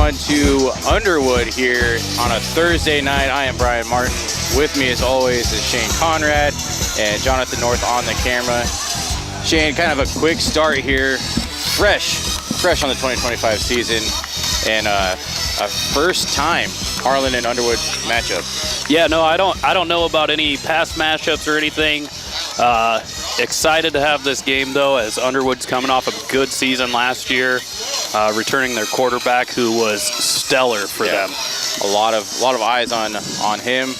on to Underwood here on a Thursday night. I am Brian Martin. With me, as always, is Shane Conrad and Jonathan North on the camera. Shane, kind of a quick start here, fresh on the 2025 season, and a first-time Harlan and Underwood matchup. Yeah, no, I don't know about any past matchups or anything. Excited to have this game though, as Underwood's coming off a good season last year, returning their quarterback who was stellar for them. A lot of eyes on him.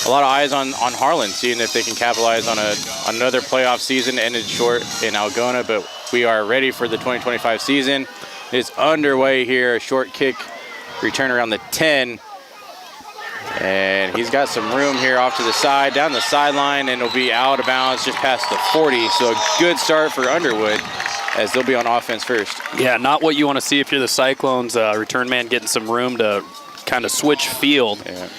A lot of eyes on Harlan, seeing if they can capitalize on another playoff season. Ended short in Algona, but we are ready for the 2025 season. It's underway here. A short kick, return around the 10. And he's got some room here off to the side, down the sideline, and it'll be out of bounds just past the 40. So a good start for Underwood, as they'll be on offense first. Yeah, not what you want to see if you're the Cyclones. Return man getting some room to kind of switch field. Yeah.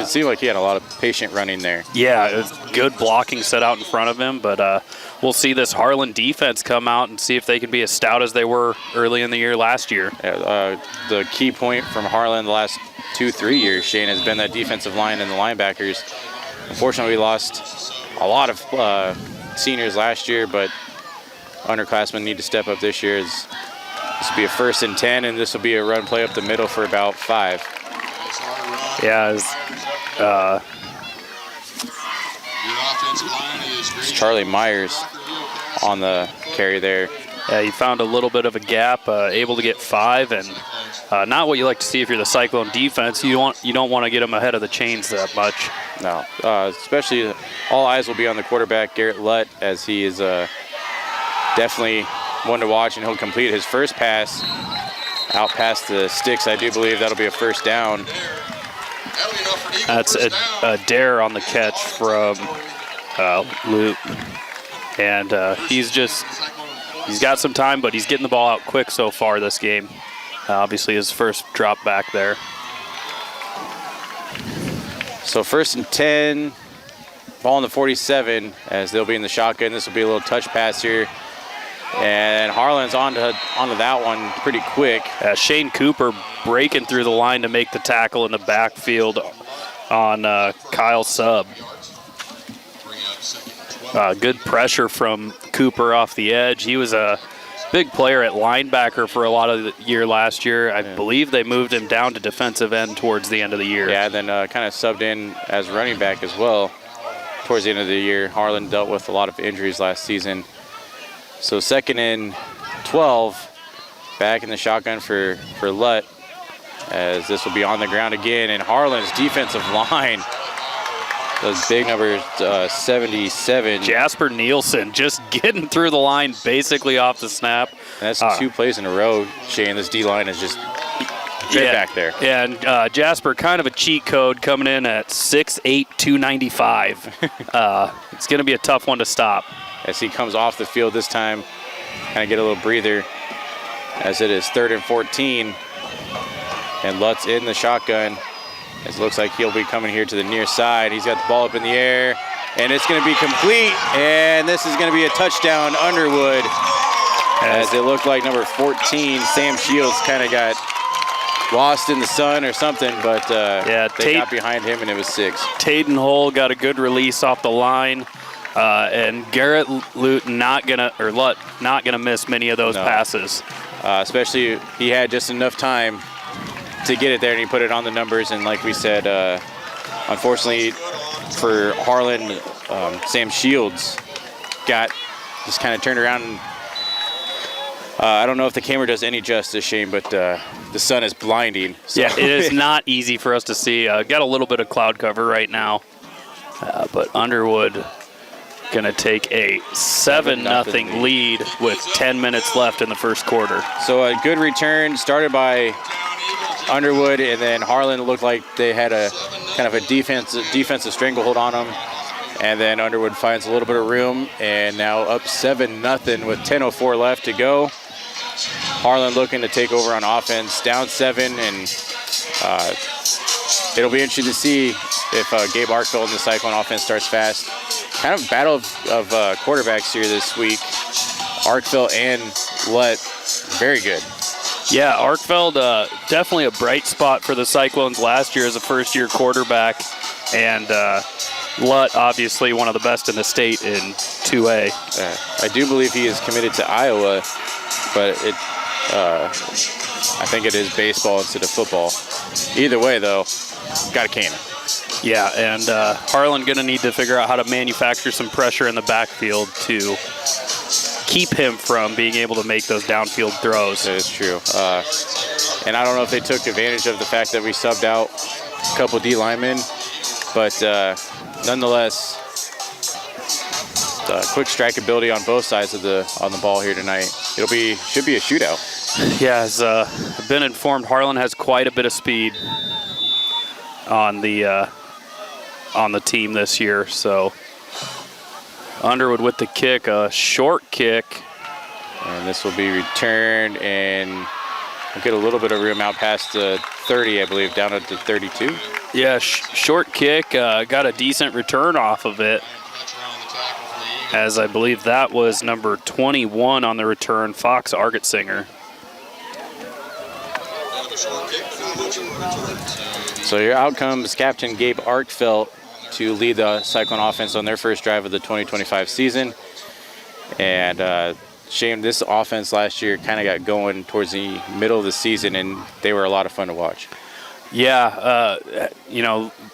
It seemed like he had a lot of patient running there. Yeah, it was good blocking set out in front of him, but we'll see this Harlan defense come out and see if they can be as stout as they were early in the year last year. The key point from Harlan the last 2-3 years, Shane, has been that defensive line and the linebackers. Unfortunately, we lost a lot of seniors last year, but underclassmen need to step up this year. This will be a 1st and 10, and this will be a run play up the middle for about 5. Yeah, it's Charlie Myers on the carry there. Yeah, he found a little bit of a gap, able to get 5, and not what you like to see if you're the Cyclone defense. You don't want to get them ahead of the chains that much. No, especially all eyes will be on the quarterback, Garrett Lutt, as he is definitely one to watch, and he'll complete his first pass out past the sticks. I do believe that'll be a 1st down. That's a dare on the catch from Luke, and he's got some time, but he's getting the ball out quick so far this game. Obviously his first drop back there. So 1st and 10, ball on the 47, as they'll be in the shotgun. This will be a little touch pass here. And Harlan's onto that one pretty quick. Shane Cooper breaking through the line to make the tackle in the backfield on Kyle Sub. Good pressure from Cooper off the edge. He was a big player at linebacker for a lot of the year last year. I believe they moved him down to defensive end towards the end of the year. Yeah, and then kind of subbed in as running back as well towards the end of the year. Harlan dealt with a lot of injuries last season. So 2nd and 12, back in the shotgun for Lutt, as this will be on the ground again. And Harlan's defensive line, those big numbers, 77. Jasper Nielsen just getting through the line basically off the snap. And that's 2 plays in a row, Shane. This D-line is just back there. Yeah, and Jasper, kind of a cheat code, coming in at 6'8", 295. It's going to be a tough one to stop. As he comes off the field this time, kind of get a little breather, as it is 3rd and 14. And Lutt's in the shotgun. It looks like he'll be coming here to the near side. He's got the ball up in the air, and it's going to be complete. And this is going to be a touchdown, Underwood. As it looked like number 14, Sam Shields, kind of got lost in the sun or something, but they got behind him, and it was 6. Taden Hull got a good release off the line. And Garrett Lutt not gonna miss many of those passes. Especially he had just enough time to get it there, and he put it on the numbers. And like we said, unfortunately for Harlan, Sam Shields just kind of turned around. And, I don't know if the camera does any justice, Shane, but the sun is blinding. So. Yeah, it is not easy for us to see. Got a little bit of cloud cover right now, but Underwood going to take a 7-0 lead with 10 minutes left in the first quarter. So a good return started by Underwood, and then Harlan looked like they had a kind of a defensive stranglehold on them. And then Underwood finds a little bit of room, and now up 7-0 with 10:04 left to go. Harlan looking to take over on offense, down 7, and it'll be interesting to see if Gabe Arkfeld and the Cyclone offense starts fast. Kind of battle of quarterbacks here this week. Arkfeld and Lutt, very good. Yeah, Arkfeld, definitely a bright spot for the Cyclones last year as a first-year quarterback. And Lutt, obviously one of the best in the state in 2A. I do believe he is committed to Iowa, but I think it is baseball instead of football. Either way, though, got a cannon. Yeah, and Harlan going to need to figure out how to manufacture some pressure in the backfield to keep him from being able to make those downfield throws. That is true. And I don't know if they took advantage of the fact that we subbed out a couple D linemen, but nonetheless, quick strike ability on both sides of on the ball here tonight. Should be a shootout. Yeah, as I've been informed, Harlan has quite a bit of speed on the team this year. So Underwood with the kick, a short kick. And this will be returned, and we'll get a little bit of room out past the 30, I believe, down at the 32. Yeah, short kick, got a decent return off of it, as I believe that was number 21 on the return, Fox Argetsinger. So your outcomes, Captain Gabe Arkfeld to lead the Cyclone offense on their first drive of the 2025 season. And shame, this offense last year kind of got going towards the middle of the season, and they were a lot of fun to watch. Yeah,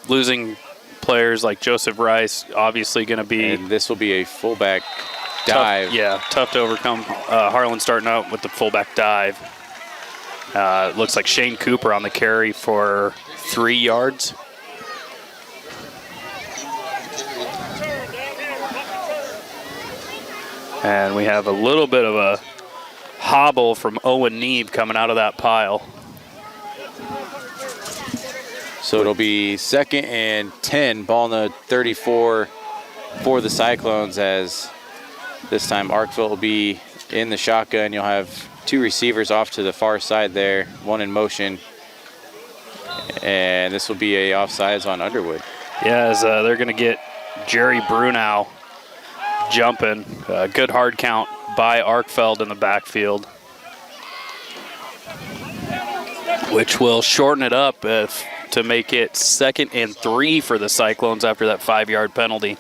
losing players like Joseph Rice, obviously going to be... And this will be a fullback dive. Tough to overcome. Harlan starting out with the fullback dive. Looks like Shane Cooper on the carry for 3 yards. And we have a little bit of a hobble from Owen Neeb coming out of that pile. So it'll be 2nd and 10, ball in the 34 for the Cyclones, as this time Arkville will be in the shotgun. You'll have 2 receivers off to the far side there, 1 in motion. And this will be a offsides on Underwood. Yeah, as they're going to get Jerry Brunau jumping. Good hard count by Arkfeld in the backfield, which will shorten it up to make it 2nd and 3 for the Cyclones after that 5-yard penalty.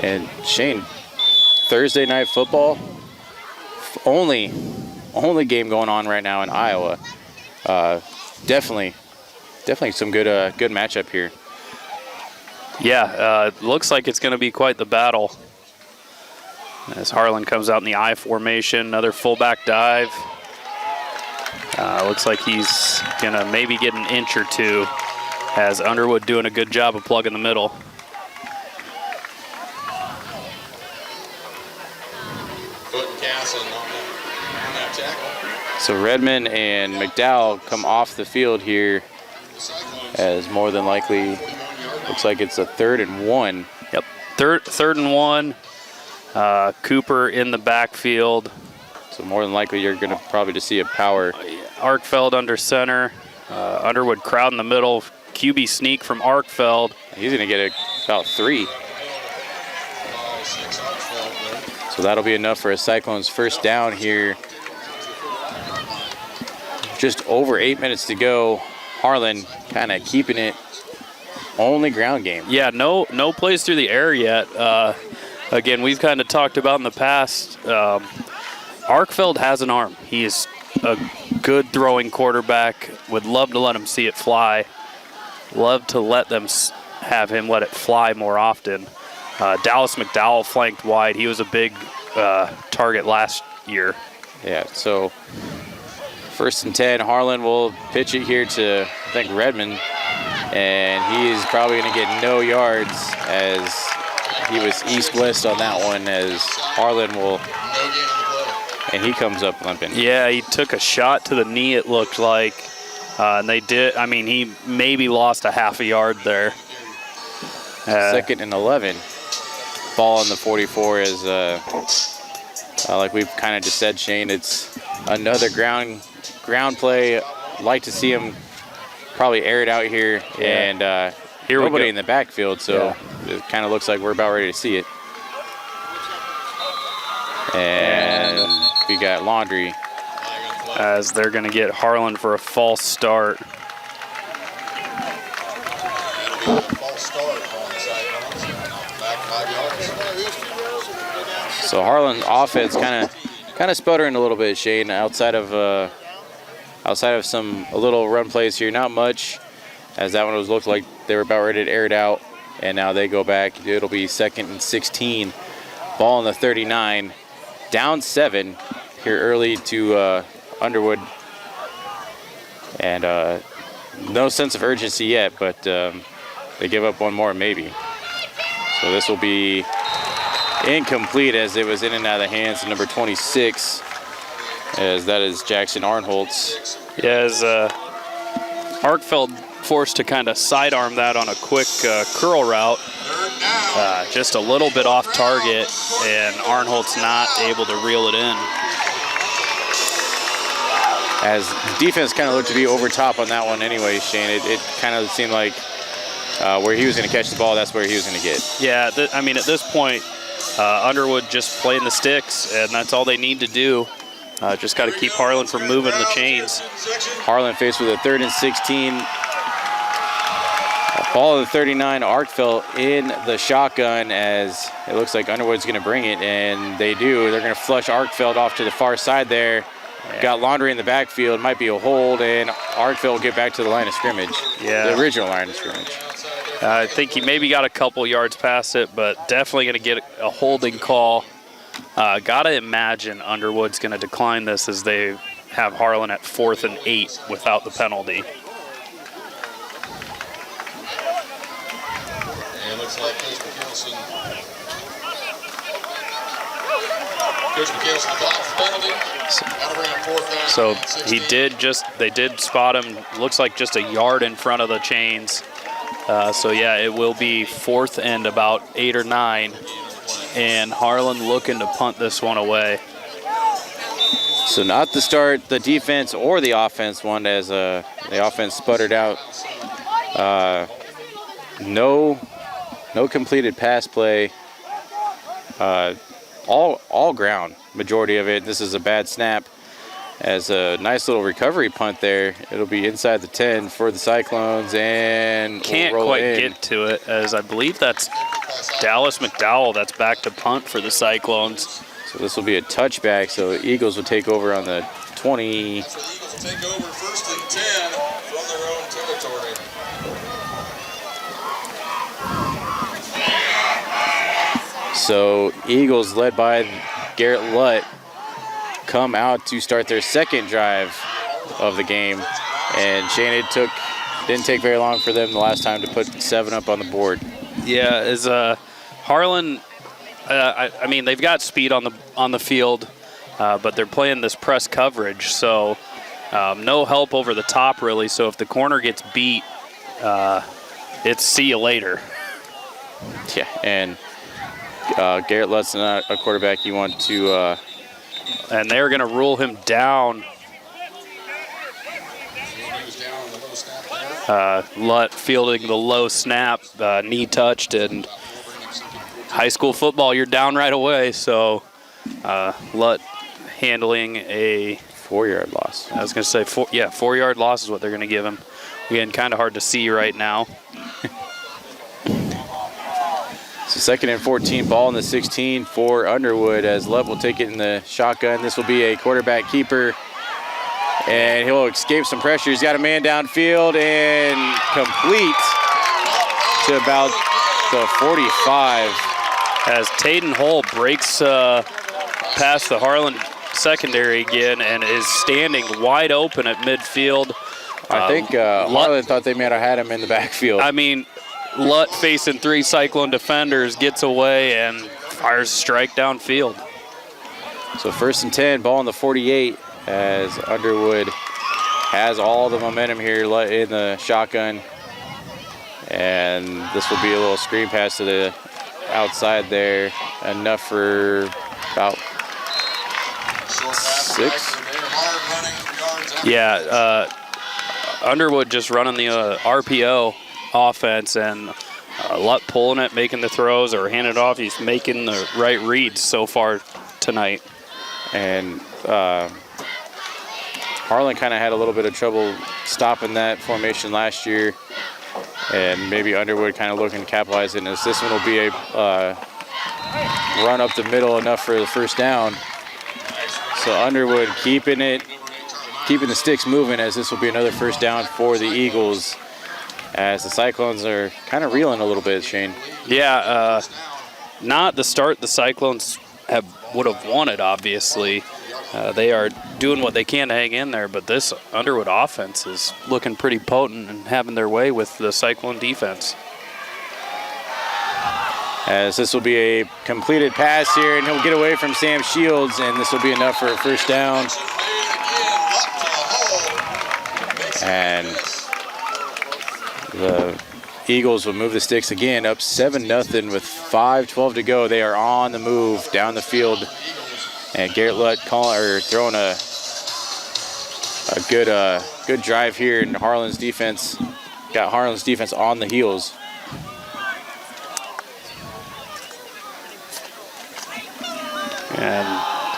And Shane, Thursday night football, only game going on right now in Iowa. Definitely some good matchup here. Yeah, looks like it's going to be quite the battle. As Harlan comes out in the I formation, another fullback dive. Looks like he's going to maybe get an inch or two, as Underwood doing a good job of plugging the middle. So Redmond and McDowell come off the field here, as more than likely looks like it's a 3rd and 1. Yep, third and 1. Cooper in the backfield. So more than likely you're going to probably just see a power. Arkfeld under center. Underwood crowd in the middle. QB sneak from Arkfeld. He's going to get about 3. So that'll be enough for a Cyclones first down here. Just over 8 minutes to go. Harlan kind of keeping it only ground game. Yeah, no plays through the air yet. Again, we've kind of talked about in the past, Arkfeld has an arm. He is a good throwing quarterback. Would love to let him see it fly. Love to let them have him let it fly more often. Dallas McDowell flanked wide. He was a big target last year. Yeah, so 1st and 10, Harlan will pitch it here to, I think, Redmond. And he is probably going to get no yards, as he was east-west on that one, as Harlan will, and he comes up limping. Yeah, he took a shot to the knee, it looked like. And they did, he maybe lost a half a yard there. 2nd and 11. Ball in the 44 is, like we've kind of just said, Shane, it's another ground play. Like to see him probably air it out here. Yeah. And here nobody in the backfield, so it kind of looks like we're about ready to see it. And we got Laundry. as they're going to get Harlan for a false start. So Harlan offense kind of sputtering a little bit, Shane. Outside of some a little run plays here, not much, as that one was looked like they were about ready to air it out, and now they go back. It'll be 2nd and 16. Ball on the 39, down 7 here early to Underwood, and no sense of urgency yet, but they give up one more maybe. So this will be incomplete, as it was in and out of the hands of number 26, as that is Jackson Arnholtz. Yeah, as Arkfeld forced to kind of sidearm that on a quick curl route, just a little bit off target, and Arnholtz not able to reel it in. As defense kind of looked to be over top on that one anyway, Shane. It kind of seemed like where he was going to catch the ball, that's where he was going to get. Yeah, I mean, at this point, Underwood just playing the sticks, and that's all they need to do. Just got to keep Harlan from moving the chains. Harlan faced with a 3rd and 16. Ball of the 39, Arkfeld in the shotgun, as it looks like Underwood's going to bring it, and they do. They're going to flush Arkfeld off to the far side there. Yeah. Got Laundry in the backfield, might be a hold, and Arkfeld will get back to the line of scrimmage. Yeah. The original line of scrimmage. I think he maybe got a couple yards past it, but definitely going to get a holding call. Got to imagine Underwood's going to decline this, as they have Harlan at 4th and 8 without the penalty. And it looks like Coach McKelson blocks the penalty. That'll bring him 4th down. So they did spot him, looks like just a yard in front of the chains. So yeah, it will be 4th and about 8 or 9. And Harlan looking to punt this one away. So not to start the defense or the offense one, as the offense sputtered out. No completed pass play. All ground, majority of it. This is a bad snap, as a nice little recovery punt there. It'll be inside the 10 for the Cyclones, and can't we'll quite get to it, as I believe that's Dallas McDowell that's back to punt for the Cyclones. So this will be a touchback, so Eagles will take over on the 20. So the Eagles will take over 1st and 10 from their own territory. So Eagles, led by Garrett Lutt, come out to start their 2nd drive of the game. And Shane, didn't take very long for them the last time to put 7 up on the board. Yeah, as Harlan, I mean, they've got speed on the field, but they're playing this press coverage, so no help over the top really. So if the corner gets beat, it's see you later. Yeah, and Garrett Lutt's not a quarterback you want to. And they're going to rule him down. Lutt fielding the low snap, knee touched, and high school football, you're down right away. So Lutt handling a 4-yard loss. I was going to say 4-yard loss is what they're going to give him. Again, kind of hard to see right now. So 2nd and 14, ball in the 16 for Underwood, as Lutt will take it in the shotgun. This will be a quarterback keeper, and he'll escape some pressure. He's got a man downfield and complete to about the 45. As Taden Hull breaks past the Harlan secondary again and is standing wide open at midfield. I think Harlan thought they might have had him in the backfield. I mean, Lutt facing 3 Cyclone defenders, gets away and fires a strike downfield. So 1st and 10, ball in the 48, as Underwood has all the momentum here in the shotgun. And this will be a little screen pass to the outside there, enough for about 6. Yeah, Underwood just running the RPO offense, and Lutt pulling it, making the throws, or handing it off. He's making the right reads so far tonight. And Harlan kind of had a little bit of trouble stopping that formation last year, and maybe Underwood kind of looking to capitalize it. And this one will be a run up the middle enough for the first down. So Underwood keeping the sticks moving, as this will be another first down for the Eagles, as the Cyclones are kind of reeling a little bit, Shane. Yeah, not the start the Cyclones would have wanted, obviously. They are doing what they can to hang in there, but this Underwood offense is looking pretty potent and having their way with the Cyclone defense. As this will be a completed pass here, and he'll get away from Sam Shields, and this will be enough for a first down. And the Eagles will move the sticks again, up 7-0 with 5:12 to go. They are on the move down the field, and Garrett Lutt throwing a good drive here, and Harlan's defense got Harlan's defense on the heels. And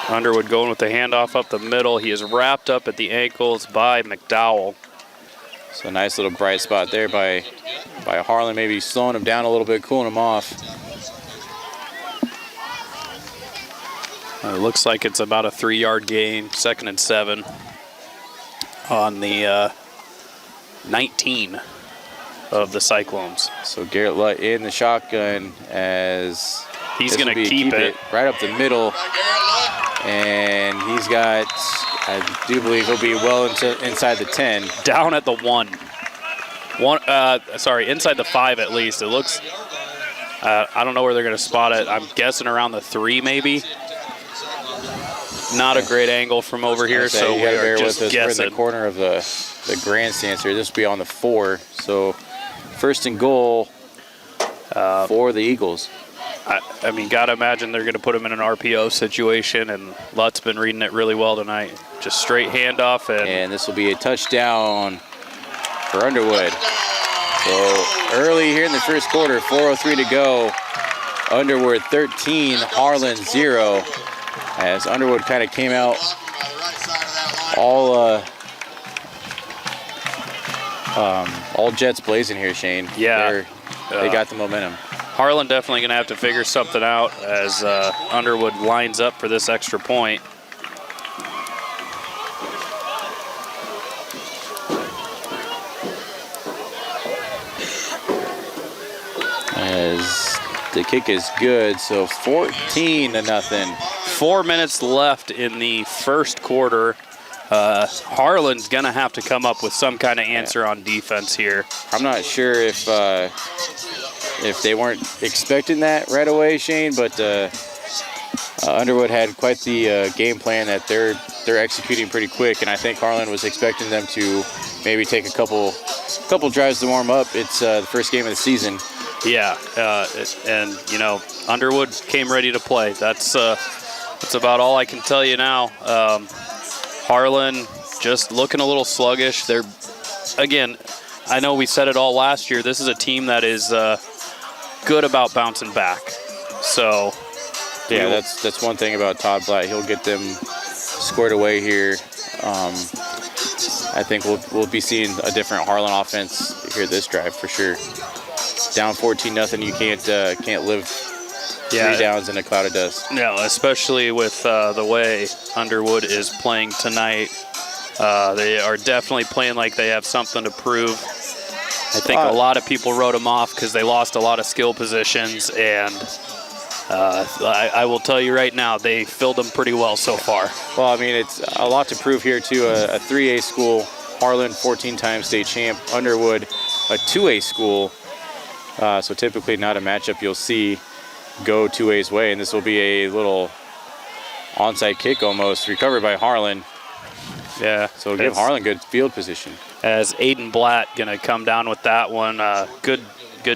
Underwood going with the handoff up the middle. He is wrapped up at the ankles by McDowell. So a nice little bright spot there by Harlan, maybe slowing him down a little bit, cooling him off. It looks like it's about a 3-yard gain, 2nd and 7 on the 19 of the Cyclones. So Garrett Lutt in the shotgun, as he's going to keep it right up the middle. And he's got, I do believe he'll be well inside the 10. Down at the 1. Inside the 5 at least. It looks, I don't know where they're going to spot it. I'm guessing around the 3 maybe. Not a great angle from over here, so we are just guessing. We're in the corner of the grandstand here. This will be on the 4. So first and goal for the Eagles. I mean, gotta imagine they're going to put him in an RPO situation, and Lutt's been reading it really well tonight. Just straight handoff, and this will be a touchdown for Underwood. So early here in the first quarter, 4:03 to go. Underwood 13, Harlan 0. As Underwood kind of came out all jets blazing here, Shane. Yeah, they got the momentum. Harlan definitely going to have to figure something out as Underwood lines up for this extra point. As the kick is good, so 14-0. 4 minutes left in the first quarter. Harlan's going to have to come up with some kind of answer on defense here. I'm not sure if they weren't expecting that right away, Shane, but Underwood had quite the game plan that they're executing pretty quick, and I think Harlan was expecting them to maybe take a couple drives to warm up. It's the first game of the season. Yeah, and you know, Underwood came ready to play. That's about all I can tell you now. Harlan just looking a little sluggish. They're, again, I know we said it all last year. This is a team that is good about bouncing back. So, yeah, that's one thing about Todd Blatt. He'll get them squared away here. I think we'll be seeing a different Harlan offense here this drive for sure. Down 14-0, you can't live 3 downs in a cloud of dust. No, especially with the way Underwood is playing tonight. They are definitely playing like they have something to prove. I think a lot of people wrote them off because they lost a lot of skill positions, and I will tell you right now, they filled them pretty well so far. Well, I mean, it's a lot to prove here, too. A 3A school, Harlan, 14-time state champ. Underwood, a 2A school. So typically not a matchup you'll see go 2A's way, and this will be a little onside kick almost, recovered by Harlan. Yeah. So give Harlan good field position. As Aiden Blatt gonna come down with that one. Good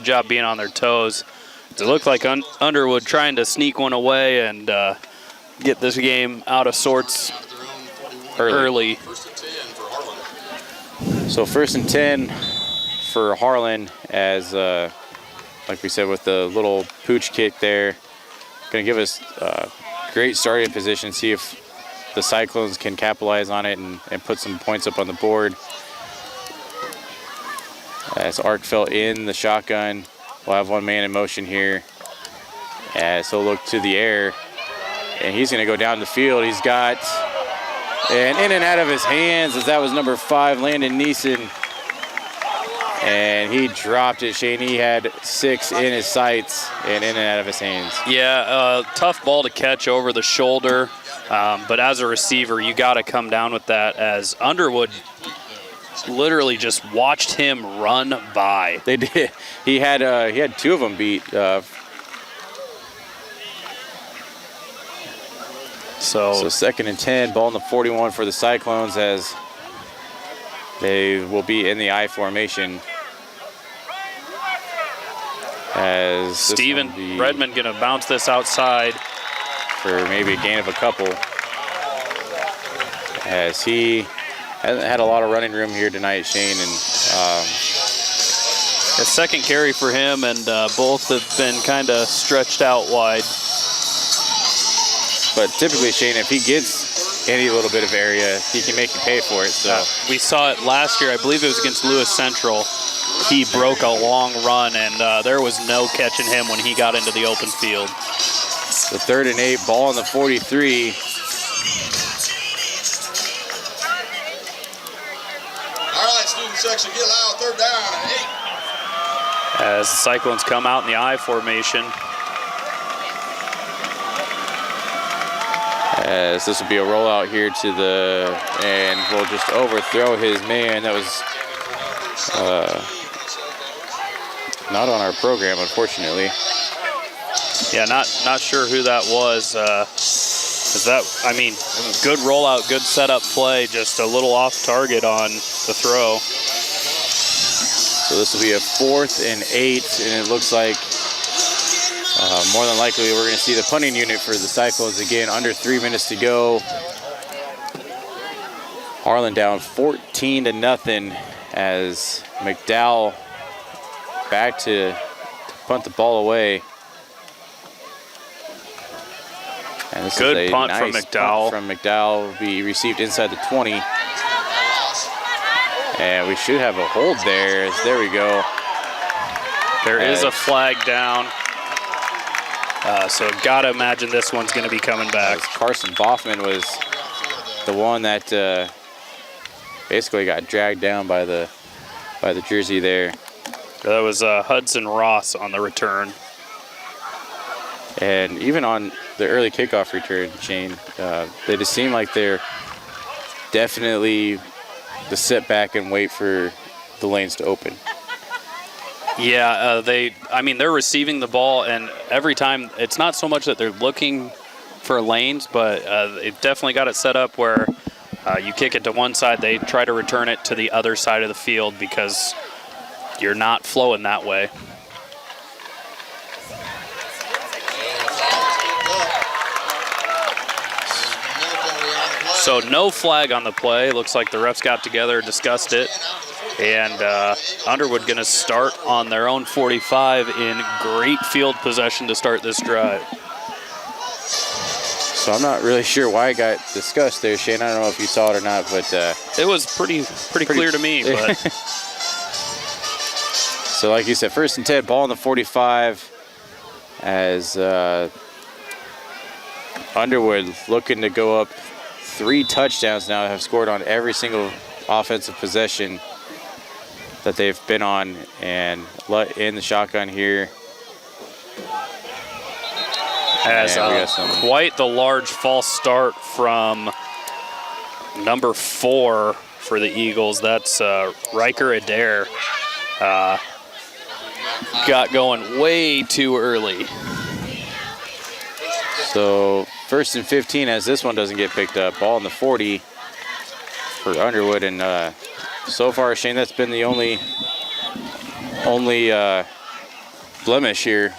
job being on their toes. It looked like Underwood trying to sneak one away and get this game out of sorts early. So 1st and 10 for Harlan, as like we said, with the little pooch kick there. Going to give us great starting position, see if the Cyclones can capitalize on it and put some points up on the board. As Arkfeld in the shotgun, we'll have one man in motion here. As he'll look to the air, and he's going to go down the field. He's got an in and out of his hands, as that was number 5, Landon Neeson. And he dropped it, Shane. He had 6 in his sights and in and out of his hands. Yeah, tough ball to catch over the shoulder. But as a receiver, you got to come down with that, as Underwood literally just watched him run by. They did. He had 2 of them beat. So 2nd and 10, ball in the 41 for the Cyclones, as they will be in the I formation. As Steven Redmond going to bounce this outside for maybe a gain of a couple, as he hasn't had a lot of running room here tonight, Shane. And a second carry for him, and both have been kind of stretched out wide. But typically, Shane, if he gets any little bit of area, he can make you pay for it. So we saw it last year. I believe it was against Lewis Central. He broke a long run, and there was no catching him when he got into the open field. The 3rd and 8, ball on the 43. All right, student section, get loud. 3rd down and 8. As the Cyclones come out in the I formation. As this will be a rollout here to the, and we'll just overthrow his man. That was not on our program, unfortunately. Yeah, not sure who that was. Good rollout, good setup play, just a little off target on the throw. So this will be a 4th and 8, and it looks like more than likely we're going to see the punting unit for the Cyclones again. Under 3 minutes to go. Harlan down 14-0, as McDowell back to punt the ball away. And this good is a punt nice from McDowell. Punt from McDowell will be received inside the 20. And we should have a hold there. There we go. There is a flag down. So gotta imagine this one's gonna be coming back. Carson Boffman was the one that basically got dragged down by the jersey there. That was Hudson Ross on the return. And even on the early kickoff return, Shane, they just seem like they're definitely the sit back and wait for the lanes to open. Yeah, they're receiving the ball, and every time, it's not so much that they're looking for lanes, but they've definitely got it set up where you kick it to one side, they try to return it to the other side of the field because you're not flowing that way. So no flag on the play. Looks like the refs got together, discussed it. And Underwood going to start on their own 45 in great field possession to start this drive. So I'm not really sure why it got discussed there, Shane. I don't know if you saw it or not, but it was pretty clear to me. But so like you said, 1st and 10, ball on the 45, as Underwood looking to go up 3 touchdowns now, have scored on every single offensive possession that they've been on, and let in the shotgun here. As quite the large false start from number 4 for the Eagles. That's Riker Adair. Got going way too early. So 1st and 15, as this one doesn't get picked up. Ball in the 40 for Underwood, and so far, Shane, that's been the only blemish here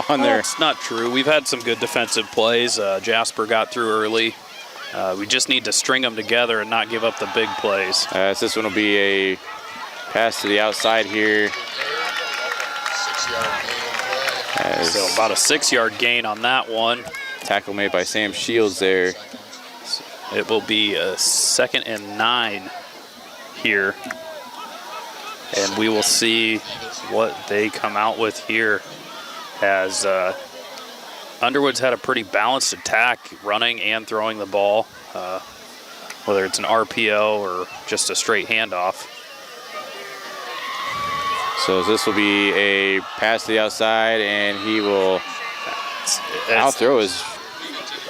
on their. It's not true. We've had some good defensive plays. Jasper got through early. We just need to string them together and not give up the big plays. So this one will be a pass to the outside here. So about a 6-yard gain on that one. Tackle made by Sam Shields there. it will be a 2nd and 9 here. And we will see what they come out with here, as Underwood's had a pretty balanced attack, running and throwing the ball, whether it's an RPO or just a straight handoff. So this will be a pass to the outside, and he will outthrow his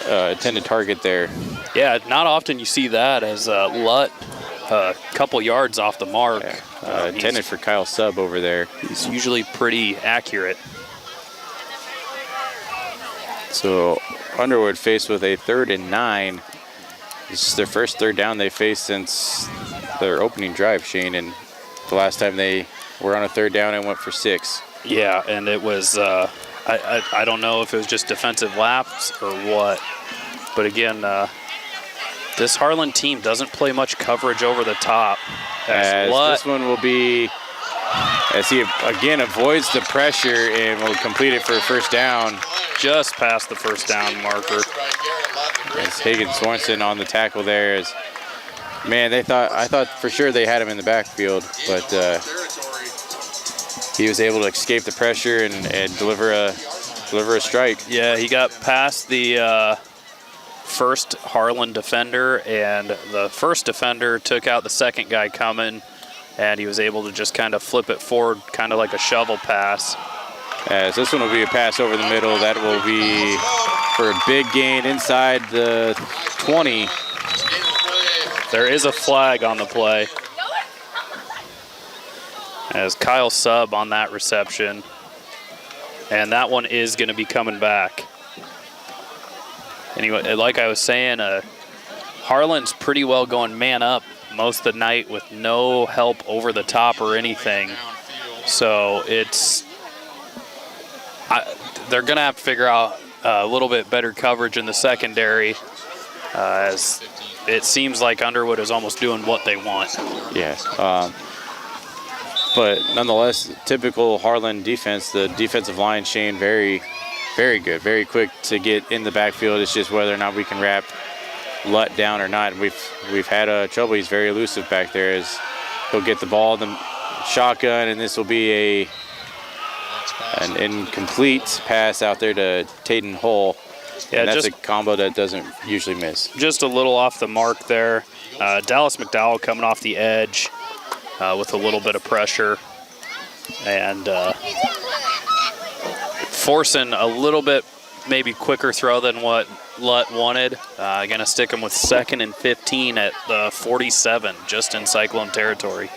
intended target there. Yeah, not often you see that, as Lutt a couple yards off the mark. Intended for Kyle Sub over there. He's usually pretty accurate. So Underwood faced with a 3rd and 9. This is their first 3rd down they faced since their opening drive, Shane, and the last time they were on a 3rd down and went for 6. Yeah, and it was, I don't know if it was just defensive lapse or what, but again, this Harlan team doesn't play much coverage over the top. As this one will be, as he again avoids the pressure and will complete it for a 1st down. Just past the 1st down marker. As Hagen Swanson on the tackle there is, man, I thought for sure they had him in the backfield, but he was able to escape the pressure and deliver a strike. Yeah, he got past the first Harlan defender, and the first defender took out the 2nd guy coming, and he was able to just kind of flip it forward, kind of like a shovel pass. As this one will be a pass over the middle. That will be for a big gain inside the 20. There is a flag on the play, as Kyle Sub on that reception, and that one is going to be coming back. Anyway, like I was saying, Harlan's pretty well going man up most of the night with no help over the top or anything. So they're going to have to figure out a little bit better coverage in the secondary, as it seems like Underwood is almost doing what they want. Yes. But nonetheless, typical Harlan defense, the defensive line, Shane, very, very good, very quick to get in the backfield. It's just whether or not we can wrap Lutt down or not. We've had trouble. He's very elusive back there, as he'll get the ball in the shotgun, and this will be an incomplete pass out there to Taden Hull. Yeah, and that's a combo that doesn't usually miss. Just a little off the mark there. Dallas McDowell coming off the edge with a little bit of pressure, and forcing a little bit maybe quicker throw than what Lutt wanted. Going to stick him with 2nd and 15 at the 47, just in Cyclone territory.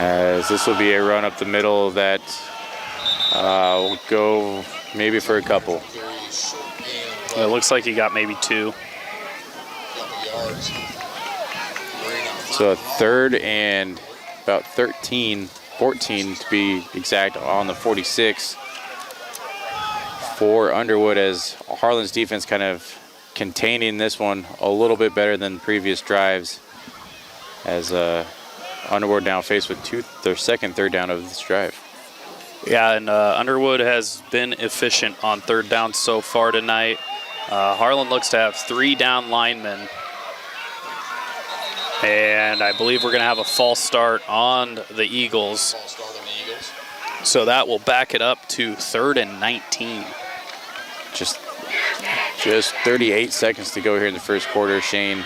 As this will be a run up the middle that will go maybe for a couple. It looks like he got maybe 2. So a 3rd and about 13, 14 to be exact, on the 46 for Underwood, as Harlan's defense kind of containing this one a little bit better than previous drives, as Underwood now faced with their 2nd 3rd down of this drive. Yeah, and Underwood has been efficient on 3rd down so far tonight. Harlan looks to have 3 down linemen, and I believe we're going to have a false start on the Eagles. So that will back it up to 3rd and 19. Just 38 seconds to go here in the first quarter, Shane.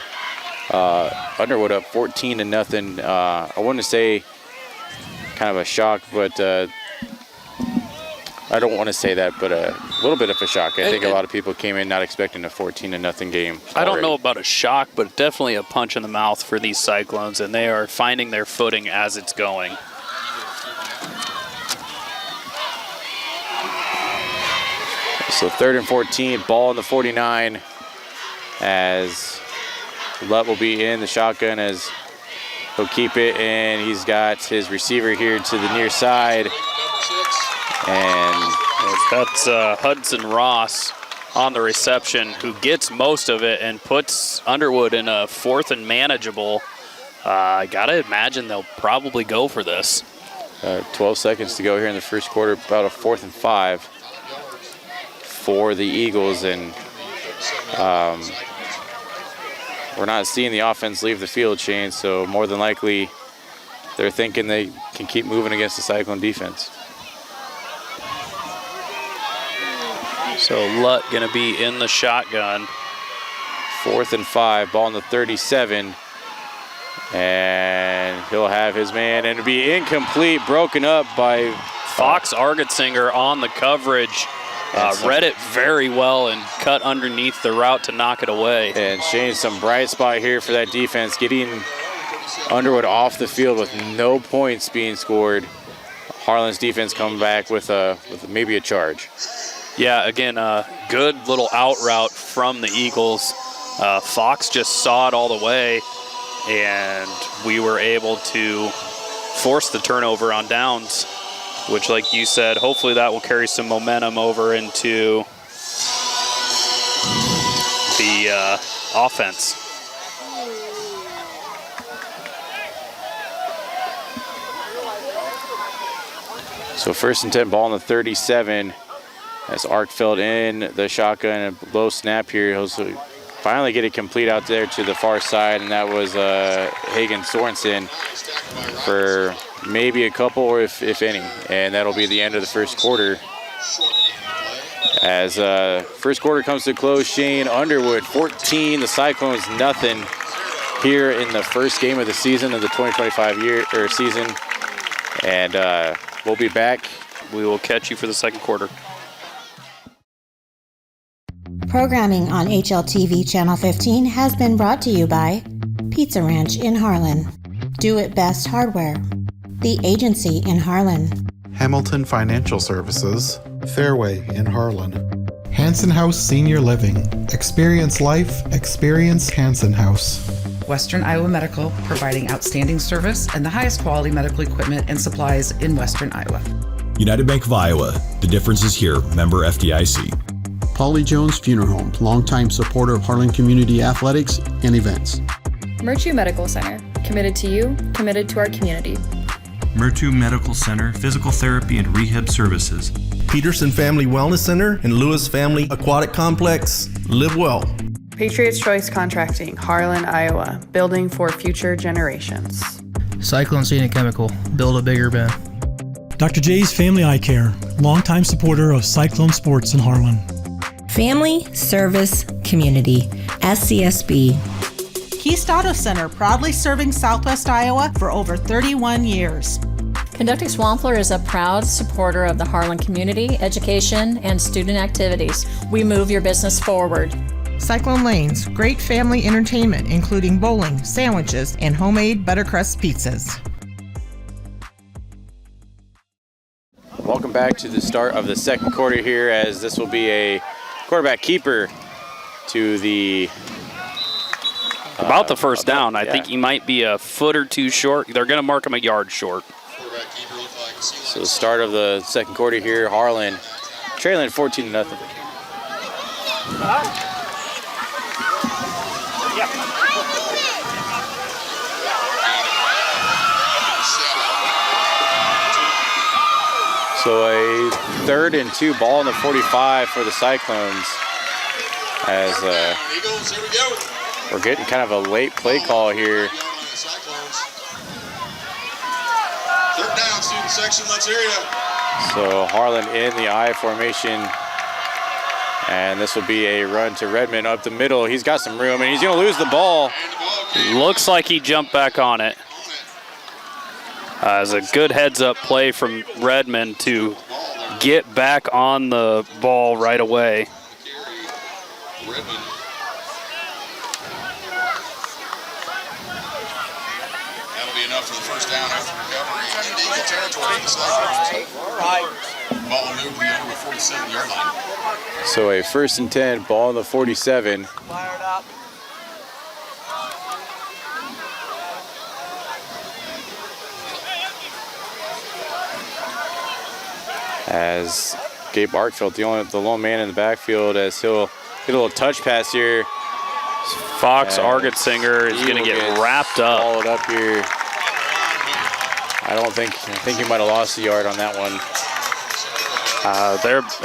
Underwood up 14-0. I wouldn't say kind of a shock, but I don't want to say that, but a little bit of a shock. I think a lot of people came in not expecting a 14-0 game already. I don't know about a shock, but definitely a punch in the mouth for these Cyclones, and they are finding their footing as it's going. So 3rd and 14, ball in the 49, as Lutt will be in the shotgun, as he'll keep it, and he's got his receiver here to the near side. And that's Hudson Ross on the reception, who gets most of it and puts Underwood in a 4th and manageable. I got to imagine they'll probably go for this. 12 seconds to go here in the first quarter, about a 4th and 5 for the Eagles, and we're not seeing the offense leave the field, Shane, so more than likely they're thinking they can keep moving against the Cyclone defense. So Lutt going to be in the shotgun. 4th and 5, ball on the 37. And he'll have his man, and it'll be incomplete, broken up by Fox Argetsinger on the coverage. Read it very well and cut underneath the route to knock it away. And Shane, some bright spot here for that defense, getting Underwood off the field with no points being scored. Harlan's defense coming back with maybe a charge. Yeah, again, a good little out route from the Eagles. Fox just saw it all the way, and we were able to force the turnover on downs, which, like you said, hopefully that will carry some momentum over into the offense. So 1st and 10, ball on the 37. As Arkfeld in the shotgun, a low snap here. He'll finally get it complete out there to the far side, and that was Hagen Sorensen for maybe a couple, or if any. And that'll be the end of the first quarter. As first quarter comes to close, Shane, Underwood 14, the Cyclones nothing here in the first game of the season of the 2025 season. And we'll be back. We will catch you for the second quarter. Programming on HLTV Channel 15 has been brought to you by Pizza Ranch in Harlan, Do It Best Hardware, The Agency in Harlan, Hamilton Financial Services, Fairway in Harlan, Hanson House Senior Living, Experience Life, Experience Hanson House, Western Iowa Medical, providing outstanding service and the highest quality medical equipment and supplies in Western Iowa. United Bank of Iowa, the difference is here, member FDIC. Polly Jones Funeral Home, longtime supporter of Harlan Community Athletics and events. Murtu Medical Center, committed to you, committed to our community. Murtu Medical Center, physical therapy and rehab services. Peterson Family Wellness Center and Lewis Family Aquatic Complex. Live well. Patriots Choice Contracting, Harlan, Iowa, building for future generations. Cyclone Scenic Chemical, build a bigger bin. Dr. J's Family Eye Care, longtime supporter of Cyclone Sports in Harlan. Family Service Community, SCSB. Keast Auto Center, proudly serving Southwest Iowa for over 31 years. Conducting Swampler is a proud supporter of the Harlan community, education, and student activities. We move your business forward. Cyclone Lanes, great family entertainment, including bowling, sandwiches, and homemade buttercrust pizzas. Welcome back to the start of the second quarter here, as this will be a quarterback keeper to the about the first down. I think he might be a foot or two short. They're going to mark him a yard short. So the start of the second quarter here, Harlan trailing 14-0. So a 3rd and 2, ball on the 45 for the Cyclones, as we're getting kind of a late play call here. 3rd down, student section, let's hear you. So Harlan in the I formation, and this will be a run to Redmond up the middle. He's got some room, and he's going to lose the ball. Looks like he jumped back on it. As a good heads-up play from Redmond to get back on the ball right away. That'll be enough for the first down after recovery into Eagle territory. Ball will move to the Underwood 47-yard line. So a 1st and 10, ball on the 47. Fired up. As Gabe Arkfeld, the lone man in the backfield, as he'll get a little touch pass here. Fox Argetsinger is going to get wrapped up. Followed up here. I think he might have lost the yard on that one.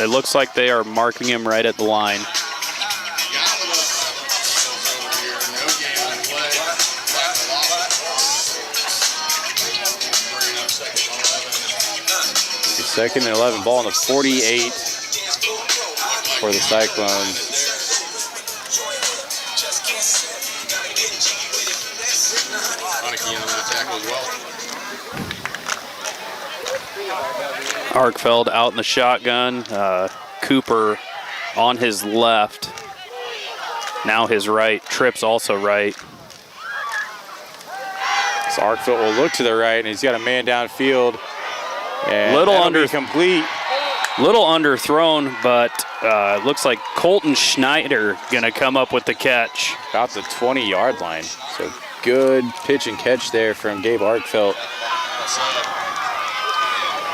It looks like they are marking him right at the line. Second and 11, ball on the 48 for the Cyclones. Arkfeld out in the shotgun. Cooper on his left. Now his right. Tripp's also right. So Arkfeld will look to the right, and he's got a man downfield. And little complete. Little underthrown, but looks like Colton Schneider gonna come up with the catch. About the 20-yard line. So good pitch and catch there from Gabe Arkfeld.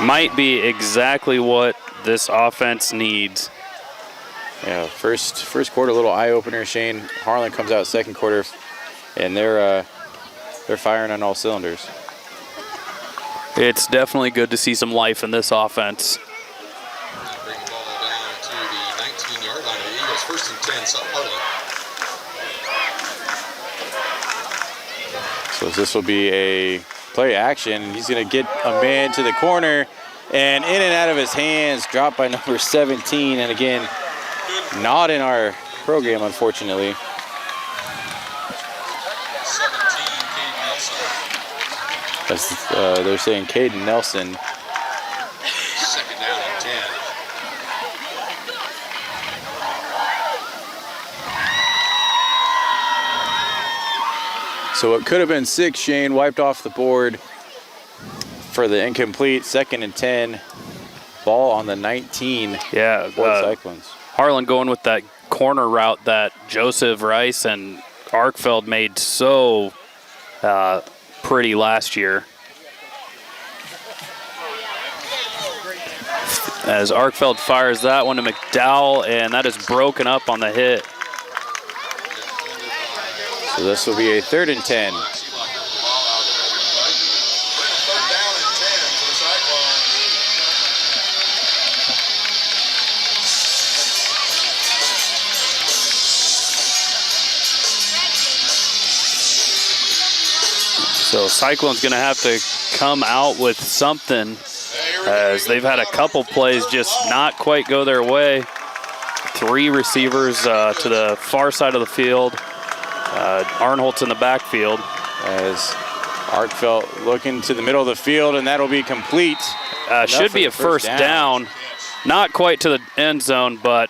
Might be exactly what this offense needs. Yeah, first quarter, a little eye opener. Shane Harlan comes out second quarter, and they're firing on all cylinders. It's definitely good to see some life in this offense. Bring the ball down to the 19-yard line of the Eagles. First and 10, South Harlan. So this will be a play action. He's going to get a man to the corner, and in and out of his hands, dropped by number 17. And again, not in our program, unfortunately. 17, Caden Nelson. They're saying Caden Nelson. Second down and 10. So it could have been 6. Shane wiped off the board for the incomplete. Second and 10. Ball on the 19. Yeah, for the Cyclones. Harlan going with that corner route that Joseph Rice and Arkfeld made so pretty last year. As Arkfeld fires that one to McDowell, and that is broken up on the hit. So this will be a 3rd and 10. So Cyclone's going to have to come out with something, as they've had a couple plays just not quite go their way. 3 receivers to the far side of the field. Arnholt's in the backfield. As Arkfeld looking to the middle of the field, and that'll be complete. Should be a first down. Not quite to the end zone, but.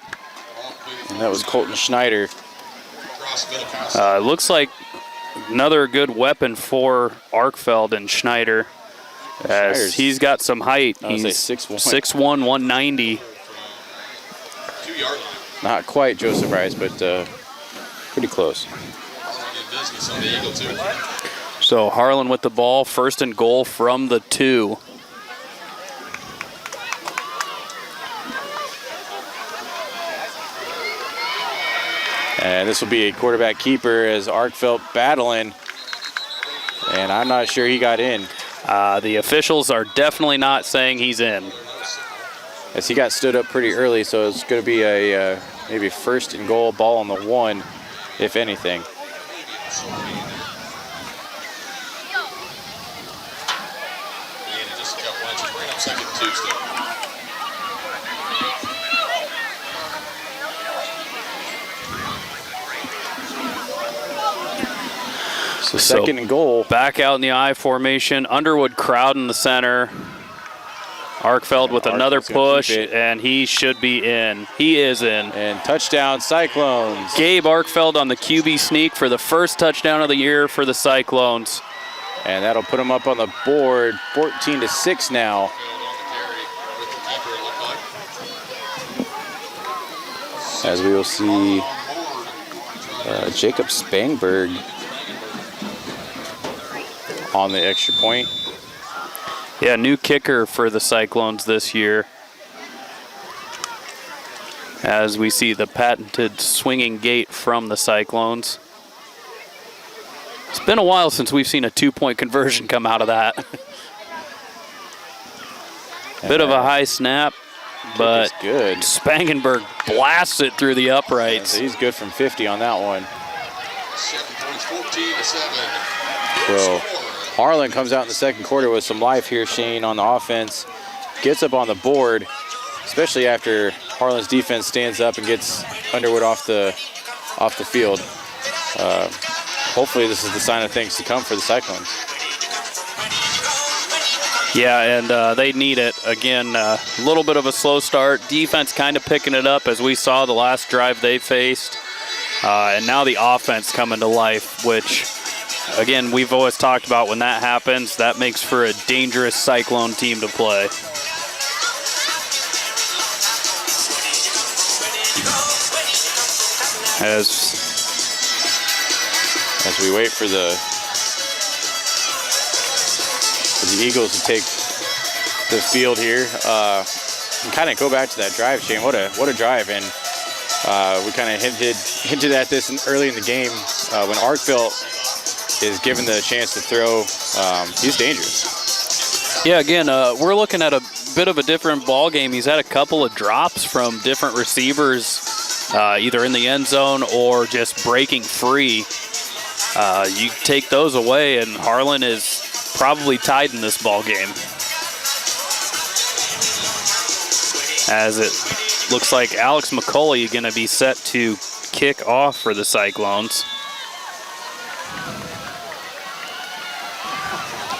And that was Colton Schneider. Looks like another good weapon for Arkfeld and Schneider. As he's got some height. He's 6'1", 190. 2-yard line. Not quite Joseph Rice, but pretty close. So Harlan with the ball, 1st and goal from the 2. And this will be a quarterback keeper as Arkfeld battling. And I'm not sure he got in. The officials are definitely not saying he's in. As he got stood up pretty early, so it's going to be a maybe 1st and goal, ball on the 1, if anything. Just a couple inches. Bring up 2nd and 2 still. So 2nd and goal. Back out in the I formation. Underwood crowd in the center. Arkfeld with another push, and he should be in. He is in. And touchdown, Cyclones. Gabe Arkfeld on the QB sneak for the first touchdown of the year for the Cyclones. And that'll put him up on the board, 14-6 now. As we will see Jacob Spangberg on the extra point. Yeah, new kicker for the Cyclones this year. As we see the patented swinging gate from the Cyclones. It's been a while since we've seen a 2-point conversion come out of that. Bit of a high snap, but good. Spangenberg blasts it through the uprights. Yeah, so he's good from 50 on that one. 7 points, 14-7. So Harlan comes out in the second quarter with some life here, Shane, on the offense. Gets up on the board, especially after Harlan's defense stands up and gets Underwood off the field. Hopefully this is the sign of things to come for the Cyclones. Yeah, and they need it. Again, a little bit of a slow start. Defense kind of picking it up as we saw the last drive they faced. And now the offense coming to life, which, again, we've always talked about when that happens, that makes for a dangerous Cyclone team to play. As we wait for the Eagles to take the field here, and kind of go back to that drive, Shane. What a drive! And we kind of hinted at this early in the game when Arkville is given the chance to throw. He's dangerous. Yeah, again, we're looking at a bit of a different ball game. He's had a couple of drops from different receivers, either in the end zone or just breaking free. You take those away, and Harlan is probably tied in this ball game. As it looks like Alex McCauley going to be set to kick off for the Cyclones.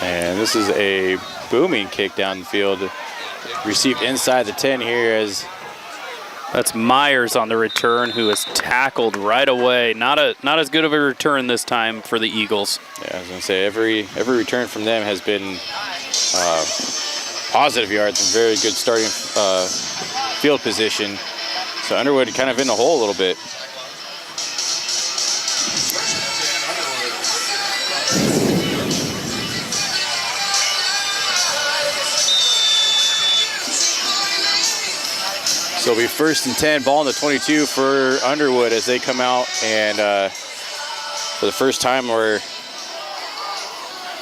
And this is a booming kick down the field, received inside the 10 here as that's Myers on the return, who is tackled right away. Not as good of a return this time for the Eagles. Yeah, I was going to say every return from them has been positive yards and very good starting field position. So Underwood kind of in the hole a little bit. So it'll be 1st and 10, ball in the 22 for Underwood as they come out and for the first time where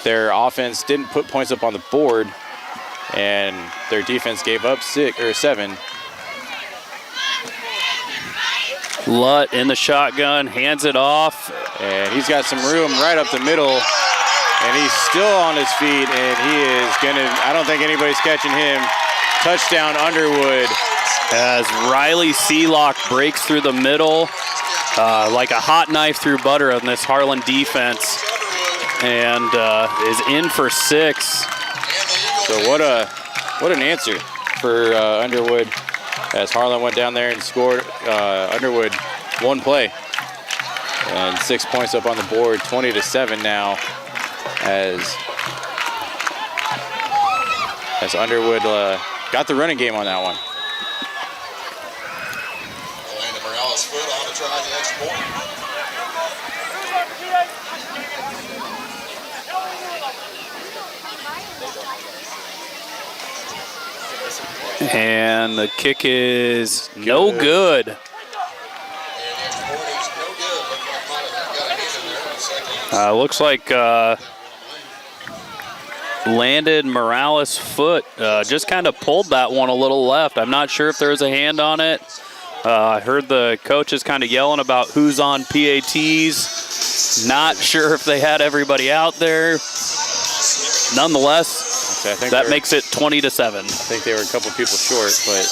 their offense didn't put points up on the board and their defense gave up 7. Lutt in the shotgun, hands it off. And he's got some room right up the middle. And he's still on his feet, and he is gonna, I don't think anybody's catching him. Touchdown Underwood. As Riley Sealock breaks through the middle like a hot knife through butter on this Harlan defense and is in for 6. So what an answer for Underwood as Harlan went down there and scored. Underwood one play and 6 points up on the board, 20-7 now as Underwood got the running game on that one. Morales' foot on to try the extra point. And the kick is no good. Looks like landed Morales' foot. Just kind of pulled that one a little left. I'm not sure if there was a hand on it. I heard the coaches kind of yelling about who's on PATs. Not sure if they had everybody out there. Nonetheless, that makes it 20-7. I think they were a couple people short, but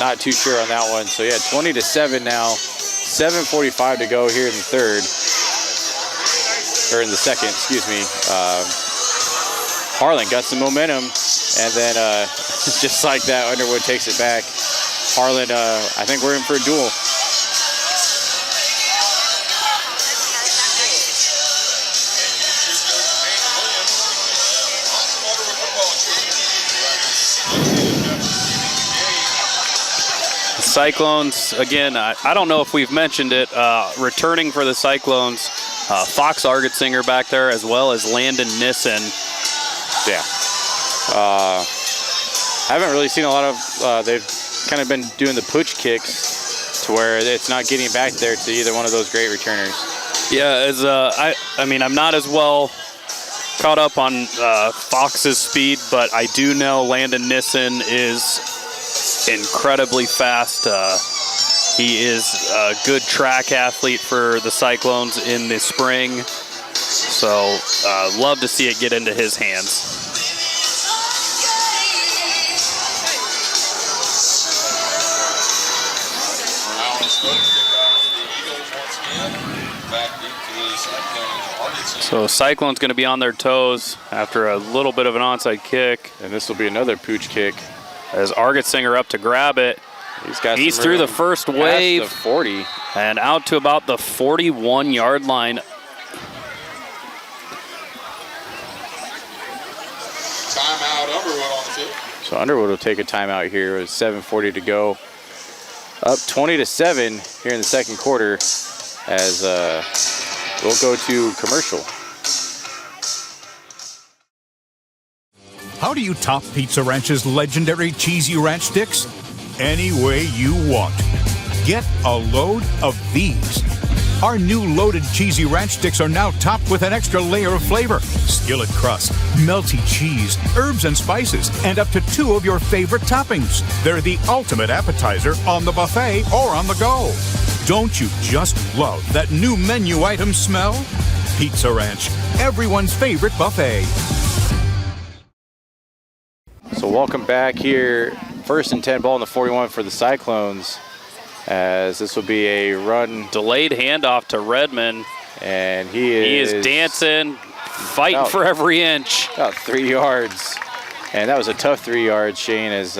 not too sure on that one. So yeah, 20-7 now. 7:45 to go here in the third, or in the second, excuse me. Harlan got some momentum, and then just like that, Underwood takes it back. Harlan, I think we're in for a duel. Cyclones, again, I don't know if we've mentioned it, returning for the Cyclones, Fox Argetsinger back there, as well as Landon Nissen. Yeah. Haven't really seen a lot of, they've kind of been doing the pooch kicks to where it's not getting back there to either one of those great returners. Yeah, as I mean, I'm not as well caught up on Fox's speed, but I do know Landon Nissen is incredibly fast. He is a good track athlete for the Cyclones in the spring. So love to see it get into his hands. So Cyclone's going to be on their toes after a little bit of an onside kick. And this will be another pooch kick. As Argetsinger up to grab it. He's through the first wave. The 40. And out to about the 41-yard line. Timeout, Underwood on the field. So Underwood will take a timeout here with 7:40 to go. Up 20-7 here in the second quarter as we'll go to commercial. How do you top Pizza Ranch's legendary cheesy ranch sticks? Any way you want. Get a load of these. Our new loaded cheesy ranch sticks are now topped with an extra layer of flavor. Skillet crust, melty cheese, herbs and spices, and up to 2 of your favorite toppings. They're the ultimate appetizer on the buffet or on the go. Don't you just love that new menu item smell? Pizza Ranch, everyone's favorite buffet. So welcome back here. 1st and 10, ball in the 41 for the Cyclones, as this will be a run. Delayed handoff to Redmond. And he is dancing, fighting for every inch. About 3 yards. And that was a tough 3 yards, Shane, as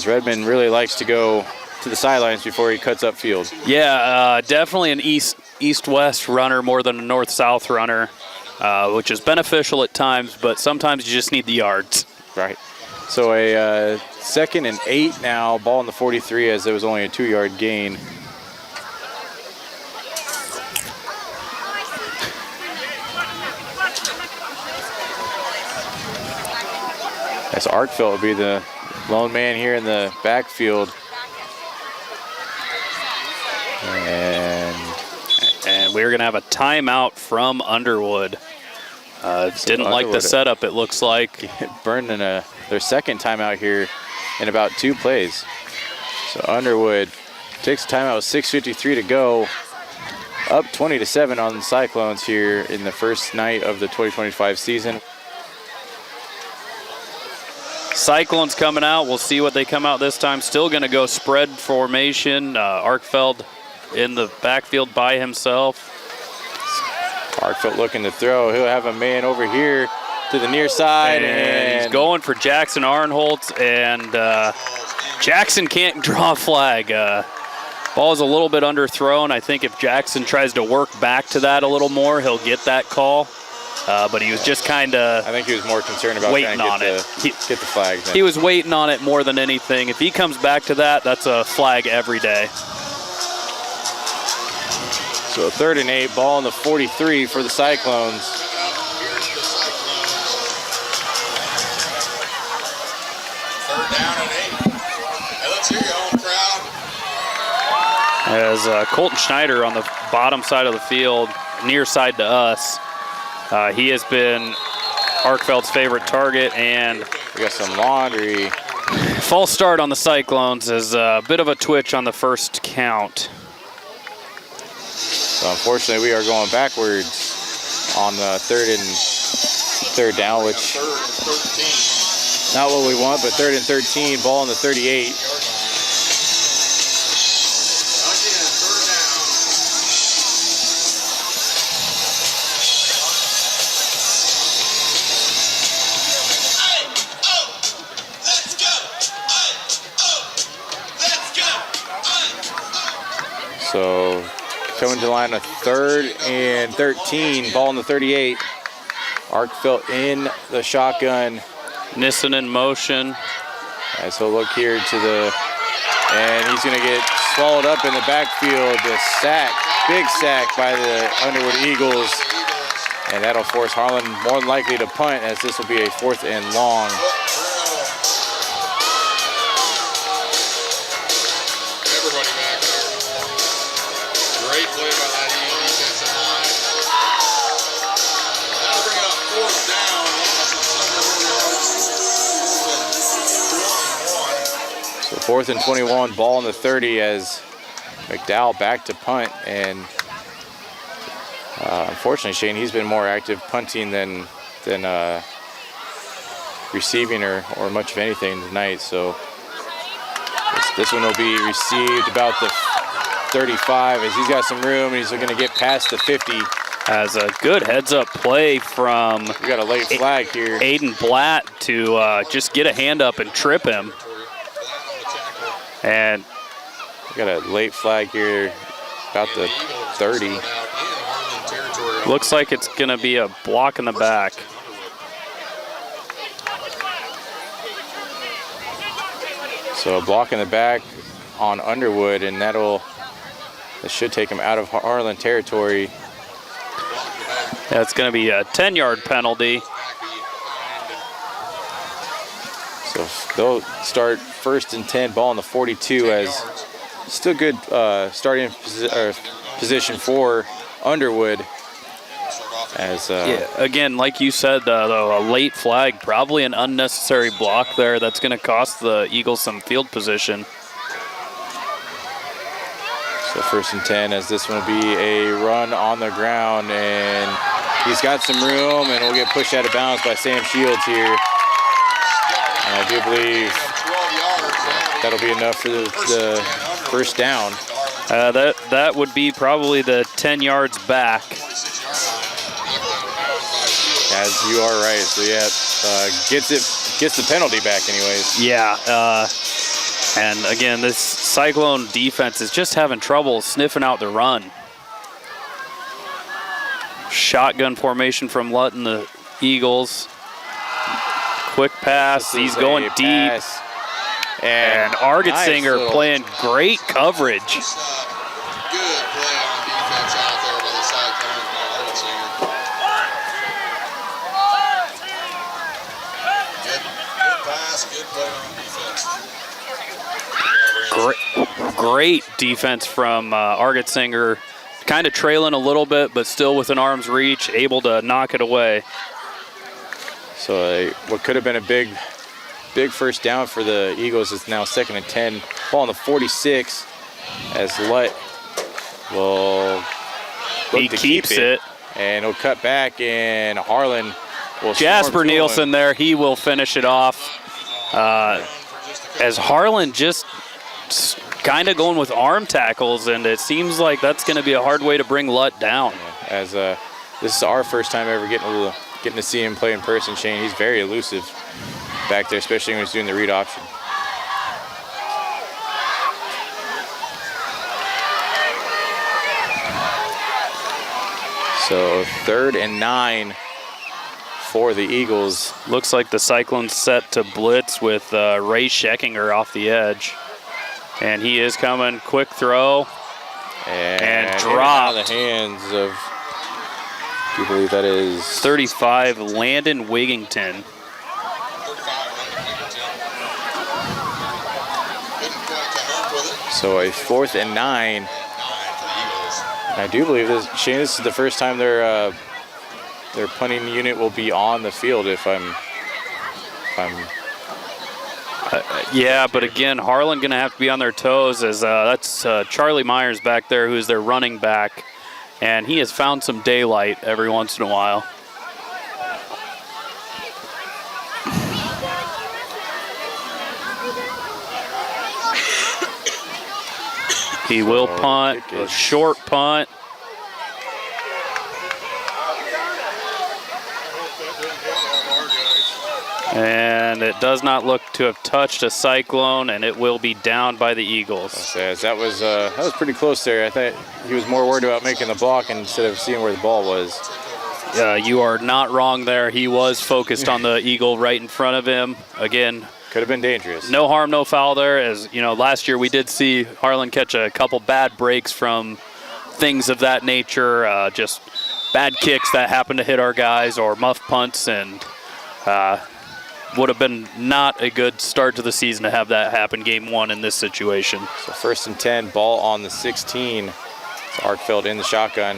Redmond really likes to go to the sidelines before he cuts upfield. Yeah, definitely an east-west runner more than a north-south runner, which is beneficial at times, but sometimes you just need the yards. Right. So a 2nd and 8 now, ball in the 43 as there was only a 2-yard gain. As Arkfeld will be the lone man here in the backfield. And we're going to have a timeout from Underwood. Didn't like the setup, it looks like. Burned in their 2nd timeout here in about 2 plays. So Underwood takes a timeout with 6:53 to go. Up 20-7 on the Cyclones here in the first night of the 2025 season. Cyclones coming out. We'll see what they come out this time. Still going to go spread formation. Arkfeld in the backfield by himself. Arkfeld looking to throw. He'll have a man over here to the near side. And he's going for Jackson Arnholtz, and Jackson can't draw a flag. Ball is a little bit underthrown. I think if Jackson tries to work back to that a little more, he'll get that call. But he was just kind of I think he was more concerned about waiting trying on to it. Get the flag. He was waiting on it more than anything. If he comes back to that, that's a flag every day. So 3rd and 8, ball in the 43 for the Cyclones. Third down and 8. Hey, let's hear you, home crowd. As Colton Schneider on the bottom side of the field, near side to us, he has been Arkfeld's favorite target, and we got some laundry. False start on the Cyclones is a bit of a twitch on the first count. So unfortunately, we are going backwards on the 3rd down, which not what we want, but 3rd and 13, ball in the 38. So coming to the line of 3rd and 13, ball in the 38. Arkfeld in the shotgun. Nissen in motion. As he'll look here to the, and he's going to get swallowed up in the backfield. The sack, big sack by the Underwood Eagles. And that'll force Harlan more than likely to punt, as this will be a 4th and long. Everybody back there. Great play by that Eagle defensive line. That 4th and 21, ball in the 30 as McDowell back to punt, and unfortunately, Shane, he's been more active punting than receiving or much of anything tonight. So this one will be received about the 35 as he's got some room and he's going to get past the 50. As a good heads-up play from we got a late flag here. Aiden Blatt to just get a hand up and trip him. And we got a late flag here about the 30. Looks like it's going to be a block in the back. So a block in the back on Underwood, and that should take him out of Harlan territory. That's going to be a 10-yard penalty. So they'll start 1st and 10, ball in the 42 as still good starting position for Underwood. As yeah, again, like you said, though, a late flag, probably an unnecessary block there. That's going to cost the Eagles some field position. So 1st and 10 as this one will be a run on the ground, and he's got some room and will get pushed out of bounds by Sam Shields here. And I do believe that'll be enough for the first down. That would be probably the 10 yards back. As you are right, so yeah, gets the penalty back anyways. Yeah, and again, this Cyclone defense is just having trouble sniffing out the run. Shotgun formation from Lutt and the Eagles. Quick pass, he's going deep. And Argetsinger nice playing great coverage. Good play on defense out there by the Cyclone by Argetsinger. Good pass, good play on defense. Great defense from Argetsinger. Kind of trailing a little bit, but still within arm's reach, able to knock it away. So what could have been a big first down for the Eagles is now 2nd and 10. Ball on the 46 as Lutt will look to keep it. And he'll cut back, and Harlan will Jasper Nielsen there, he will finish it off. As Harlan just kind of going with arm tackles, and it seems like that's going to be a hard way to bring Lutt down. Yeah, as this is our first time ever getting to see him play in person, Shane. He's very elusive back there, especially when he's doing the read option. So 3rd and 9 for the Eagles. Looks like the Cyclones set to blitz with Ray Scheckinger off the edge. And he is coming, quick throw, and dropped. Out of the hands of, do you believe that is 35, Landon Wigington. So a 4th and 9. I do believe this, Shane, this is the first time their punting unit will be on the field. Yeah, but again, Harlan going to have to be on their toes as that's Charlie Myers back there, who's their running back, and he has found some daylight every once in a while. He will punt, a short punt. And it does not look to have touched a Cyclone, and it will be down by the Eagles. That was pretty close there. I thought he was more worried about making the block instead of seeing where the ball was. You are not wrong there. He was focused on the Eagle right in front of him. Again, could have been dangerous. No harm, no foul there. As you know, last year we did see Harlan catch a couple bad breaks from things of that nature, just bad kicks that happened to hit our guys or muff punts, and would have been not a good start to the season to have that happen game 1 in this situation. So 1st and 10, ball on the 16. It's Arkfeld in the shotgun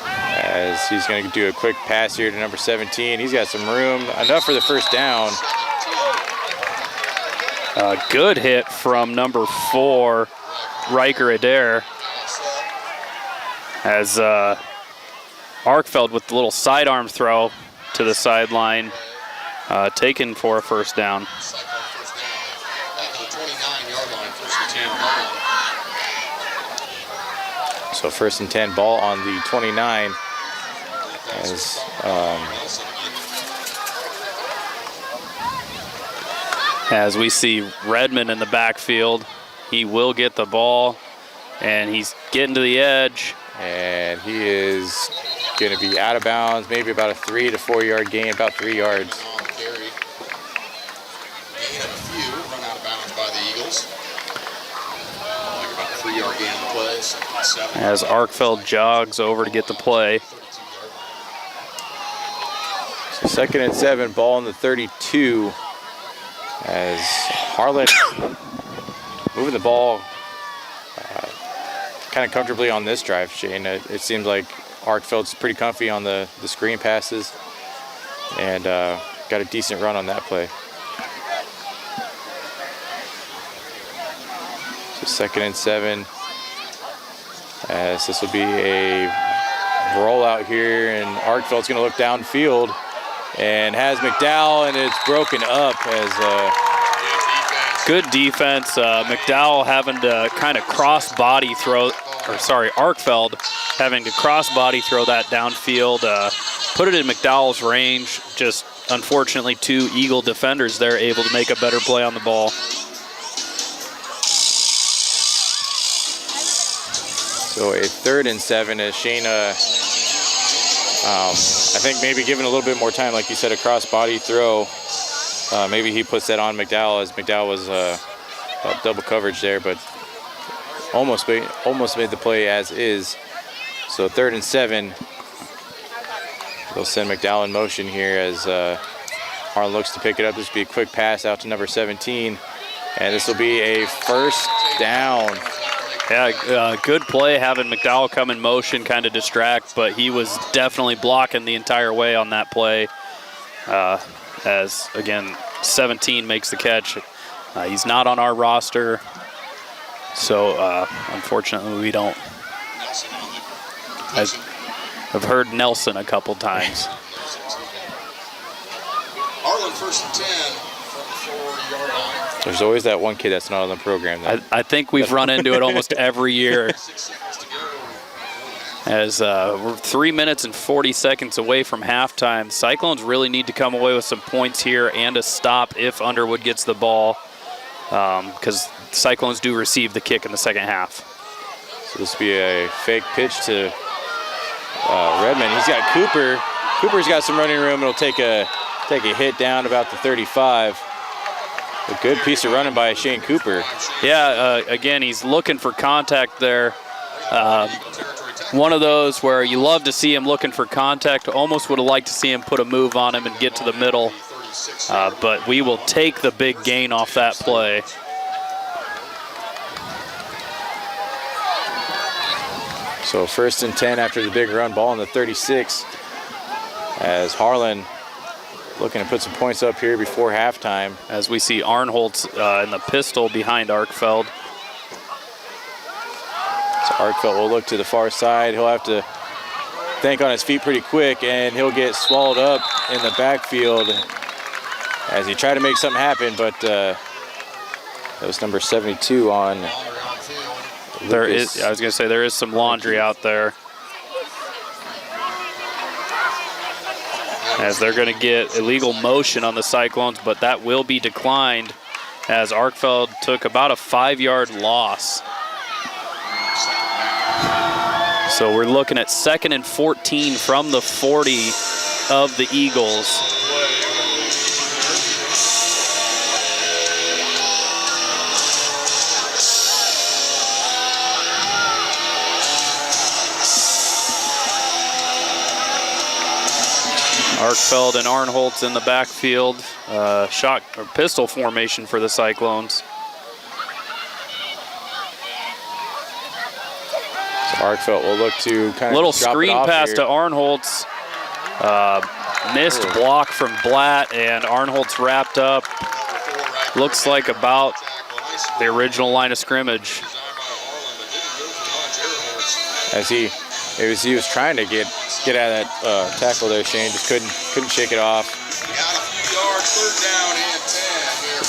as he's going to do a quick pass here to number 17. He's got some room, enough for the first down. Good hit from number 4, Riker Adair, as Arkfeld with the little sidearm throw to the sideline, taken for a first down. So 1st and 10, ball on the 29. As we see Redmond in the backfield, he will get the ball, and he's getting to the edge. And he is going to be out of bounds, maybe about a 3 to 4 yard gain, about 3 yards. Run out of bounds by the Eagles. Like about a 3 yard gain on the play. As Arkfeld jogs over to get the play. So 2nd and 7, ball on the 32. As Harlan moving the ball kind of comfortably on this drive, Shane. It seems like Arkfeld's pretty comfy on the screen passes and got a decent run on that play. So 2nd and 7, as this will be a rollout here, and Arkfeld's going to look downfield and has McDowell, and it's broken up as good defense. McDowell having to kind of cross-body throw, Arkfeld having to cross-body throw that downfield, put it in McDowell's range. Just unfortunately 2 Eagle defenders there able to make a better play on the ball. So a 3rd and 7 as Shane, I think maybe given a little bit more time, like you said, a cross-body throw. Maybe he puts that on McDowell, as McDowell was double coverage there, but almost made the play as is. So 3rd and 7. They'll send McDowell in motion here as Harlan looks to pick it up. This will be a quick pass out to number 17, and this will be a first down. Yeah, good play having McDowell come in motion, kind of distract, but he was definitely blocking the entire way on that play. As, again, 17 makes the catch. He's not on our roster, so unfortunately we don't. I've heard Nelson a couple times. Harlan 1st and 10 from the 4-yard line. There's always that one kid that's not on the program. I think we've run into it almost every year. As we're 3 minutes and 40 seconds away from halftime. Cyclones really need to come away with some points here and a stop if Underwood gets the ball, because Cyclones do receive the kick in the second half. So this will be a fake pitch to Redmond. He's got Cooper. Cooper's got some running room. It'll take a hit down about the 35. A good piece of running by Shane Cooper. Yeah, again, he's looking for contact there. One of those where you love to see him looking for contact. Almost would have liked to see him put a move on him and get to the middle. But we will take the big gain off that play. So 1st and 10 after the big run, ball on the 36. As Harlan looking to put some points up here before halftime. As we see Arnholtz in the pistol behind Arkfeld. So Arkfeld will look to the far side. He'll have to think on his feet pretty quick, and he'll get swallowed up in the backfield as he tried to make something happen, but that was number 72 on. There is, I was going to say, there is some laundry out there. As they're going to get illegal motion on the Cyclones, but that will be declined as Arkfeld took about a 5-yard loss. So we're looking at 2nd and 14 from the 40 of the Eagles. Arkfeld and Arnholtz in the backfield. Shot or pistol formation for the Cyclones. So Arkfeld will look to kind of little screen pass to Arnholtz. Missed block from Blatt, and Arnholtz wrapped up. looks like about the original line of scrimmage. As he was trying to get out of that tackle there, Shane, just couldn't shake it off.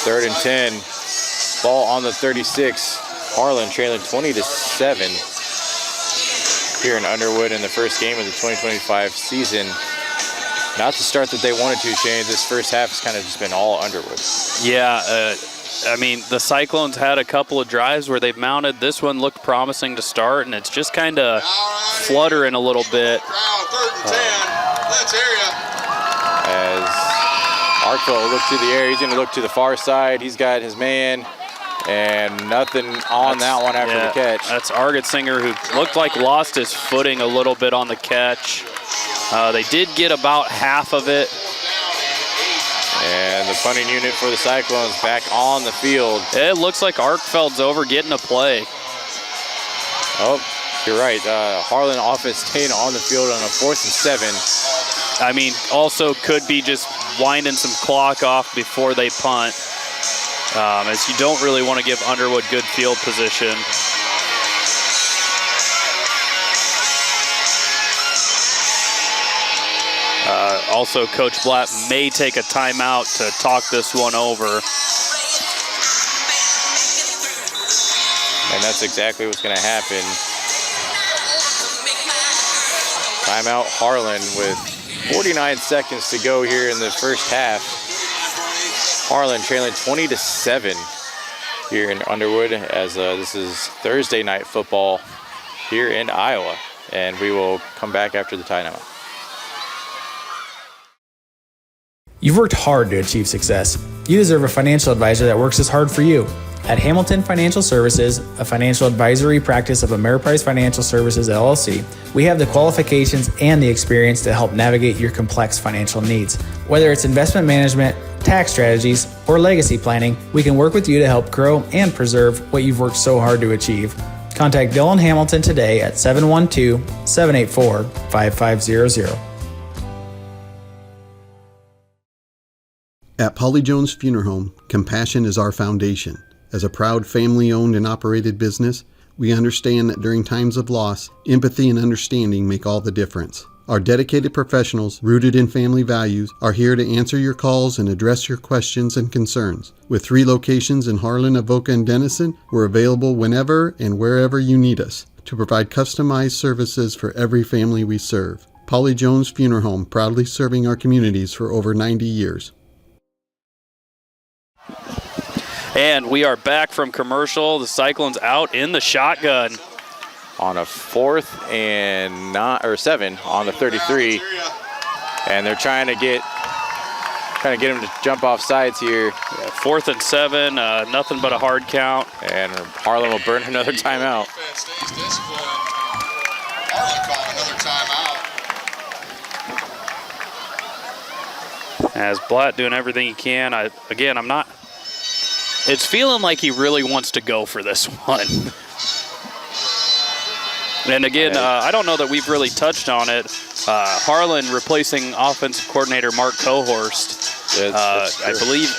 Third and 10. Ball on the 36. Harlan trailing 20-7 here in Underwood in the first game of the 2025 season. Not the start that they wanted to, Shane. This first half has kind of just been all Underwood. Yeah, I mean, the Cyclones had a couple of drives where they've mounted. This one looked promising to start, and it's just kind of fluttering a little bit. As Arkveld will look to the air, he's going to look to the far side. He's got his man, and nothing on that one after the catch. That's Argetsinger, who looked like lost his footing a little bit on the catch. They did get about half of it. And the punting unit for the Cyclones back on the field. It looks like Arkfeld's over getting a play. Oh, you're right. Harlan offense staying on the field on a 4th and 7. I mean, also could be just winding some clock off before they punt, as you don't really want to give Underwood good field position. Also, Coach Blatt may take a timeout to talk this one over. And that's exactly what's going to happen. Timeout Harlan with 49 seconds to go here in the first half. Harlan trailing 20-7 here in Underwood, as this is Thursday night football here in Iowa. And we will come back after the timeout. You've worked hard to achieve success. You deserve a financial advisor that works as hard for you. At Hamilton Financial Services, a financial advisory practice of Ameriprise Financial Services, LLC, we have the qualifications and the experience to help navigate your complex financial needs. Whether it's investment management, tax strategies, or legacy planning, we can work with you to help grow and preserve what you've worked so hard to achieve. Contact Dylan Hamilton today at 712-784-5500. At Polly Jones Funeral Home, compassion is our foundation. As a proud family-owned and operated business, we understand that during times of loss, empathy and understanding make all the difference. Our dedicated professionals, rooted in family values, are here to answer your calls and address your questions and concerns. With 3 locations in Harlan, Avoca, and Denison, we're available whenever and wherever you need us to provide customized services for every family we serve. Polly Jones Funeral Home, proudly serving our communities for over 90 years. And we are back from commercial. The Cyclones out in the shotgun. On a 4th and 7 on the 33. And they're trying to get him to jump off sides here. 4th and 7, nothing but a hard count. And Harlan will burn another timeout. As Blatt doing everything he can. It's feeling like he really wants to go for this one. And again, I don't know that we've really touched on it. Harlan replacing offensive coordinator Mark Cohorst. I believe,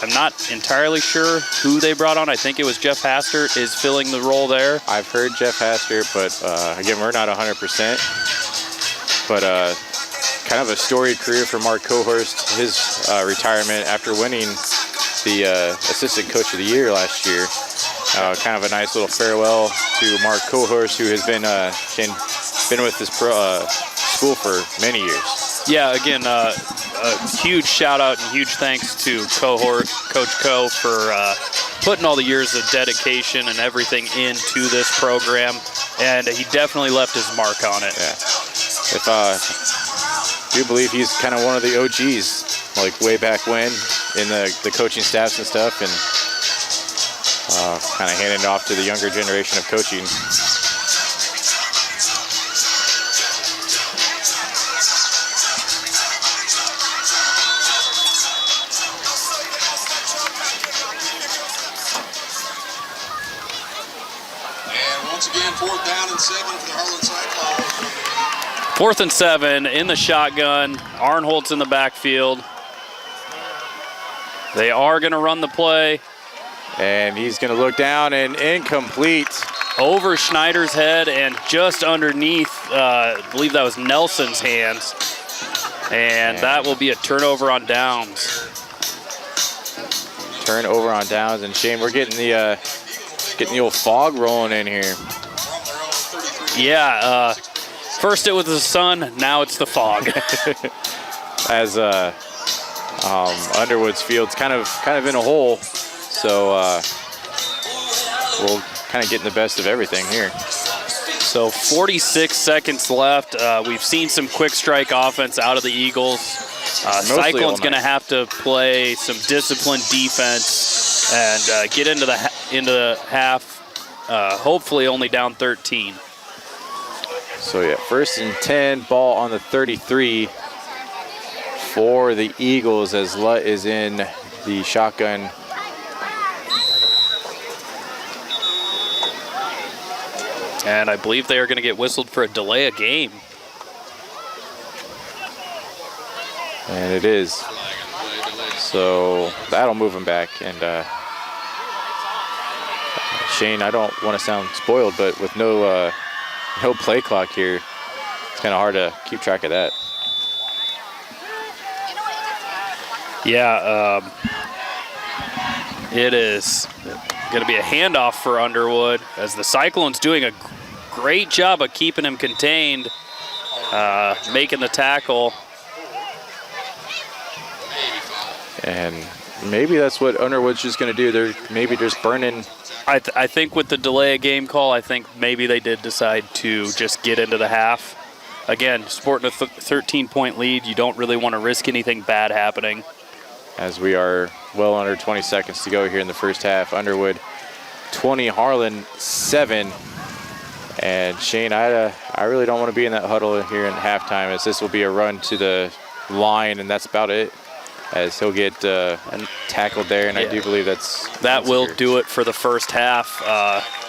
I'm not entirely sure who they brought on. I think it was Jeff Hastert is filling the role there. I've heard Jeff Hastert, but again, we're not 100%. But kind of a storied career for Mark Cohorst. His retirement after winning the Assistant Coach of the Year last year. Kind of a nice little farewell to Mark Cohorst, who has been with this school for many years. Yeah, again, a huge shout out and huge thanks to Coach Co for putting all the years of dedication and everything into this program, and he definitely left his mark on it. Yeah. I do believe he's kind of one of the OGs, like way back when, in the coaching staffs and stuff, and kind of handing it off to the younger generation of coaching. And once again, 4th down and 7 for the Harlan Cyclones. 4th and 7 in the shotgun. Arnholt's in the backfield. They are going to run the play. And he's going to look down and incomplete. Over Schneider's head and just underneath, I believe that was Nelson's hands. And that will be a turnover on downs. Turnover on downs. And Shane, we're getting the old fog rolling in here. Yeah, first it was the sun, now it's the fog. As Underwood's field's kind of in a hole, so we'll kind of get in the best of everything here. So 46 seconds left. We've seen some quick strike offense out of the Eagles. Cyclone's going to have to play some disciplined defense and get into the half. Hopefully only down 13. So yeah, 1st and 10, ball on the 33 for the Eagles as Lutt is in the shotgun. And I believe they are going to get whistled for a delay of game. And it is. So that'll move him back. And Shane, I don't want to sound spoiled, but with no play clock here, it's kind of hard to keep track of that. Yeah, it is going to be a handoff for Underwood as the Cyclone's doing a great job of keeping him contained, making the tackle. And maybe that's what Underwood's just going to do. They're maybe just burning. I think with the delay of game call, I think maybe they did decide to just get into the half. Again, sporting a 13-point lead, you don't really want to risk anything bad happening. As we are well under 20 seconds to go here in the first half. Underwood 20, Harlan 7. And Shane, I really don't want to be in that huddle here in halftime, as this will be a run to the line, and that's about it. As he'll get tackled there, and I do believe that will do it for the first half.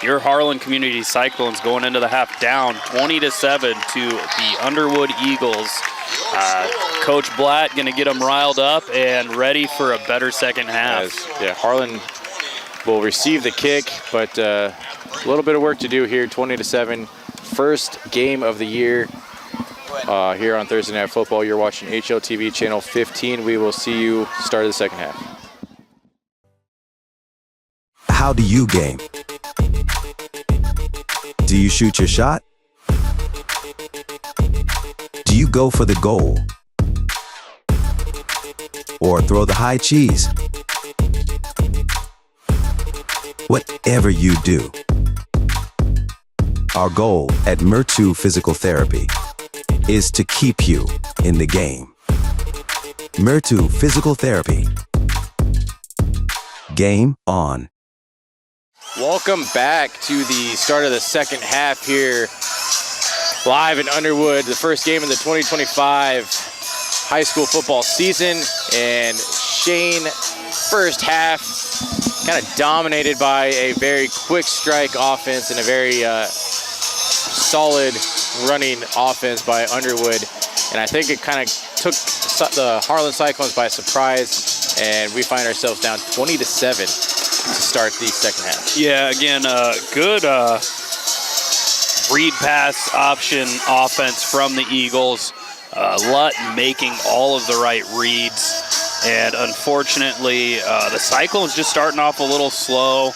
Your Harlan Community Cyclones going into the half down 20-7 to the Underwood Eagles. Coach Blatt going to get them riled up and ready for a better second half. Harlan will receive the kick, but a little bit of work to do here. 20-7, first game of the year. Here on Thursday Night Football, you're watching HLTV Channel 15. We will see you start of the second half. How do you game? Do you shoot your shot? Do you go for the goal? Or throw the high cheese? Whatever you do, our goal at Murtu Physical Therapy is to keep you in the game. Murtu Physical Therapy. Game on. Welcome back to the start of the second half here, live in Underwood, the first game of the 2025 high school football season. And Shane, first half, kind of dominated by a very quick strike offense and a very solid running offense by Underwood. And I think it kind of took the Harlan Cyclones by surprise, and we find ourselves down 20-7 to start the second half. Yeah, again, good read pass option offense from the Eagles. Lutt making all of the right reads. And unfortunately, the Cyclones just starting off a little slow.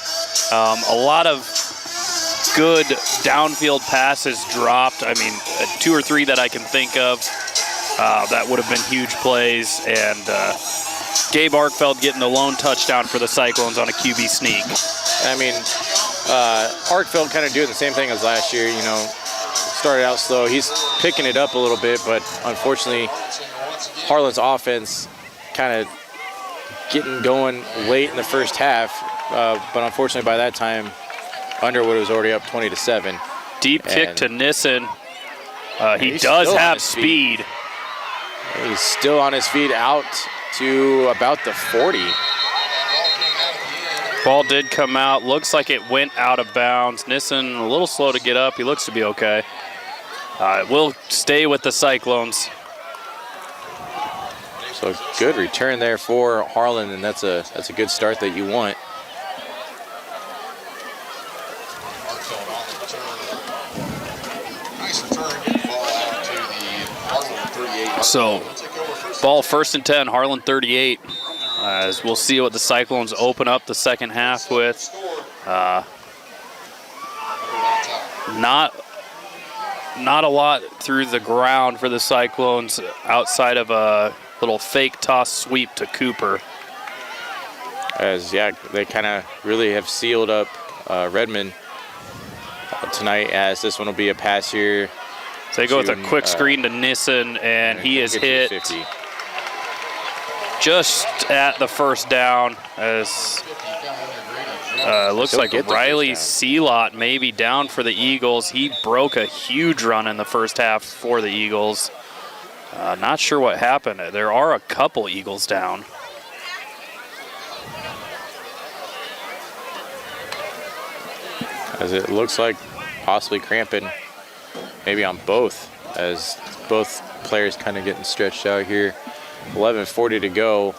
A lot of good downfield passes dropped. I mean, 2 or 3 that I can think of that would have been huge plays. And Gabe Arkfeld getting the lone touchdown for the Cyclones on a QB sneak. I mean, Arkfeld kind of doing the same thing as last year, you know, started out slow. He's picking it up a little bit, but unfortunately, Harlan's offense kind of getting going late in the first half. But unfortunately, by that time, Underwood was already up 20-7. Deep kick to Nissen. He does have speed. He's still on his feet out to about the 40. Ball did come out. Looks like it went out of bounds. Nissen a little slow to get up. He looks to be okay. We'll stay with the Cyclones. So a good return there for Harlan, and that's a good start that you want. So, ball 1st and 10, Harlan 38. As we'll see what the Cyclones open up the second half with. Not a lot through the ground for the Cyclones outside of a little fake toss sweep to Cooper. As, yeah, they kind of really have sealed up Redmond tonight, as this one will be a pass here. So they go with a quick screen to Nissen, and he is hit just at the first down, as looks like Riley Sealot may be down for the Eagles. He broke a huge run in the first half for the Eagles. Not sure what happened. There are a couple Eagles down. As it looks like possibly cramping maybe on both, as both players kind of getting stretched out here. 11:40 to go.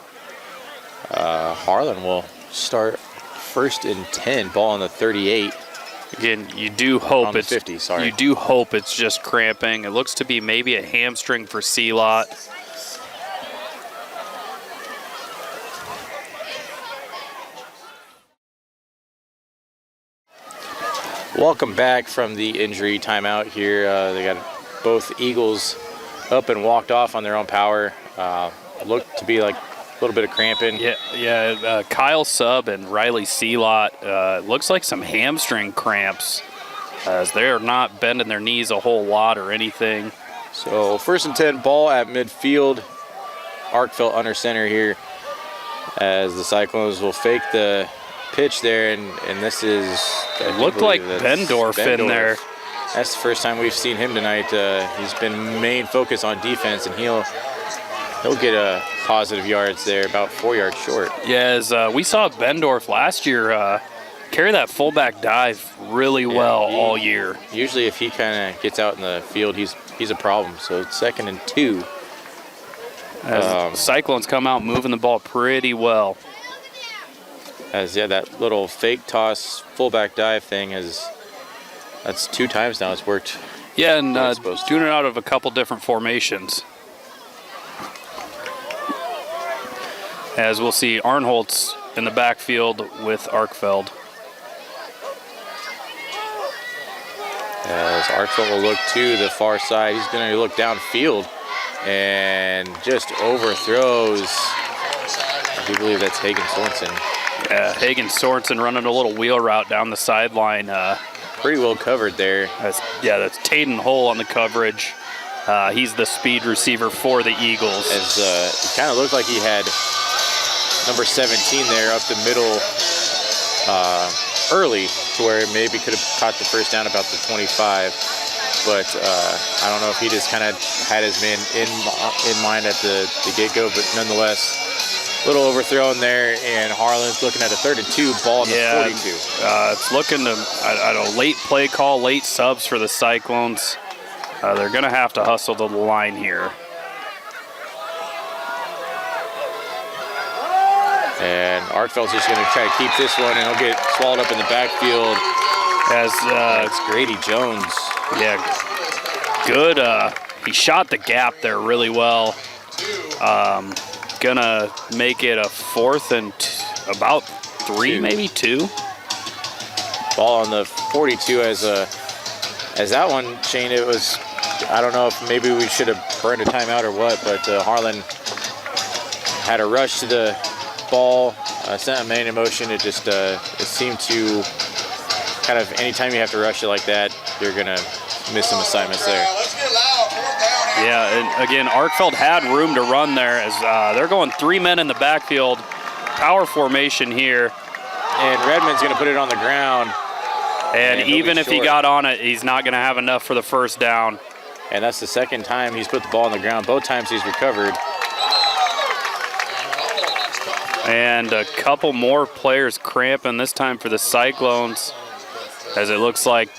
Harlan will start 1st and 10, ball on the 38. Again, you do hope it's 50, sorry. You do hope it's just cramping. It looks to be maybe a hamstring for Sealot. Welcome back from the injury timeout here. They got both Eagles up and walked off on their own power. Looked to be like a little bit of cramping. Yeah. Kyle Subb and Riley Sealot, looks like some hamstring cramps, as they're not bending their knees a whole lot or anything. So 1st and 10, ball at midfield. Arkfeld under center here, as the Cyclones will fake the pitch there, and this is... It looked like Bendorf in there. That's the first time we've seen him tonight. He's been main focus on defense, and he'll get a positive yards there, about 4 yards short. Yeah, as we saw Bendorf last year carry that fullback dive really well all year. Usually if he kind of gets out in the field, he's a problem. So it's 2nd and 2. As Cyclones come out moving the ball pretty well. As, that little fake toss fullback dive thing that's 2 times now it's worked. Yeah, and doing it out of a couple different formations. As we'll see Arnholtz in the backfield with Arkfeld. As Arkfeld will look to the far side, he's going to look downfield and just overthrows. I do believe that's Hagen Sorensen. Yeah, Hagen Sorensen running a little wheel route down the sideline. Pretty well covered there. That's Taden Hull on the coverage. He's the speed receiver for the Eagles. As it kind of looked like he had number 17 there up the middle early, to where it maybe could have caught the first down about the 25. But I don't know if he just kind of had his man in mind at the get-go, but nonetheless, little overthrown there, and Harlan's looking at a 3rd and 2, ball on the 42. It's looking to, I don't know, late play call, late subs for the Cyclones. They're going to have to hustle to the line here. And Arkfeld's just going to try to keep this one, and he'll get swallowed up in the backfield. As it's Grady Jones. Yeah, good. He shot the gap there really well. Gonna make it a 4th and about 3, maybe 2. Ball on the 42 as that one, Shane, it was, I don't know if maybe we should have burned a timeout or what, but Harlan had a rush to the ball, sent a man in motion. It just it seemed to kind of, anytime you have to rush it like that, you're gonna miss some assignments there. Yeah, and again, Arkfeld had room to run there, as they're going 3 men in the backfield. Power formation here. And Redmond's going to put it on the ground. And even if he got on it, he's not going to have enough for the first down. And that's the second time he's put the ball on the ground. Both times he's recovered. And a couple more players cramping, this time for the Cyclones, as it looks like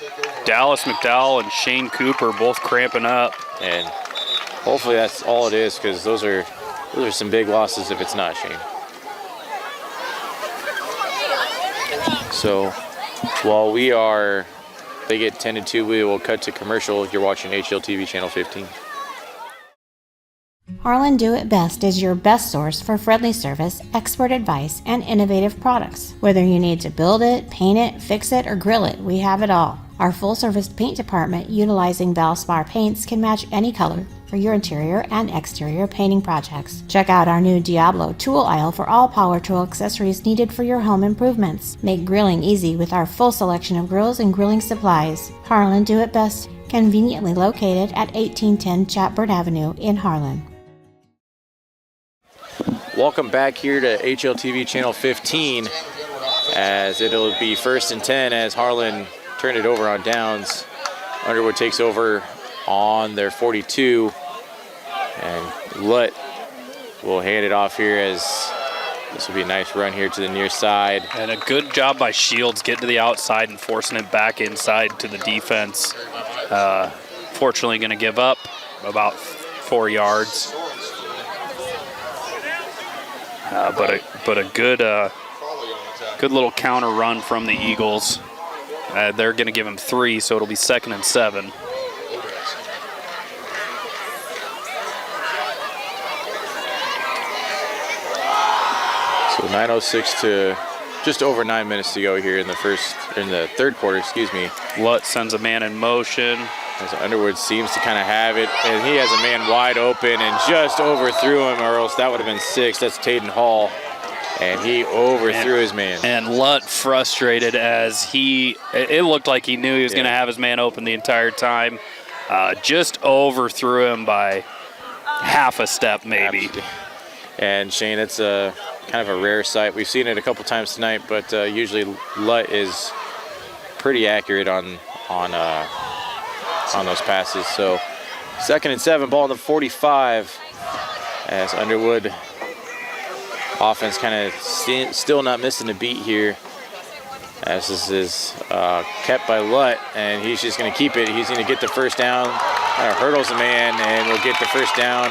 Dallas McDowell and Shane Cooper both cramping up. And hopefully that's all it is, because those are Those are some big losses if it's not, Shane. So while they get 10-2, we will cut to commercial. You're watching HLTV Channel 15. Harlan Do It Best is your best source for friendly service, expert advice, and innovative products. Whether you need to build it, paint it, fix it, or grill it, we have it all. Our full-service paint department, utilizing Valspar paints, can match any color for your interior and exterior painting projects. Check out our new Diablo tool aisle for all power tool accessories needed for your home improvements. Make grilling easy with our full selection of grills and grilling supplies. Harlan Do It Best, conveniently located at 1810 Chatburn Avenue in Harlan. Welcome back here to HLTV Channel 15, as it'll be 1st and 10 as Harlan turned it over on downs. Underwood takes over on their 42, and Lutt will hand it off here, as this will be a nice run here to the near side. And a good job by Shields getting to the outside and forcing it back inside to the defense. Fortunately going to give up about 4 yards. But a good little counter run from the Eagles. They're going to give him 3, so it'll be 2nd and 7. So 9:06 to just over 9 minutes to go here in the third quarter, excuse me. Lutt sends a man in motion. As Underwood seems to kind of have it, and he has a man wide open and just overthrew him, or else that would have been 6. That's Taden Hall, and he overthrew his man. And Lutt frustrated, as it looked like he knew he was going to have his man open the entire time. Just overthrew him by half a step, maybe. Absolutely. And Shane, it's a kind of a rare sight. We've seen it a couple times tonight, but usually Lutt is pretty accurate on those passes. So 2nd and 7, ball in the 45, as Underwood offense kind of still not missing a beat here, as this is kept by Lutt, and he's just going to keep it. He's going to get the first down, hurdles a man, and will get the first down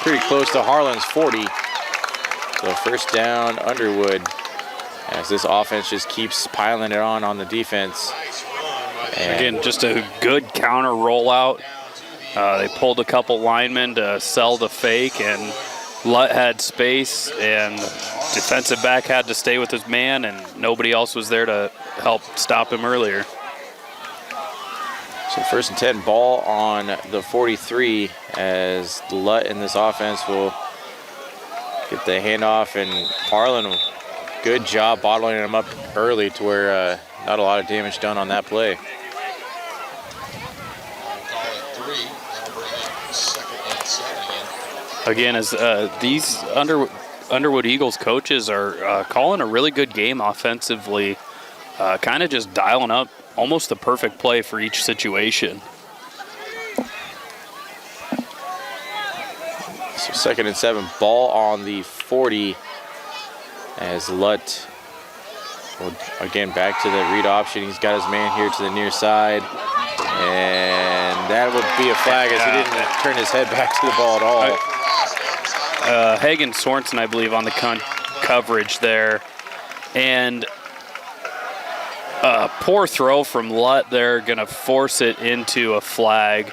pretty close to Harlan's 40. So first down, Underwood, as this offense just keeps piling it on the defense. And again, just a good counter rollout. They pulled a couple linemen to sell the fake, and Lutt had space, and defensive back had to stay with his man, and nobody else was there to help stop him earlier. So 1st and 10, ball on the 43, as Lutt in this offense will get the handoff, and Harlan, good job bottling him up early to where not a lot of damage done on that play. Again, as these Underwood Eagles coaches are calling a really good game offensively, kind of just dialing up almost the perfect play for each situation. So 2nd and 7, ball on the 40, as Lutt will again back to the read option. He's got his man here to the near side, and that would be a flag, as he didn't turn his head back to the ball at all. Hagen Sorensen, I believe, on the coverage there. And poor throw from Lutt there, going to force it into a flag.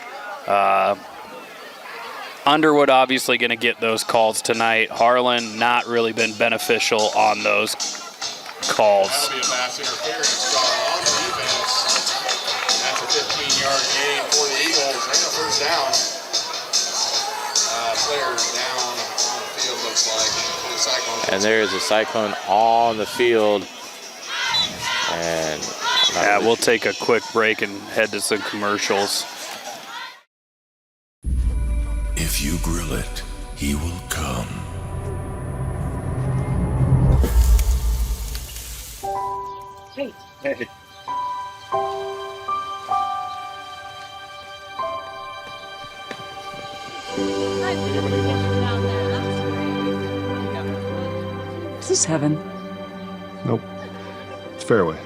Underwood obviously going to get those calls tonight. Harlan not really been beneficial on those calls. That'll be a pass interference call on defense. That's a 15-yard gain for the Eagles. And a first down. Players down on the field, looks like. The Cyclone. And there is a Cyclone on the field. And we'll take a quick break and head to some commercials. If you grill it, he will come. Hey. Is this heaven? Nope. It's fairway.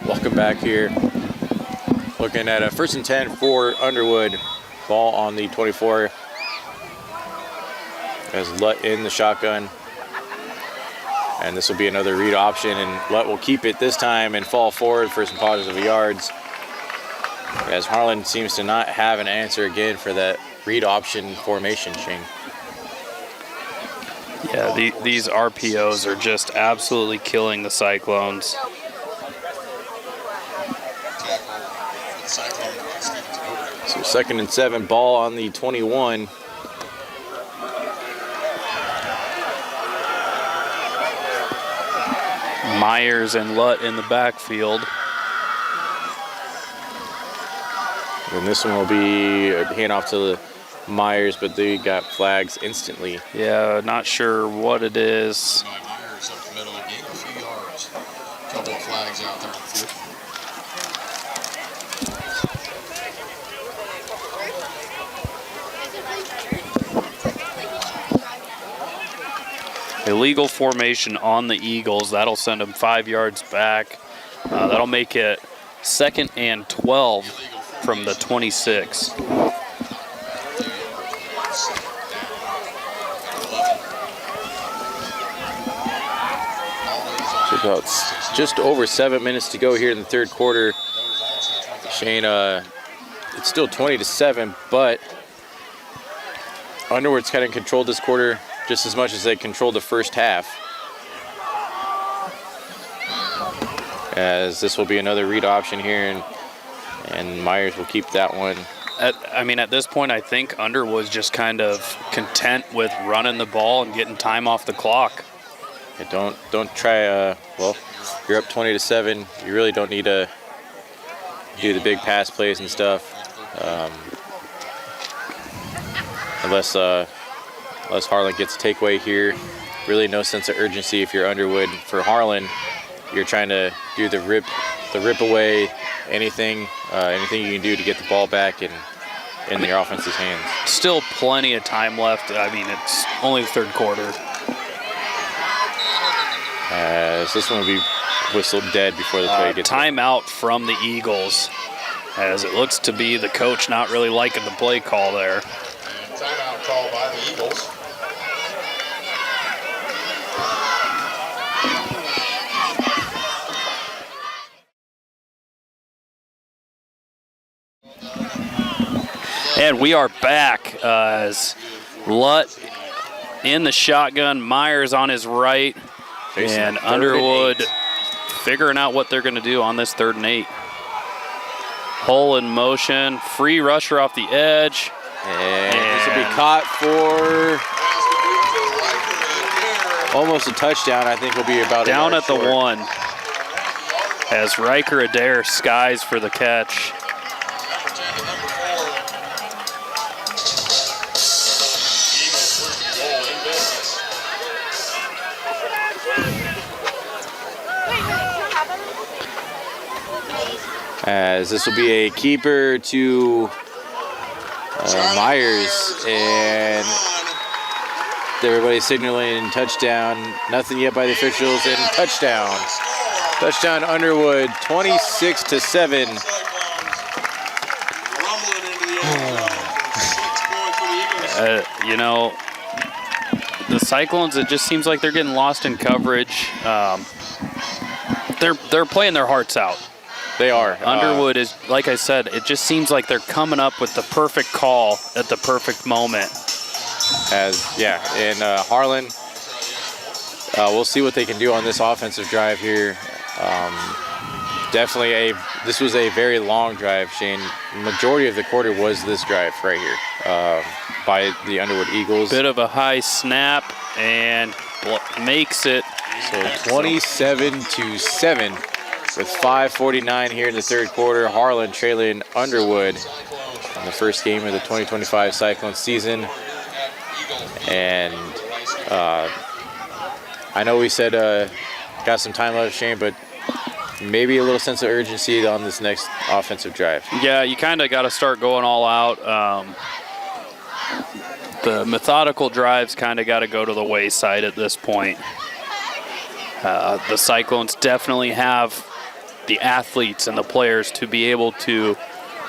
Welcome back here Looking at a 1st and 10 for Underwood. Ball on the 24. As Lutt in the shotgun. And this will be another read option, and Lutt will keep it this time and fall forward for some positive yards. As Harlan seems to not have an answer again for that read option formation, Shane. Yeah, these RPOs are just absolutely killing the Cyclones. So 2nd and 7, ball on the 21. Myers and Lutt in the backfield. And this one will be a handoff to Myers, but they got flags instantly. Yeah, not sure what it is. Myers up the middle, gained a few yards. Couple of flags out there on the field. Illegal formation on the Eagles. That'll send them 5 yards back. That'll make it 2nd and 12 from the 26. So about just over 7 minutes to go here in the 3rd quarter. Shane, it's still 20-7, but Underwood's kind of controlled this quarter just as much as they controlled the first half. As this will be another read option here, and Myers will keep that one. At this point, I think Underwood's just kind of content with running the ball and getting time off the clock. Yeah, don't try. Well, you're up 20-7. You really don't need to do the big pass plays and stuff, unless Harlan gets a takeaway here. Really no sense of urgency if you're Underwood. For Harlan, you're trying to do the rip away, anything you can do to get the ball back in their offense's hands. Still plenty of time left. I mean, it's only the 3rd quarter. As this one will be whistled dead before the play gets timeout from the Eagles, as it looks to be the coach not really liking the play call there. And timeout called by the Eagles. And we are back as Lutt in the shotgun, Myers on his right, and Underwood figuring out what they're going to do on this 3rd and 8. Hole in motion, free rusher off the edge. And this will be caught for almost a touchdown. I think will be about down at the short. 1 as Riker Adair skies for the catch. As this will be a keeper to Myers, and everybody's signaling touchdown. Nothing yet by the officials, and touchdown. Touchdown Underwood, 26-7. The Cyclones, it just seems like they're getting lost in coverage. They're playing their hearts out. They are. Underwood is, like I said, it just seems like they're coming up with the perfect call at the perfect moment. And Harlan, we'll see what they can do on this offensive drive here. This was a very long drive, Shane. Majority of the quarter was this drive right here by the Underwood Eagles. Bit of a high snap and makes it. So 27-7 with 5:49 here in the 3rd quarter. Harlan trailing Underwood in the first game of the 2025 Cyclone season. And I know we said got some time left, Shane, but maybe a little sense of urgency on this next offensive drive. Yeah, you kind of got to start going all out. The methodical drives kind of got to go to the wayside at this point. The Cyclones definitely have the athletes and the players to be able to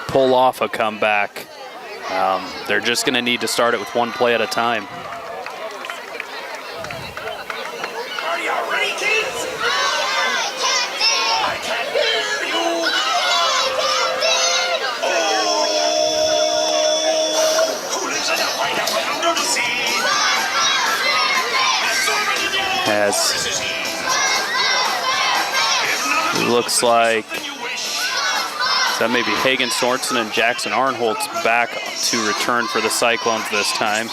pull off a comeback. They're just going to need to start it with one play at a time. Are you ready, kids? I can't hear you. Who lives in a white house under the sea? As it looks like that may be Hagen Sorensen and Jackson Arnholtz back to return for the Cyclones this time.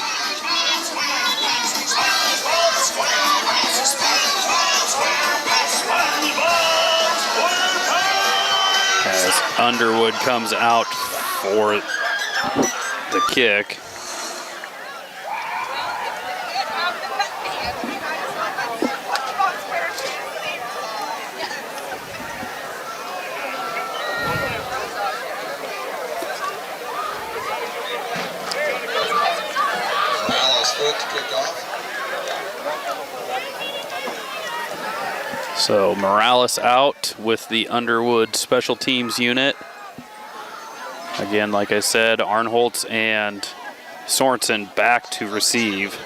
As Underwood comes out for the kick. So Morales out with the Underwood special teams unit. Again, like I said, Arnholtz and Sorensen back to receive.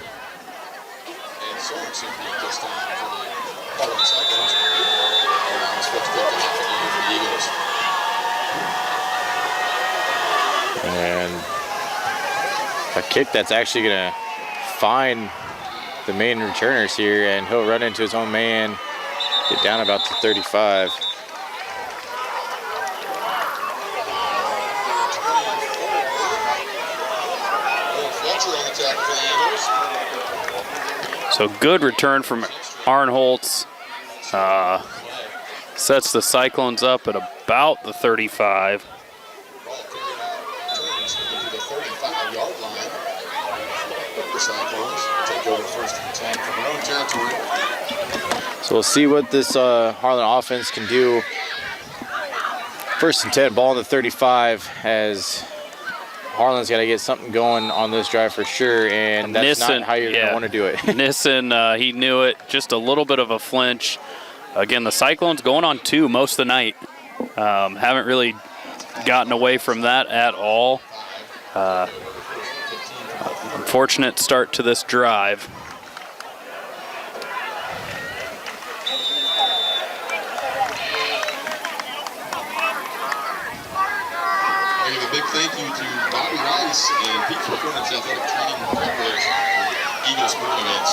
And a kick that's actually going to find the main returners here, and he'll run into his own man, get down about to 35. So good return from Arnholtz. Sets the Cyclones up at about the 35. So we'll see what this Harlan offense can do. 1st and 10, ball in the 35, as Harlan's got to get something going on this drive for sure, and that's not how you're going to want to do it. Nissen, he knew it. Just a little bit of a flinch. Again, the Cyclones going on 2 most of the night. Haven't really gotten away from that at all. Unfortunate start to this drive. A big thank you to Bobby Rice and Pete Performance Athletic Training Preparation for Eagles Sport events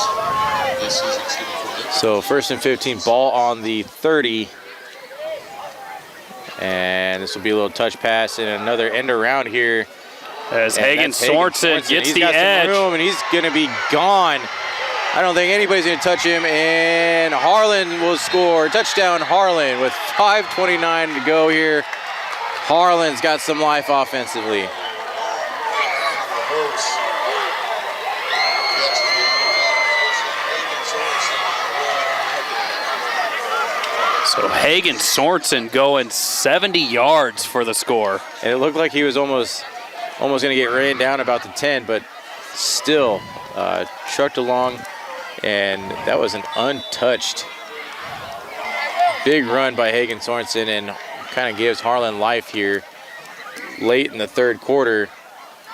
this season. So 1st and 15, ball on the 30. And this will be a little touch pass and another end around here. As Hagen Sorensen gets the edge. Some room, and he's going to be gone. I don't think anybody's going to touch him, and Harlan will score. Touchdown, Harlan, with 5:29 to go here. Harlan's got some life offensively. So Hagen Sorensen going 70 yards for the score. And it looked like he was almost going to get ran down about the 10, but still trucked along, and that was an untouched big run by Hagen Sorensen, and kind of gives Harlan life here late in the 3rd quarter,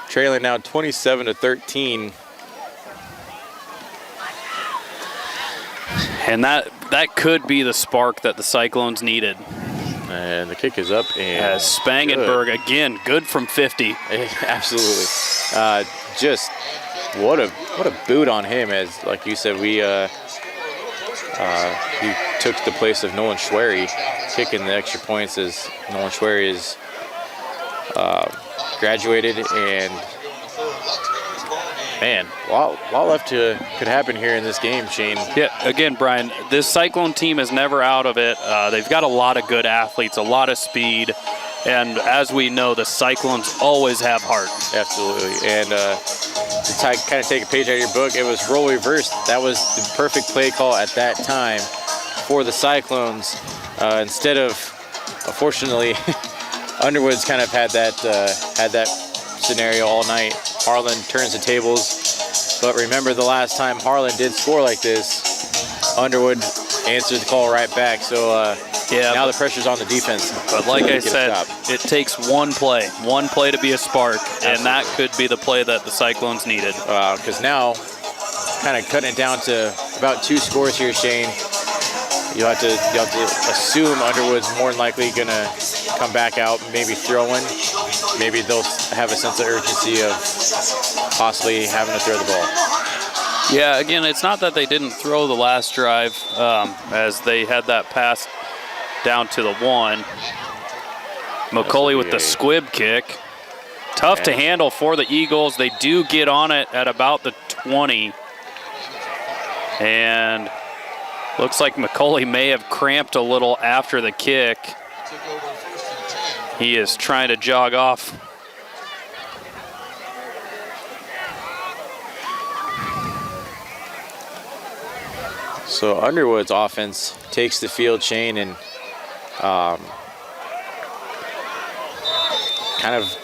trailing now 27-13. And that could be the spark that the Cyclones needed. And the kick is up, and Spangenberg good. Again, good from 50. Absolutely. Just what a boot on him, as like you said, he took the place of Nolan Schwery, kicking the extra points, as Nolan Schwery is graduated, and man, a lot left could happen here in this game, Shane. Yeah, again, Brian, this Cyclone team is never out of it. They've got a lot of good athletes, a lot of speed, and as we know, the Cyclones always have heart. Absolutely, and to kind of take a page out of your book, it was role reversed. That was the perfect play call at that time for the Cyclones. Instead of, unfortunately, Underwood's kind of had that scenario all night. Harlan turns the tables, but remember the last time Harlan did score like this, Underwood answered the call right back. So now the pressure's on the defense. But like I said, it takes one play to be a spark, and that could be the play that the Cyclones needed. Because now, kind of cutting it down to about 2 scores here, Shane. You have to assume Underwood's more than likely going to come back out, maybe throwing. Maybe they'll have a sense of urgency of possibly having to throw the ball. Yeah, again, it's not that they didn't throw the last drive, as they had that pass down to the 1. McCauley with the squib kick. Tough to handle for the Eagles. They do get on it at about the 20. And looks like McCauley may have cramped a little after the kick. He is trying to jog off. So Underwood's offense takes the field, Shane, and kind of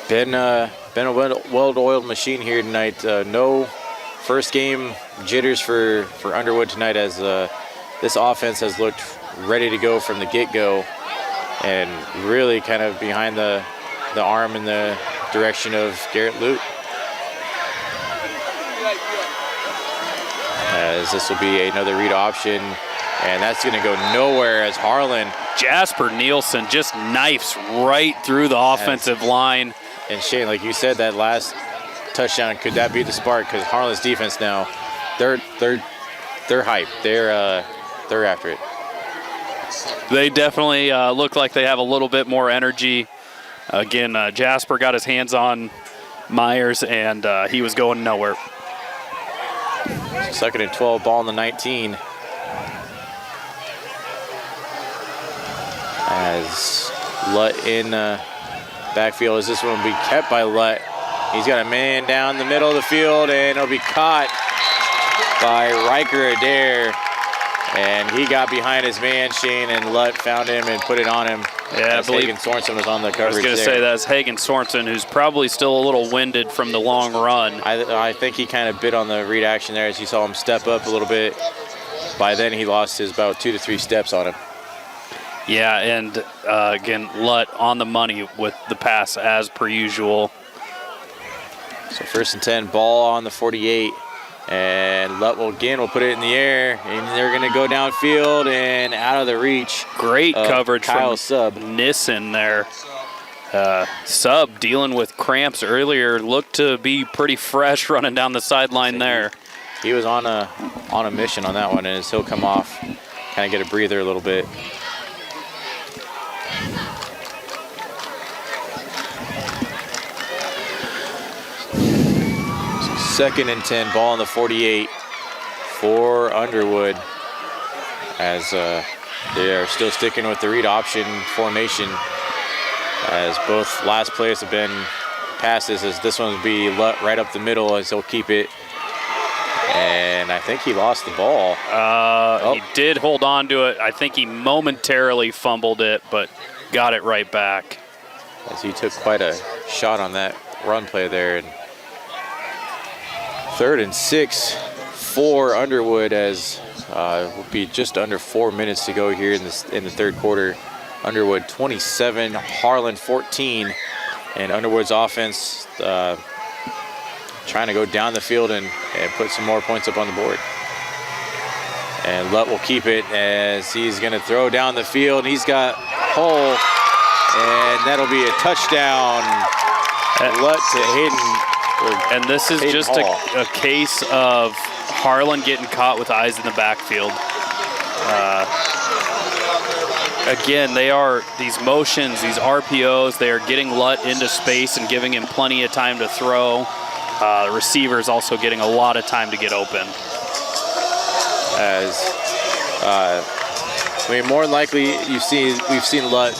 been a well-oiled machine here tonight. No first game jitters for Underwood tonight, as this offense has looked ready to go from the get-go and really kind of behind the arm in the direction of Garrett Lute. As this will be another read option, and that's going to go nowhere as Harlan. Jasper Nielsen just knifes right through the offensive line. And Shane, like you said, that last touchdown, could that be the spark? Because Harlan's defense now, they're hyped. They're after it. They definitely look like they have a little bit more energy. Again, Jasper got his hands on Myers, and he was going nowhere. 2nd and 12, ball on the 19. As Lutt in backfield, as this one will be kept by Lutt. He's got a man down the middle of the field, and it'll be caught by Riker Adair. And he got behind his man, Shane, and Lutt found him and put it on him. Yeah, I believe Hagen Sorensen was on the coverage. I was going to say that's Hagen Sorensen, who's probably still a little winded from the long run. I think he kind of bit on the read action there as you saw him step up a little bit. By then, he lost his about 2 to 3 steps on him. Yeah, and again, Lutt on the money with the pass as per usual. So 1st and 10, ball on the 48. And Lutt will put it in the air, and they're going to go downfield and out of the reach. Great coverage Kyle from Sub. Nissen there. Sub dealing with cramps earlier, looked to be pretty fresh running down the sideline there. He was on a mission on that one, and he'll come off, kind of get a breather a little bit. Second and 10, ball on the 48 for Underwood, as they are still sticking with the read option formation, as both last plays have been passes, as this one will be right up the middle as he'll keep it. And I think he lost the ball. He did hold on to it. I think he momentarily fumbled it, but got it right back. As he took quite a shot on that run play there. And 3rd and 6 for Underwood, as will be just under 4 minutes to go here in the 3rd quarter. Underwood 27, Harlan 14, and Underwood's offense trying to go down the field and put some more points up on the board. And Lutt will keep it as he's going to throw down the field. He's got Hull, and that'll be a touchdown. Lutt to Hayden. And this is just a case of Harlan getting caught with eyes in the backfield. Again, they are these motions, these RPOs, they are getting Lutt into space and giving him plenty of time to throw. The receiver's also getting a lot of time to get open. More than likely, we've seen Lutt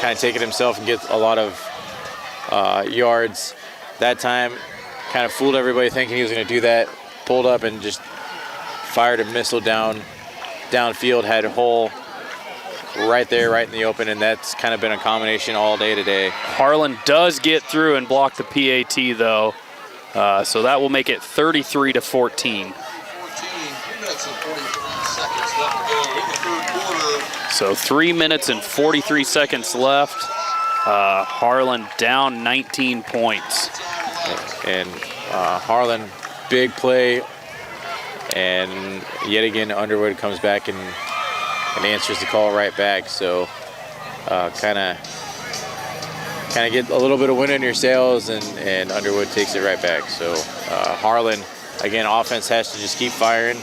kind of take it himself and get a lot of yards. That time, kind of fooled everybody thinking he was going to do that. Pulled up and just fired a missile downfield. Had a hole right there, right in the open, and that's kind of been a combination all day today. Harlan does get through and block the PAT though, so that will make it 33-14. 2 minutes and 43 seconds left to So 3 minutes and 43 seconds left. Harlan down 19 points. And Harlan, big play. And yet again, Underwood comes back and answers the call right back. So kind of get a little bit of wind in your sails, and Underwood takes it right back. So Harlan, again, offense has to just keep firing,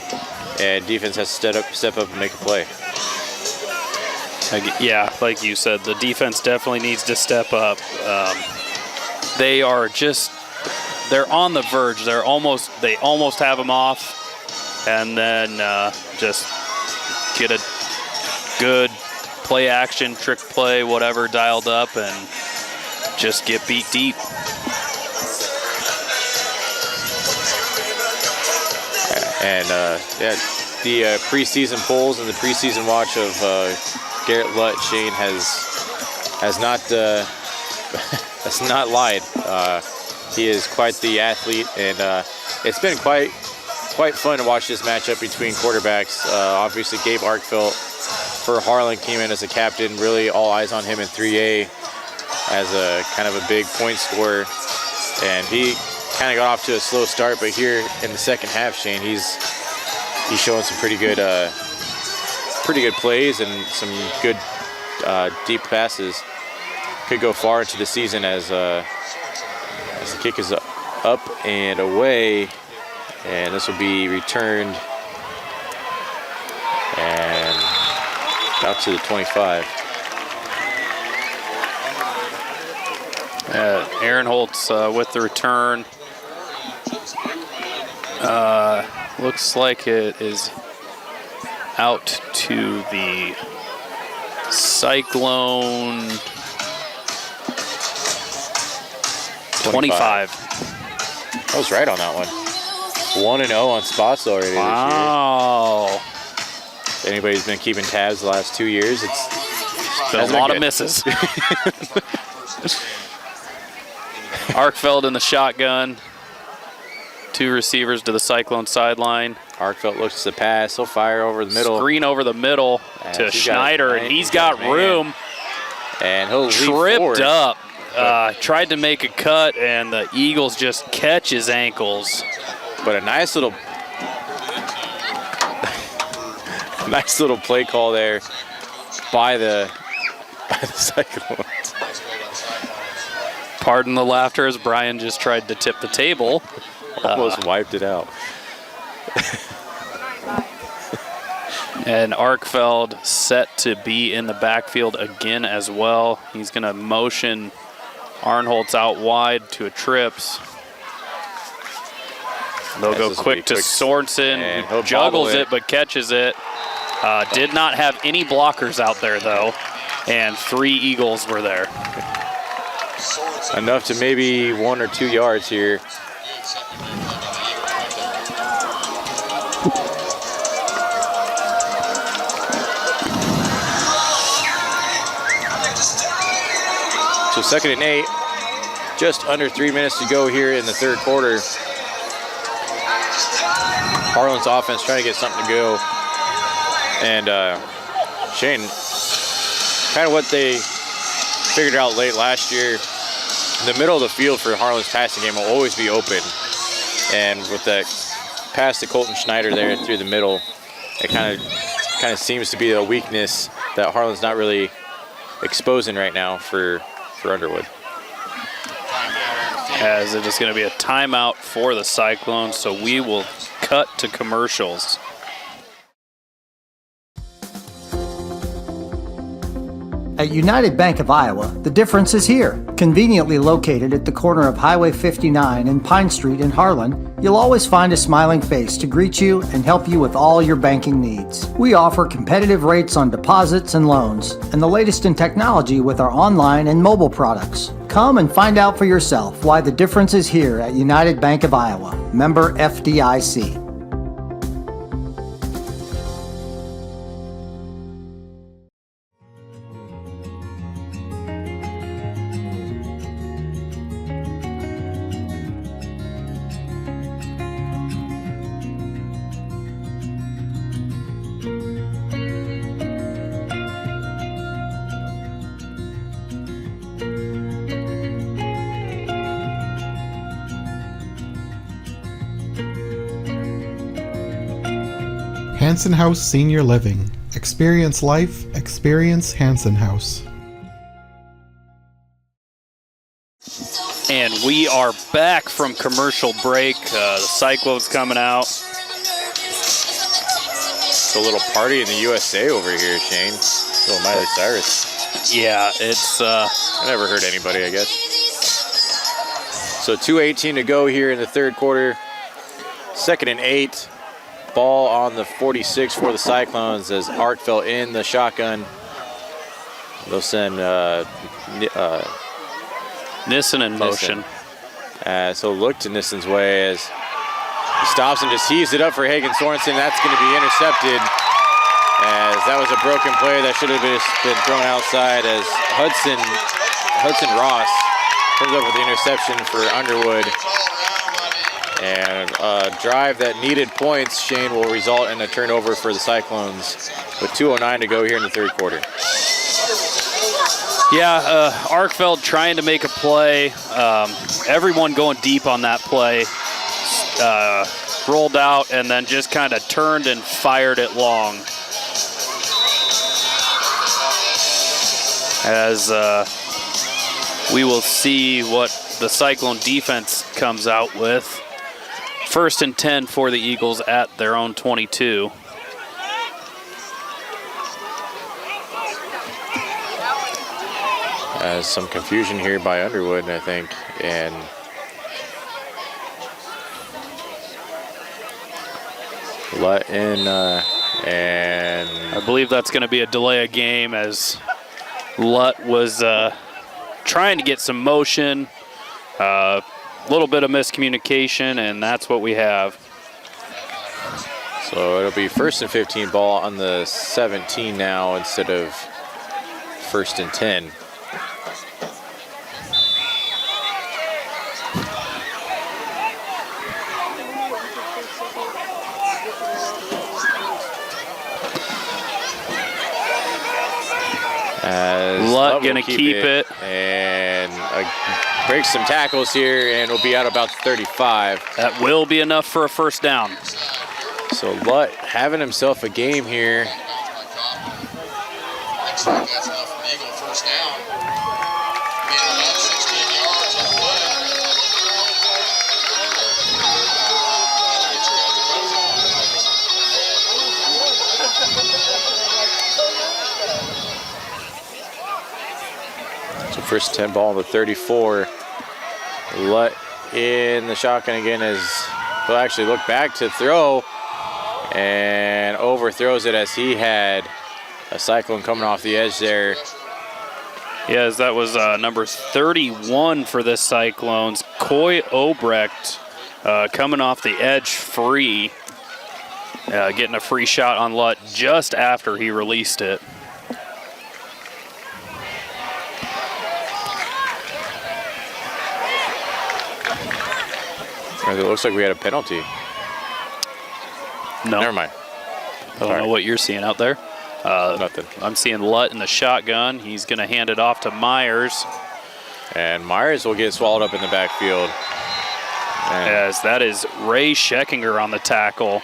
and defense has to step up and make a play. Yeah, like you said, the defense definitely needs to step up. They're on the verge. They almost have them off, and then just get a good play action, trick play, whatever dialed up, and just get beat deep. And the preseason polls and the preseason watch of Garrett Lutt, Shane has not lied. He is quite the athlete, and it's been quite fun to watch this matchup between quarterbacks. Obviously, Gabe Arkfeld for Harlan came in as a captain. Really, all eyes on him in 3A as a kind of a big point scorer, and he kind of got off to a slow start. But here in the second half, Shane, he's showing some pretty good plays and some good deep passes. Could go far into the season as the kick is up and away, and this will be returned and out to the 25. Aaron Holtz with the return. Looks like it is out to the Cyclone 25. I was right on that one. 1-0 on spots already wow. this year. If anybody's been keeping tabs the last 2 years, it's been a lot of misses. Arkfeld in the shotgun. 2 receivers to the Cyclone sideline. Arkfeld looks to pass. He'll fire over the middle. Screen over the middle to Schneider, and he's got room. And he'll leap tripped forward. Up. Tried to make a cut, and the Eagles just catch his ankles. But a nice little play call there by the Cyclones. Pardon the laughter as Brian just tried to tip the table. Almost wiped it out. And Arkfeld set to be in the backfield again as well. He's going to motion Arnholtz out wide to a trips. They'll go quick to Sorensen, who juggles it but catches it. Did not have any blockers out there, though, and 3 Eagles were there. Enough to maybe 1 or 2 yards here. So 2nd and 8, just under 3 minutes to go here in the third quarter. Harlan's offense trying to get something to go. And Shane, kind of what they figured out late last year, the middle of the field for Harlan's passing game will always be open. And with that pass to Colton Schneider there through the middle, it kind of seems to be a weakness that Harlan's not really exposing right now for Underwood. As it is going to be a timeout for the Cyclones, so we will cut to commercials. At United Bank of Iowa, the difference is here. Conveniently located at the corner of Highway 59 and Pine Street in Harlan, you'll always find a smiling face to greet you and help you with all your banking needs. We offer competitive rates on deposits and loans, and the latest in technology with our online and mobile products. Come and find out for yourself why the difference is here at United Bank of Iowa. Member FDIC. Hanson House Senior Living. Experience life, experience Hanson House. And we are back from commercial break. The Cyclone's coming out. It's a little party in the USA over here, Shane. Little Miley Cyrus. Yeah, it's... I never heard anybody, I guess. So 2:18 to go here in the third quarter. 2nd and 8. Ball on the 46 for the Cyclones as Arkfeld in the shotgun. They'll send Nissen in motion. So look to Nissen's way as he stops and just heaves it up for Hagen Sorensen. That's going to be intercepted as that was a broken play that should have been thrown outside as Hudson Ross comes up with the interception for Underwood. And a drive that needed points, Shane, will result in a turnover for the Cyclones with 2:09 to go here in the third quarter. Yeah, Arkfeld trying to make a play. Everyone going deep on that play. Rolled out and then just kind of turned and fired it long. As we will see what the Cyclone defense comes out with. 1st and 10 for the Eagles at their own 22. Some confusion here by Underwood, I think, and let in, and I believe that's going to be a delay of game as Lutt was trying to get some motion, a little bit of miscommunication, and that's what we have. So it'll be 1st and 15 ball on the 17 now instead of 1st and 10. Lutt gonna keep it. And breaks some tackles here and will be out about 35. That will be enough for a first down. So Lutt having himself a game here. Looks like that's enough for an Eagle first down. Being about 16 yards on the play. So 1st 10 ball on the 34. Lutt in the shotgun again as he'll actually look back to throw and overthrows it as he had a Cyclone coming off the edge there. Yes, that was number 31 for the Cyclones. Coy Obrecht coming off the edge free, getting a free shot on Lutt just after he released it. It looks like we had a penalty. No. Never mind. I don't know what you're seeing out there. Nothing. I'm seeing Lutt in the shotgun. He's going to hand it off to Myers. And Myers will get swallowed up in the backfield. As that is Ray Scheckinger on the tackle.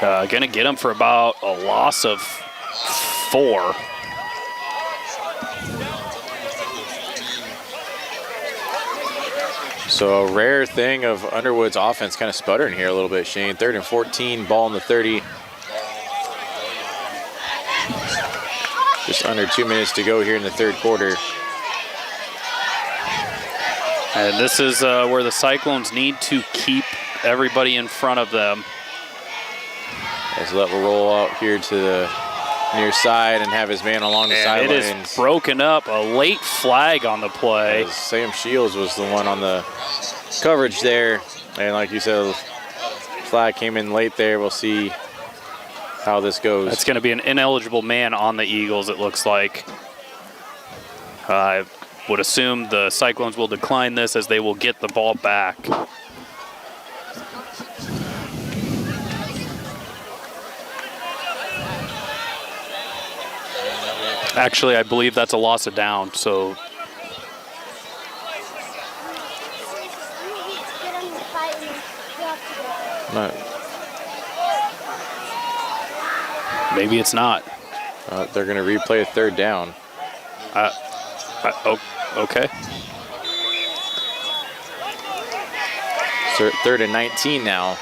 Going to get him for about a loss of 4. So a rare thing of Underwood's offense kind of sputtering here a little bit, Shane. 3rd and 14, ball in the 30. Just under 2 minutes to go here in the third quarter. And this is where the Cyclones need to keep everybody in front of them. As Lutt will roll out here to the near side and have his man along the sidelines. It is broken up. A late flag on the play. Sam Shields was the one on the coverage there. And like you said, flag came in late there. We'll see how this goes. That's going to be an ineligible man on the Eagles, it looks like. I would assume the Cyclones will decline this as they will get the ball back. Actually, I believe that's a loss of down, so. Maybe it's not. They're going to replay a third down. Okay. So 3rd and 19 now,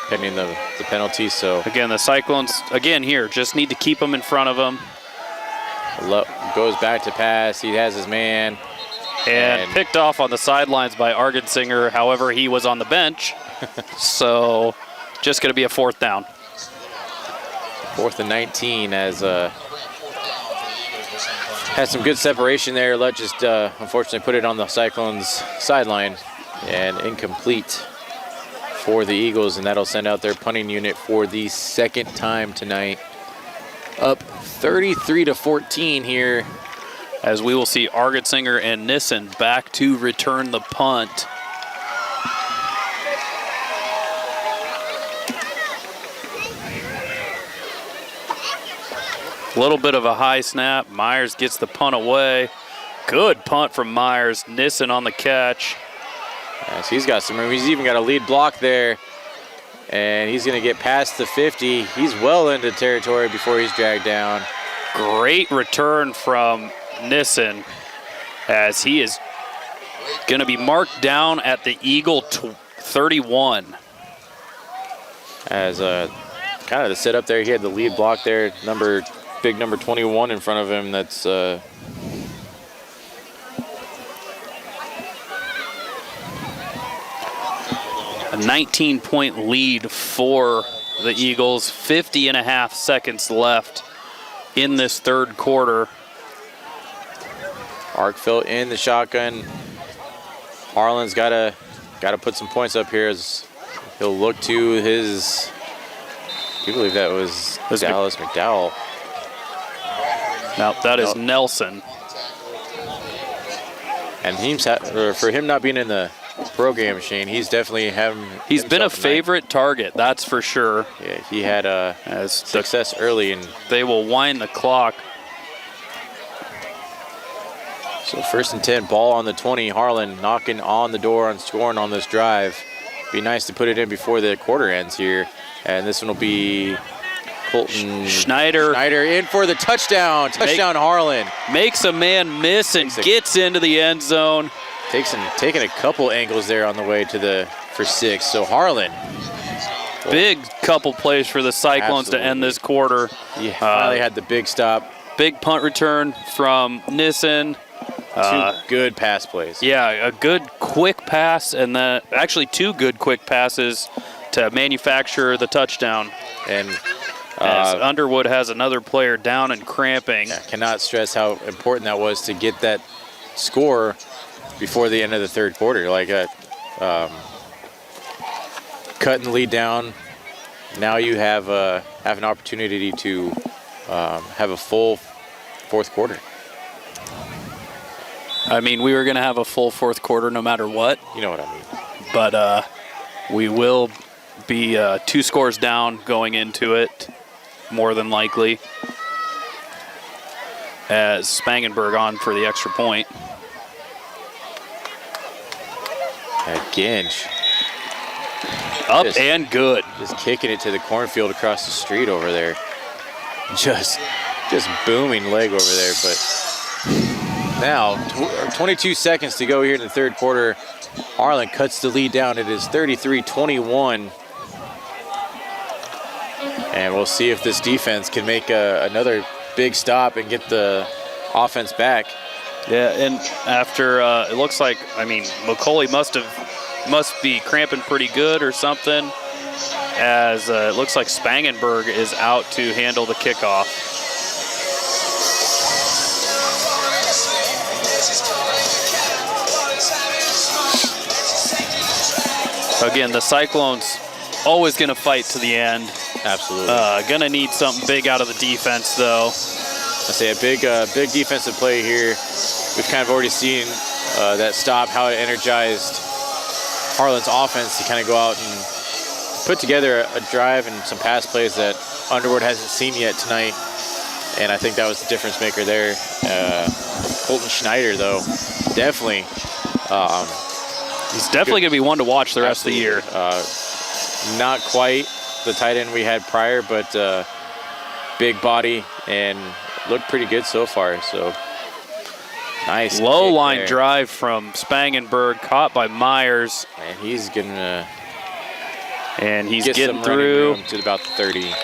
pending the penalty. So again, the Cyclones, here, just need to keep them in front of them. Goes back to pass. He has his man. And picked off on the sidelines by Argensinger. However, he was on the bench. So just going to be a 4th down. 4th and 19 as had some good separation there. Let just unfortunately put it on the Cyclones sideline and incomplete for the Eagles, and that'll send out their punting unit for the 2nd time tonight. Up 33-14 here, as we will see Argensinger and Nissen back to return the punt. A little bit of a high snap. Myers gets the punt away. Good punt from Myers. Nissen on the catch. Yes, he's got some room. He's even got a lead block there. And he's going to get past the 50. He's well into territory before he's dragged down. Great return from Nissen, as he is going to be marked down at the Eagle 31. As kind of the setup there, he had the lead block there, big number 21 in front of him. That's a 19-point lead for the Eagles. 50.5 seconds left in this 3rd quarter. Arkfeld in the shotgun. Harlan's got to put some points up here as he'll look to his. I believe that was Dallas McDowell. No, that is Nelson. And for him not being in the program machine, he's definitely He's been a favorite target, that's for sure. Yeah, he had success early, and they will wind the clock. So 1st and 10, ball on the 20. Harlan knocking on the door on scoring on this drive. Be nice to put it in before the quarter ends here. And this one will be Colton Schneider in for the touchdown. Touchdown, Harlan. Makes a man miss and gets into the end zone. Taking a couple angles there on the way for 6. So Harlan. Big couple plays for the Cyclones to end this quarter. Yeah, finally had the big stop. Big punt return from Nissen. 2 good pass plays. Yeah, a good quick pass, and then actually 2 good quick passes to manufacture the touchdown. And as Underwood has another player down and cramping. I cannot stress how important that was to get that score before the end of the 3rd quarter. Like cutting the lead down. Now you have an opportunity to have a full 4th quarter. I mean, we were going to have a full 4th quarter no matter what. You know what I mean. But we will be 2 scores down going into it, more than likely, as Spangenberg on for the extra point. Again. Up and good. Just kicking it to the cornfield across the street over there. Just booming leg over there. But now, 22 seconds to go here in the 3rd quarter. Harlan cuts the lead down. It is 33-21. And we'll see if this defense can make another big stop and get the offense back. Yeah, and after it looks like, McCauley must be cramping pretty good or something, as it looks like Spangenberg is out to handle the kickoff. Again, the Cyclones always going to fight to the end. Absolutely. Going to need something big out of the defense, though. I say a big defensive play here. We've kind of already seen that stop, how it energized Harlan's offense to kind of go out and put together a drive and some pass plays that Underwood hasn't seen yet tonight. And I think that was the difference maker there. Colton Schneider, though, definitely. He's definitely going to be one to watch the rest of the year. Not quite the tight end we had prior, but big body and looked pretty good so far. So nice low kick line there. drive from Spangenberg, caught by Myers. And he's gonna he's get getting some through running room to about the 30.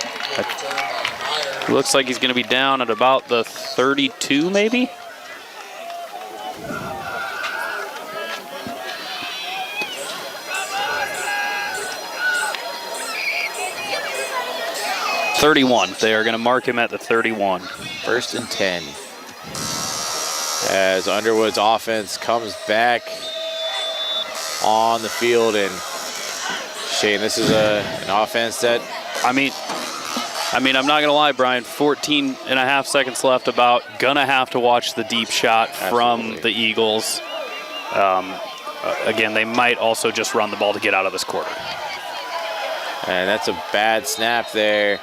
Looks like he's going to be down at about the 32, maybe. .31. They are going to mark him at the 31. 1st and 10. As Underwood's offense comes back on the field, and Shane, this is an offense that, I mean, I'm not gonna lie, Brian. 14 and a half seconds left. About gonna have to watch the deep shot from the Eagles. Again, they might also just run the ball to get out of this quarter. And that's a bad snap there.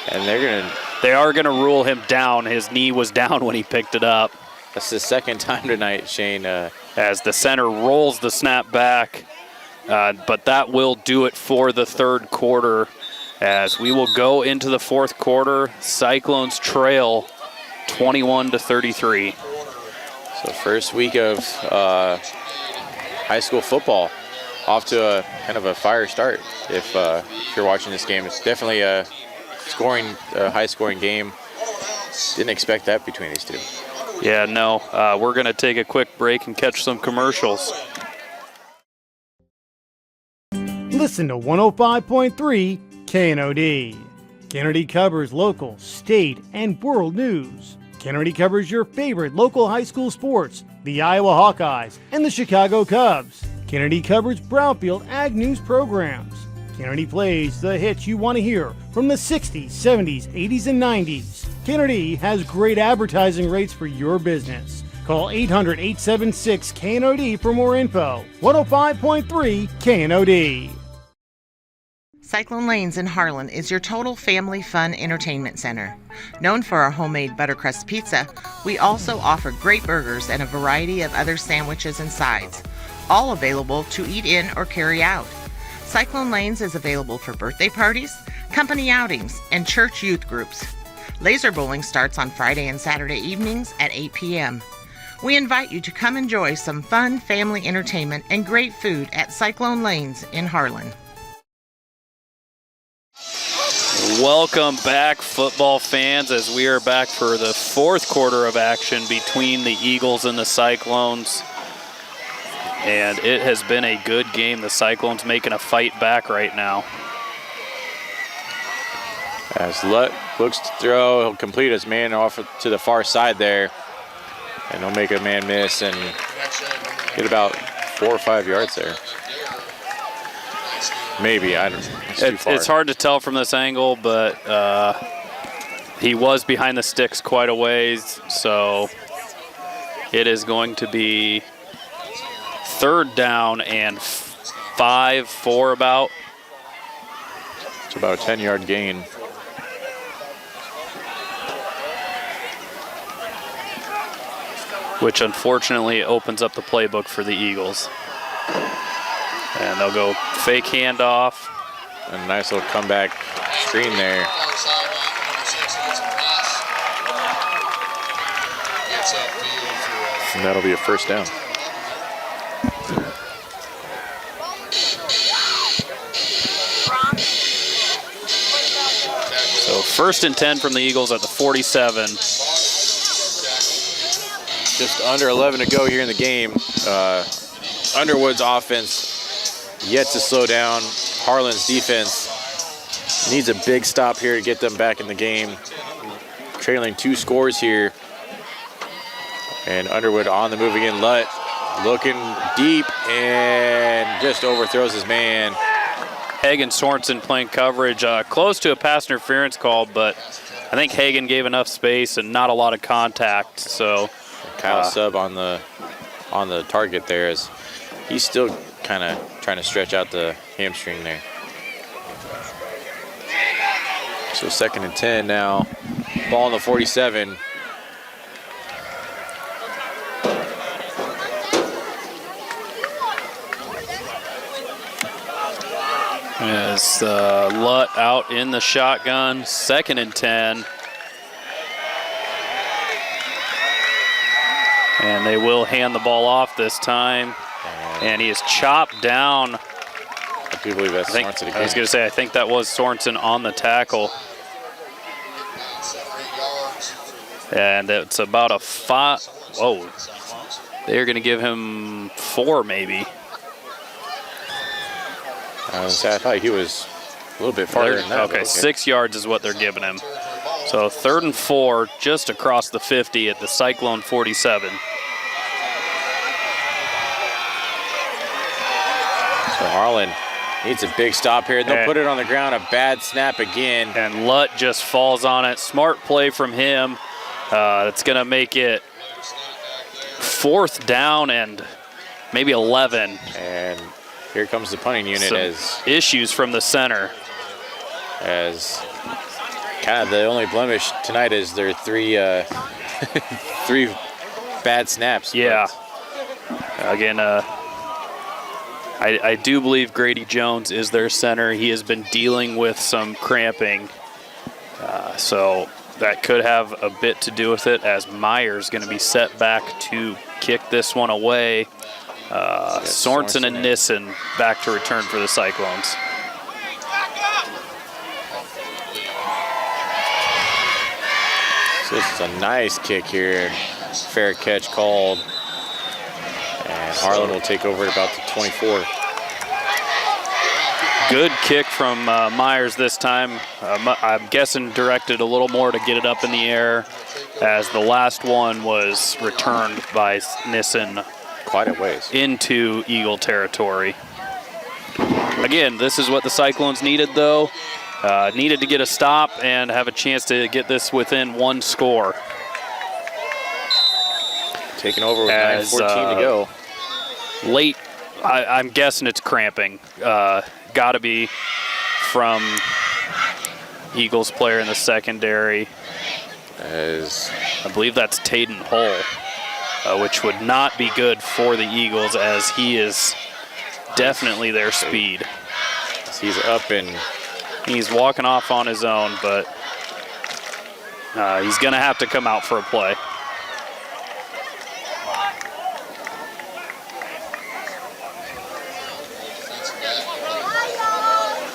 And they are gonna rule him down. His knee was down when he picked it up. That's the second time tonight, Shane. As the center rolls the snap back, but that will do it for the third quarter. As we will go into the fourth quarter, Cyclones trail 21-33. So first week of high school football, off to a kind of a fire start. If you're watching this game, it's definitely a high-scoring game. Didn't expect that between these two. Yeah, no. We're going to take a quick break and catch some commercials. Listen to 105.3 KNOD. KNOD covers local, state, and world news. KNOD covers your favorite local high school sports, the Iowa Hawkeyes and the Chicago Cubs. KNOD covers Brownfield Ag News programs. KNOD plays the hits you want to hear from the 60s, 70s, 80s, and 90s. KNOD has great advertising rates for your business. Call 800-876-KNOD for more info. 105.3 KNOD. Cyclone Lanes in Harlan is your total family fun entertainment center. Known for our homemade buttercrust pizza, we also offer great burgers and a variety of other sandwiches and sides, all available to eat in or carry out. Cyclone Lanes is available for birthday parties, company outings, and church youth groups. Laser bowling starts on Friday and Saturday evenings at 8 p.m. We invite you to come enjoy some fun family entertainment and great food at Cyclone Lanes in Harlan. Welcome back, football fans, as we are back for the fourth quarter of action between the Eagles and the Cyclones. And it has been a good game. The Cyclones making a fight back right now. As Lutt looks to throw, he'll complete his man off to the far side there. And he'll make a man miss and get about 4 or 5 yards there. Maybe, I don't know. It's hard to tell from this angle, but he was behind the sticks quite a ways, so it is going to be 3rd down and 5-4 about. It's about a 10-yard gain. Which unfortunately opens up the playbook for the Eagles. And they'll go fake handoff. And a nice little comeback screen there. And that'll be a 1st down. So 1st and 10 from the Eagles at the 47. Just under 11 to go here in the game. Underwood's offense yet to slow down. Harlan's defense needs a big stop here to get them back in the game. Trailing 2 scores here. And Underwood on the move again. Lutt looking deep and just overthrows his man. Hagen Sorensen playing coverage. Close to a pass interference call, but I think Hagen gave enough space and not a lot of contact. So Kyle Sub on the target there, as he's still kind of trying to stretch out the hamstring there. So 2nd and 10 now. Ball on the 47. As Lutt out in the shotgun, 2nd and 10. And they will hand the ball off this time. And he is chopped down. I do believe that's Sorensen again. I was going to say, I think that was Sorensen on the tackle. And it's about a 5. Whoa. They're going to give him 4 maybe. I thought he was a little bit farther than that. Okay, 6 yards is what they're giving him. So 3rd and 4, just across the 50 at the Cyclone 47. So Harlan needs a big stop here. They'll put it on the ground. A bad snap again. And Lutt just falls on it. Smart play from him. It's going to make it 4th down and maybe 11. And here comes the punting unit. Some as issues from the center. As kind of the only blemish tonight is their 3 bad snaps. Yeah. Again, I do believe Grady Jones is their center. He has been dealing with some cramping. So that could have a bit to do with it, as Myers going to be set back to kick this one away. Sorensen and Nissen back to return for the Cyclones. So this is a nice kick here. Fair catch called. And Harlan will take over at about the 24. Good kick from Myers this time. I'm guessing directed a little more to get it up in the air, as the last one was returned by Nissen quite a ways into Eagle territory. Again, this is what the Cyclones needed, though. Needed to get a stop and have a chance to get this within 1 score. Taking over with 9:14 to go. Late, I'm guessing it's cramping. Got to be from Eagles player in the secondary. As I believe that's Taden Hull, which would not be good for the Eagles, as he is definitely their speed. He's up and he's walking off on his own, but he's going to have to come out for a play.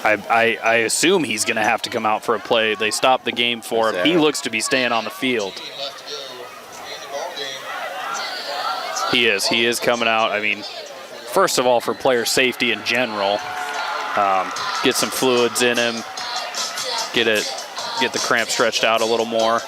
I assume he's going to have to come out for a play. They stopped the game for him. He looks to be staying on the field. He is coming out. I mean, first of all, for player safety in general, get some fluids in him, get the cramp stretched out a little more.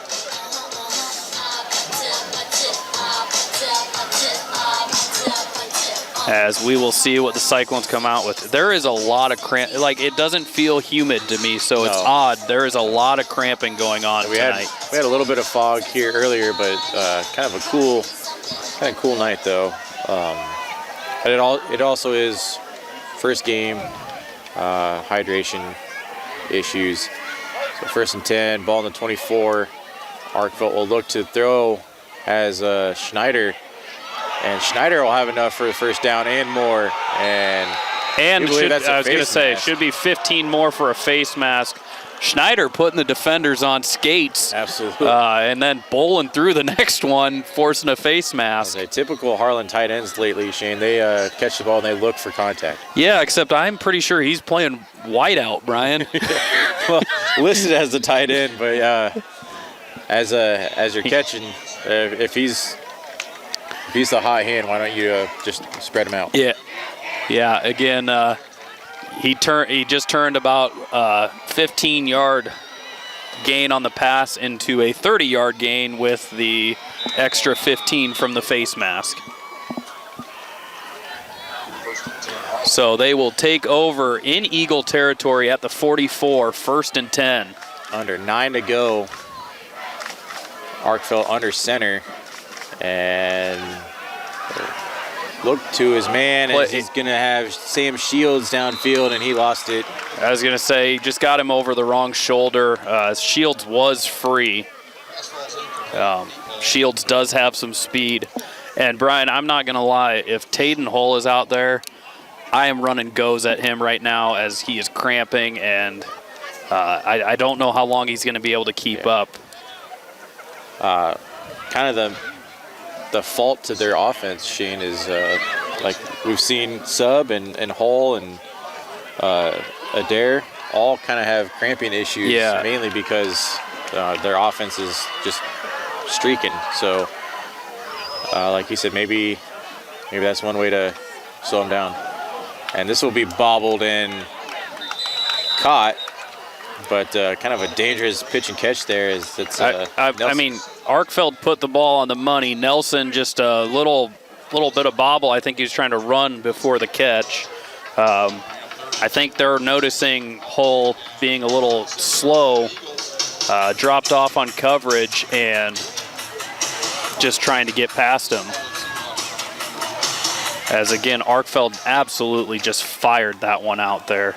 As we will see what the Cyclones come out with. There is a lot of cramp. Like, it doesn't feel humid to me, so it's odd. There is a lot of cramping going on tonight. We had a little bit of fog here earlier, but kind of a cool night though. But it also is first game, hydration issues. So 1st and 10, ball in the 24. Arkveld will look to throw as Schneider. And Schneider will have enough for the first down and more. And I was going to say, it should be 15 more for a face mask. Schneider putting the defenders on skates. Absolutely. And then bowling through the next one, forcing a face mask. Typical Harlan tight ends lately, Shane. They catch the ball and they look for contact. Yeah, except I'm pretty sure he's playing wide out, Brian. Well, listed as the tight end, but as you're catching, if he's the hot hand, why don't you just spread him out? Yeah. Again, he just turned about 15-yard gain on the pass into a 30-yard gain with the extra 15 from the face mask. So they will take over in Eagle territory at the 44, 1st and 10. Under 9 to go. Arkveld under center. And look to his man as he's going to have Sam Shields downfield, and he lost it. I was going to say, he just got him over the wrong shoulder. Shields was free. Shields does have some speed. And, Brian, I'm not going to lie. If Taden Hull is out there, I am running goes at him right now as he is cramping, and I don't know how long he's going to be able to keep up. Kind of the fault to their offense, Shane, is like we've seen Sub and Hull and Adair all kind of have cramping issues, mainly because their offense is just streaking. So, like you said, maybe that's one way to slow them down. And this will be bobbled and caught, but kind of a dangerous pitch and catch there. I mean, Arkfeld put the ball on the money. Nelson just a little bit of bobble. I think he was trying to run before the catch. I think they're noticing Hull being a little slow, dropped off on coverage, and just trying to get past him. As again, Arkfeld absolutely just fired that one out there.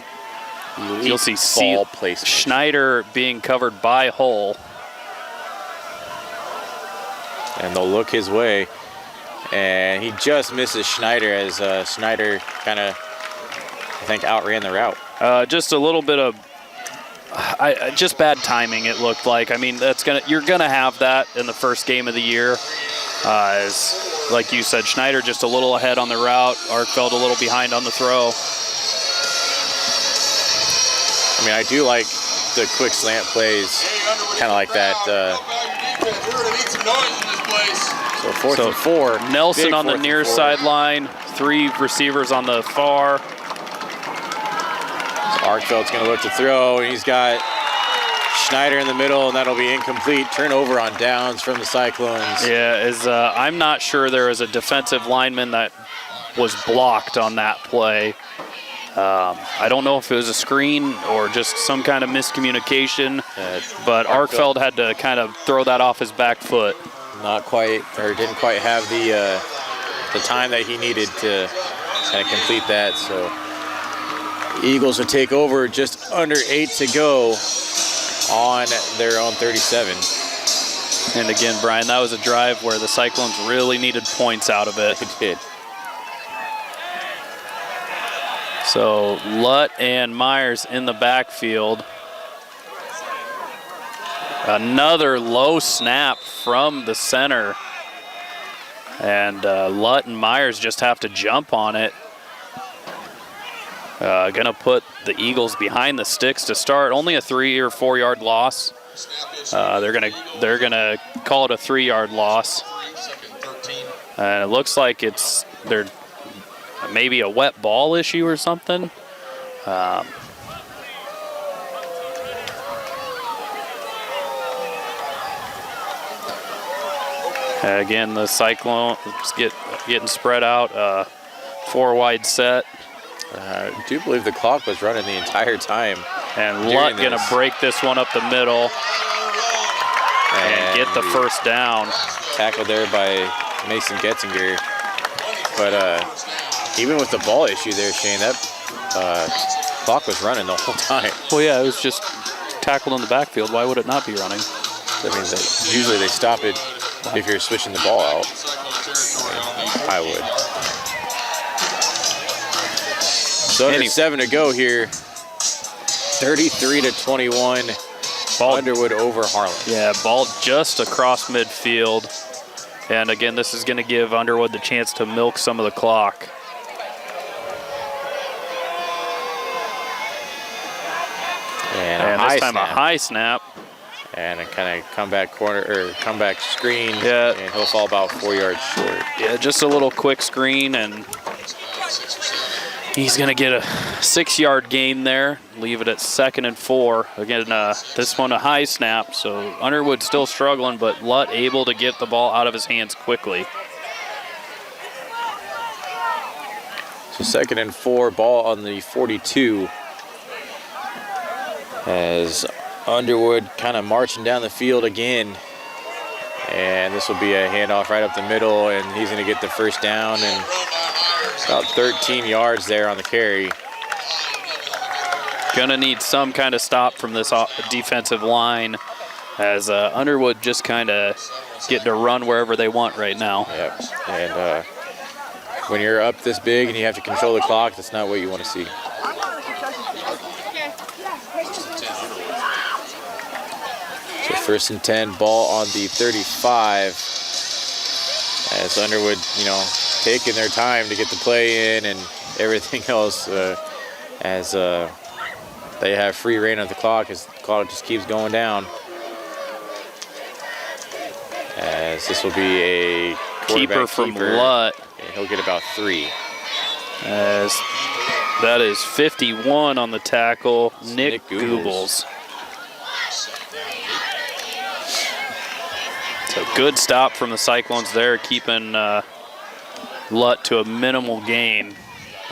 You'll see Schneider being covered by Hull. And they'll look his way. And he just misses Schneider as Schneider kind of, I think, outran the route. Just a little bit of just bad timing, it looked like. I mean, you're gonna have that in the first game of the year. As like you said, Schneider just a little ahead on the route. Arkfeld a little behind on the throw. I mean, I do like the quick slant plays, kind of like that. So fourth and 4. Nelson on the near sideline, 3 receivers on the far. Arkfeld's going to look to throw, and he's got Schneider in the middle, and that'll be incomplete. Turnover on downs from the Cyclones. Yeah, I'm not sure there was a defensive lineman that was blocked on that play. I don't know if it was a screen or just some kind of miscommunication, but Arkfeld had to kind of throw that off his back foot. Not quite, or didn't quite have the time that he needed to kind of complete that. So Eagles will take over, just under 8 to go on their own 37. And again, Brian, that was a drive where the Cyclones really needed points out of it. It did. So Lutt and Myers in the backfield. Another low snap from the center. And Lutt and Myers just have to jump on it. Gonna put the Eagles behind the sticks to start. Only a 3 or 4 yard loss. They're gonna call it a 3 yard loss. And it looks like they're maybe a wet ball issue or something. Again, the Cyclone getting spread out. 4 wide set. I do believe the clock was running the entire time. And Lutt going to break this one up the middle and get the first down. Tackled there by Mason Getzinger. But even with the ball issue there, Shane, that clock was running the whole time. Well, yeah, it was just tackled in the backfield. Why would it not be running? That means that usually they stop it if you're switching the ball out. I would. So under 7 to go here. 33-21. Underwood over Harlan. Yeah, ball just across midfield. And again, this is going to give Underwood the chance to milk some of the clock. And this time a high snap. And a kind of comeback screen. Yeah. And he'll fall about 4 yards short. Yeah, just a little quick screen, and he's going to get a 6 yard gain there. Leave it at 2nd and 4. Again, this one a high snap, so Underwood still struggling, but Lutt able to get the ball out of his hands quickly. So 2nd and 4, ball on the 42. As Underwood kind of marching down the field again. And this will be a handoff right up the middle, and he's going to get the first down, and about 13 yards there on the carry. Gonna need some kind of stop from this defensive line, as Underwood just kind of getting to run wherever they want right now. Yep, and when you're up this big and you have to control the clock, that's not what you want to see. So 1st and 10, ball on the 35. As Underwood, taking their time to get the play in and everything else, as they have free reign of the clock as the clock just keeps going down. As this will be a keeper from Lutt. And he'll get about 3. As that is 51 on the tackle, Nick Goobles. So good stop from the Cyclones there, keeping Lutt to a minimal gain.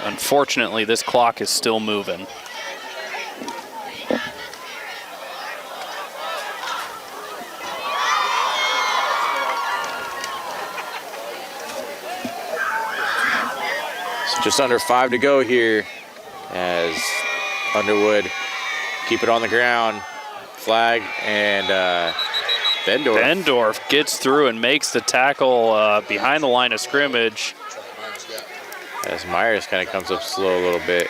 Unfortunately, this clock is still moving. So just under 5 to go here as Underwood keep it on the ground. Flag and Bendorf gets through and makes the tackle behind the line of scrimmage. As Myers kind of comes up slow a little bit.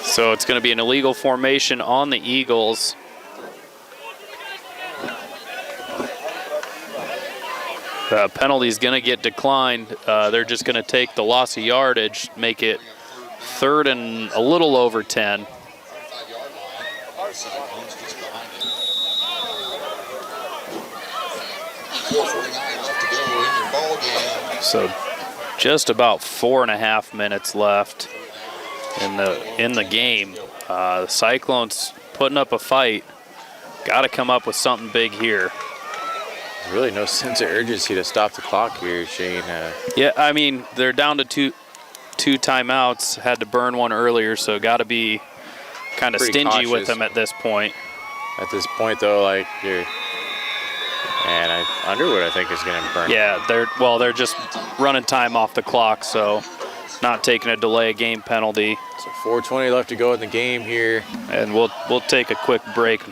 So it's going to be an illegal formation on the Eagles. The penalty's going to get declined. They're just going to take the loss of yardage, make it 3rd and a little over 10. So just about 4.5 minutes left in the game. The Cyclones putting up a fight. Got to come up with something big here. There's really no sense of urgency to stop the clock here, Shane. Yeah, I mean, they're down to two timeouts. Had to burn one earlier, so got to be kind of stingy cautious with them at this point. At this point, though, like you're, and Underwood, I think, is going to burn. Yeah, they're just running time off the clock, so not taking a delay game penalty. So 4:20 left to go in the game here, and we'll take a quick break.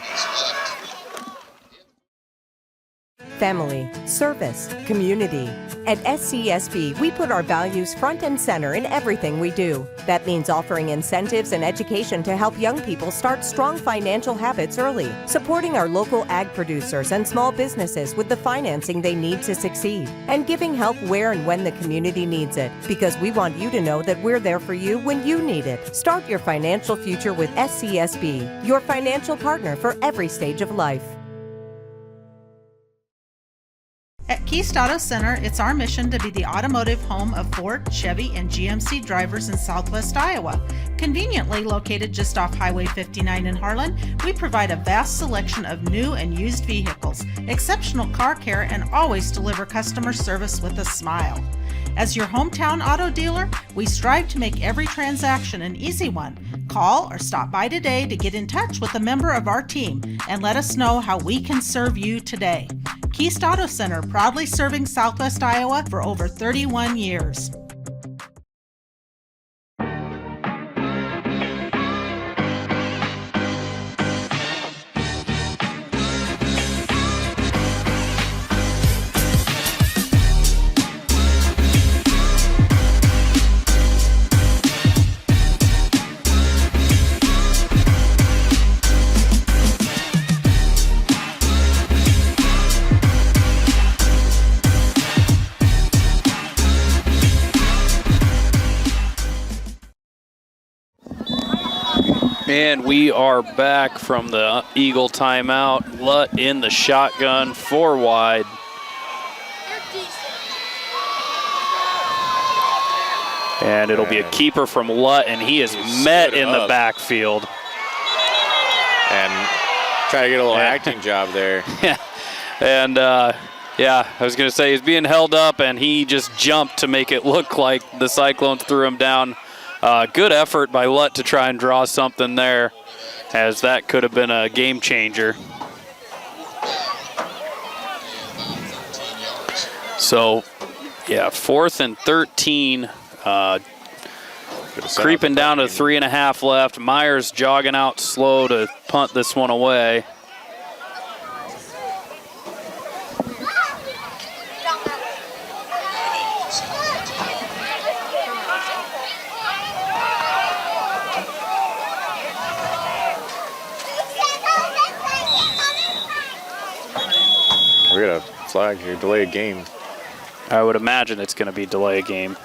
Family, service, community. At SCSB, we put our values front and center in everything we do. That means offering incentives and education to help young people start strong financial habits early, supporting our local ag producers and small businesses with the financing they need to succeed, and giving help where and when the community needs it, because we want you to know that we're there for you when you need it. Start your financial future with SCSB, your financial partner for every stage of life. At Keist Auto Center, it's our mission to be the automotive home of Ford, Chevy, and GMC drivers in Southwest Iowa. Conveniently located just off Highway 59 in Harlan, we provide a vast selection of new and used vehicles, exceptional car care, and always deliver customer service with a smile. As your hometown auto dealer, we strive to make every transaction an easy one. Call or stop by today to get in touch with a member of our team and let us know how we can serve you today. Keist Auto Center, proudly serving Southwest Iowa for over 31 years. And we are back from the Eagle timeout. Lutt in the shotgun, 4 wide. And it'll be a keeper from Lutt, and he is met in the backfield. And try to get a little acting job there. And yeah, I was going to say he's being held up, and he just jumped to make it look like the Cyclones threw him down. Good effort by Lutt to try and draw something there, as that could have been a game changer. So, yeah, 4th and 13. Creeping down to 3.5 left. Myers jogging out slow to punt this one away. We got a flag here, delay a game. I would imagine it's going to be delay a game.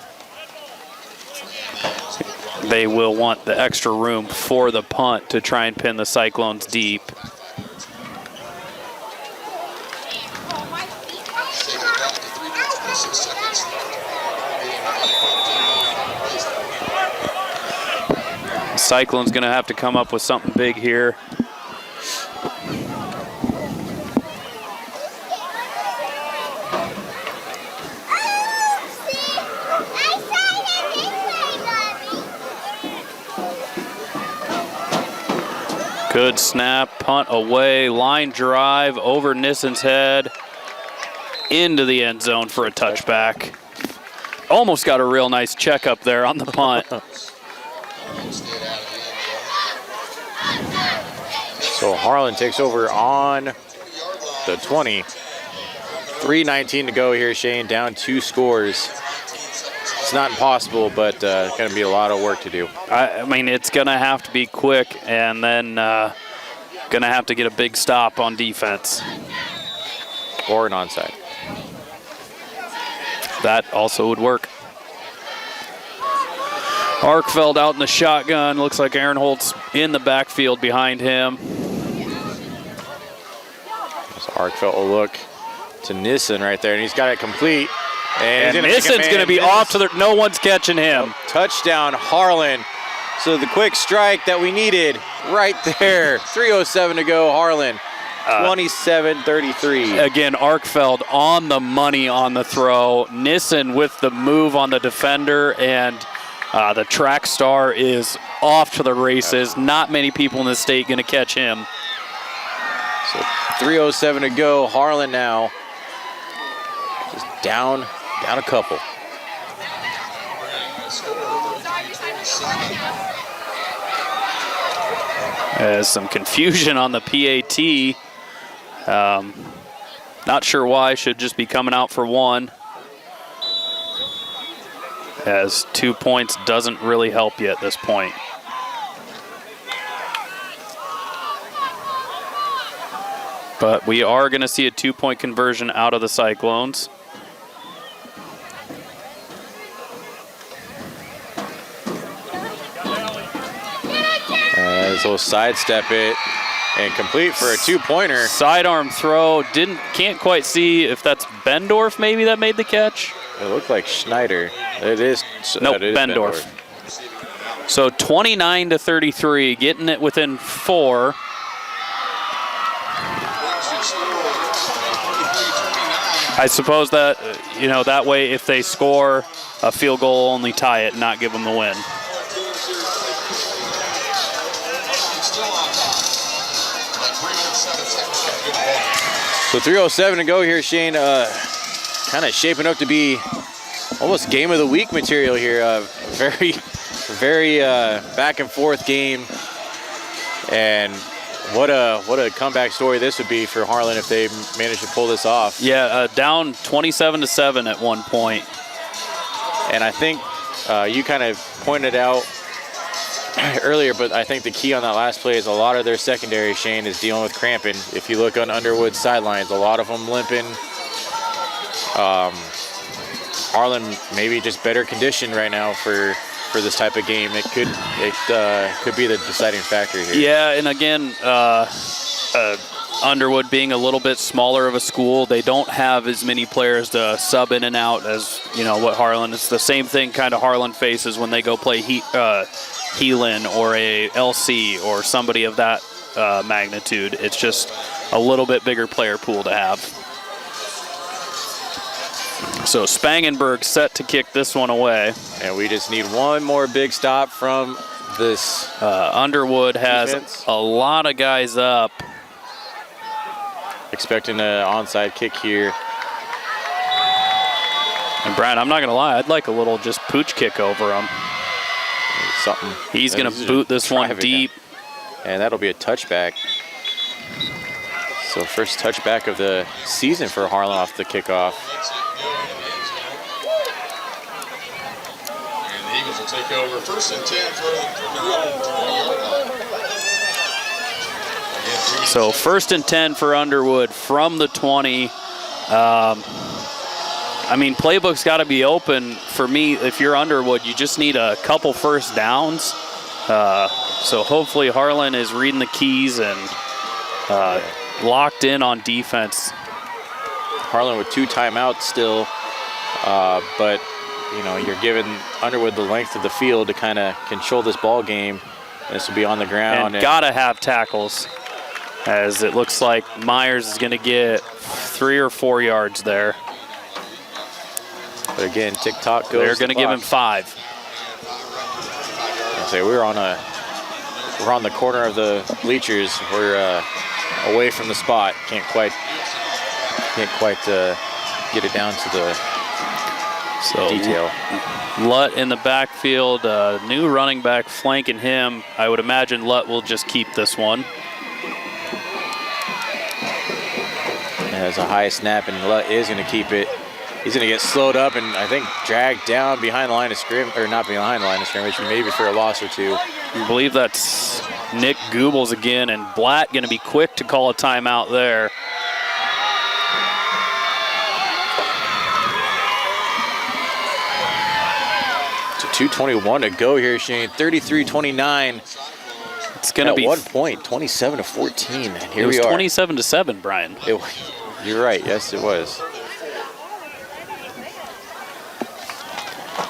They will want the extra room for the punt to try and pin the Cyclones deep. Cyclone's going to have to come up with something big here. Good snap, punt away, line drive over Nissen's head into the end zone for a touchback. Almost got a real nice check up there on the punt. So Harlan takes over on the 20. 3:19 to go here, Shane, down 2 scores. It's not impossible, but it's going to be a lot of work to do. I mean, it's going to have to be quick, and then going to have to get a big stop on defense. Or an onside. That also would work. Arkfeld out in the shotgun. Looks like Aaron Holt's in the backfield behind him. So Arkfeld will look to Nissen right there, and he's got it complete. And Nissen's going to be off to the, no one's catching him. Touchdown, Harlan. So the quick strike that we needed right there. 3:07 to go, Harlan. 27-33. Again, Arkfeld on the money on the throw. Nissen with the move on the defender, and the track star is off to the races. Not many people in the state going to catch him. So 3:07 to go, Harlan now just down a couple. There's some confusion on the PAT. Not sure why. Should just be coming out for 1. As 2 points doesn't really help you at this point. But we are going to see a 2-point conversion out of the Cyclones. As he'll sidestep it and complete for a 2-pointer. Sidearm throw. Can't quite see if that's Bendorf maybe that made the catch. It looked like Schneider. It is. Nope, Bendorf. So 29-33, getting it within 4. I suppose that, that way if they score, a field goal will only tie it and not give them the win. So 3:07 to go here, Shane. Kind of shaping up to be almost game of the week material here. Very, very back and forth game. And what a comeback story this would be for Harlan if they manage to pull this off. Yeah, down 27-7 at one point. And I think you kind of pointed out earlier, but I think the key on that last play is a lot of their secondary, Shane, is dealing with cramping. If you look on Underwood's sidelines, a lot of them limping. Harlan maybe just better conditioned right now for this type of game. It could be the deciding factor here. Yeah, and again, Underwood being a little bit smaller of a school, they don't have as many players to sub in and out as what Harlan. It's the same thing kind of Harlan faces when they go play Heelan or a LC or somebody of that magnitude. It's just a little bit bigger player pool to have. So Spangenberg set to kick this one away. And we just need one more big stop from this. Underwood has defense. A lot of guys up. Expecting an onside kick here. And Brad, I'm not going to lie, I'd like a little just pooch kick over him. something. He's going to boot this one deep. And that'll be a touchback. So first touchback of the season for Harlan off the kickoff. And the Eagles will take over 1st and 10 for their own 20-yard line. So 1st and 10 for Underwood from the 20. I mean, playbook's got to be open for me. If you're Underwood, you just need a couple first downs. So hopefully Harlan is reading the keys and locked in on defense. Harlan with 2 timeouts still, but you know, you're giving Underwood the length of the field to kind of control this ball game. This will be on the ground. And gotta have tackles, as it looks like Myers is gonna get 3 or 4 yards there. But again, tick-tock goes. They're gonna give him 5. I'll say we're on the corner of the bleachers. We're away from the spot. Can't quite get it down to the detail. Lutt in the backfield, new running back flanking him. I would imagine Lutt will just keep this one. Has a high snap, and Lutt is going to keep it. He's going to get slowed up and I think dragged down behind the line of scrimmage, or not behind the line of scrimmage, maybe for a loss or 2. I believe that's Nick Goebbels again, and Blatt going to be quick to call a timeout there. So 2:21 to go here, Shane. 33-29. It's going to be at 1 point, 27-14. And here we are. are. 27-7, Brian. You're right. Yes, it was.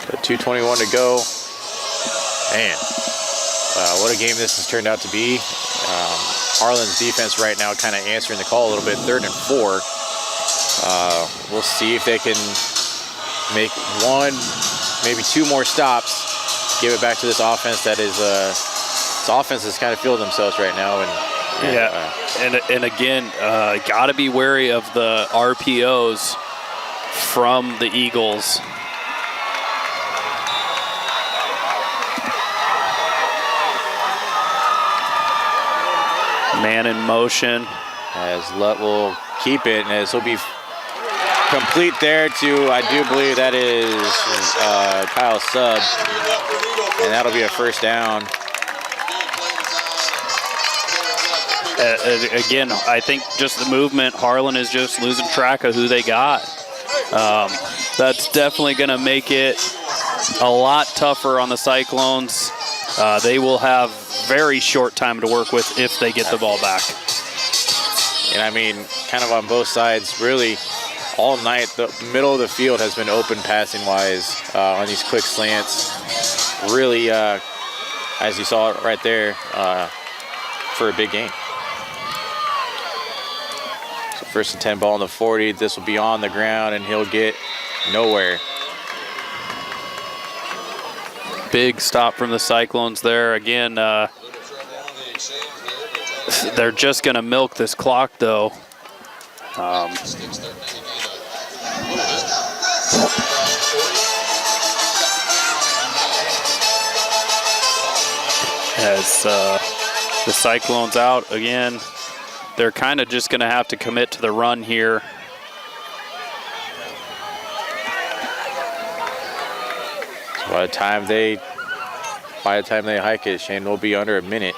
But 2:21 to go. Man, what a game this has turned out to be. Harlan's defense right now kind of answering the call a little bit. 3rd and 4. We'll see if they can make 1, maybe 2 more stops. Give it back to this offense that is. This offense is kind of feeling themselves right now. And again, got to be wary of the RPOs from the Eagles. Man in motion. As Lutt will keep it, and this will be complete there to, I do believe that is Kyle Subb. And that'll be a first down. Again, I think just the movement, Harlan is just losing track of who they got. That's definitely going to make it a lot tougher on the Cyclones. They will have very short time to work with if they get the ball back. And I mean, kind of on both sides, really all night, the middle of the field has been open passing-wise on these quick slants. Really, as you saw right there, for a big game. So 1st and 10 ball on the 40. This will be on the ground, and he'll get nowhere. Big stop from the Cyclones there. Again, they're just going to milk this clock, though. As the Cyclones out again, they're kind of just going to have to commit to the run here. So by the time they hike it, Shane, will be under a minute.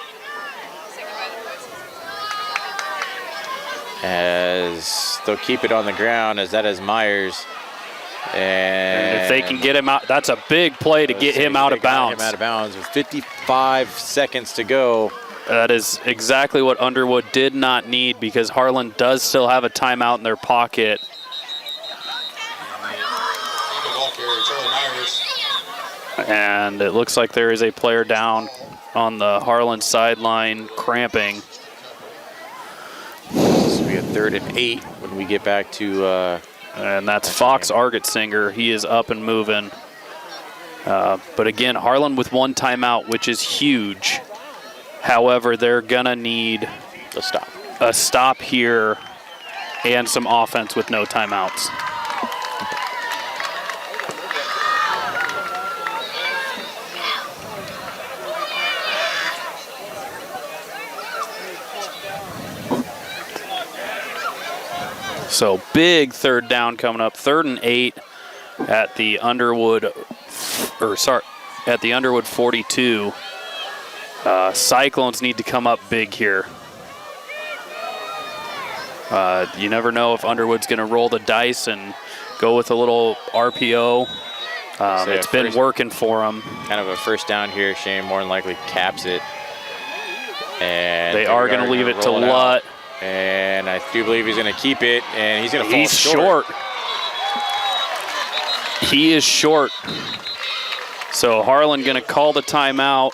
As they'll keep it on the ground, as that is Myers. And if they can get him out, that's a big play to get him out of bounds. Him out of bounds with 55 seconds to go. That is exactly what Underwood did not need, because Harlan does still have a timeout in their pocket. And it looks like there is a player down on the Harlan sideline cramping. This will be a 3rd and 8 when we get back to... and that's Fox Argetsinger. He is up and moving. But again, Harlan with 1 timeout, which is huge. However, they're going to need a stop here and some offense with no timeouts. So big third down coming up, 3rd and 8 at the Underwood, at the Underwood 42. Cyclones need to come up big here. You never know if Underwood's going to roll the dice and go with a little RPO. It's been working for them. Kind of a first down here. Shane more than likely caps it. And they are going to leave it to Lutt. And I do believe he's going to keep it, and he's going to fall short. He is short. So Harlan going to call the timeout.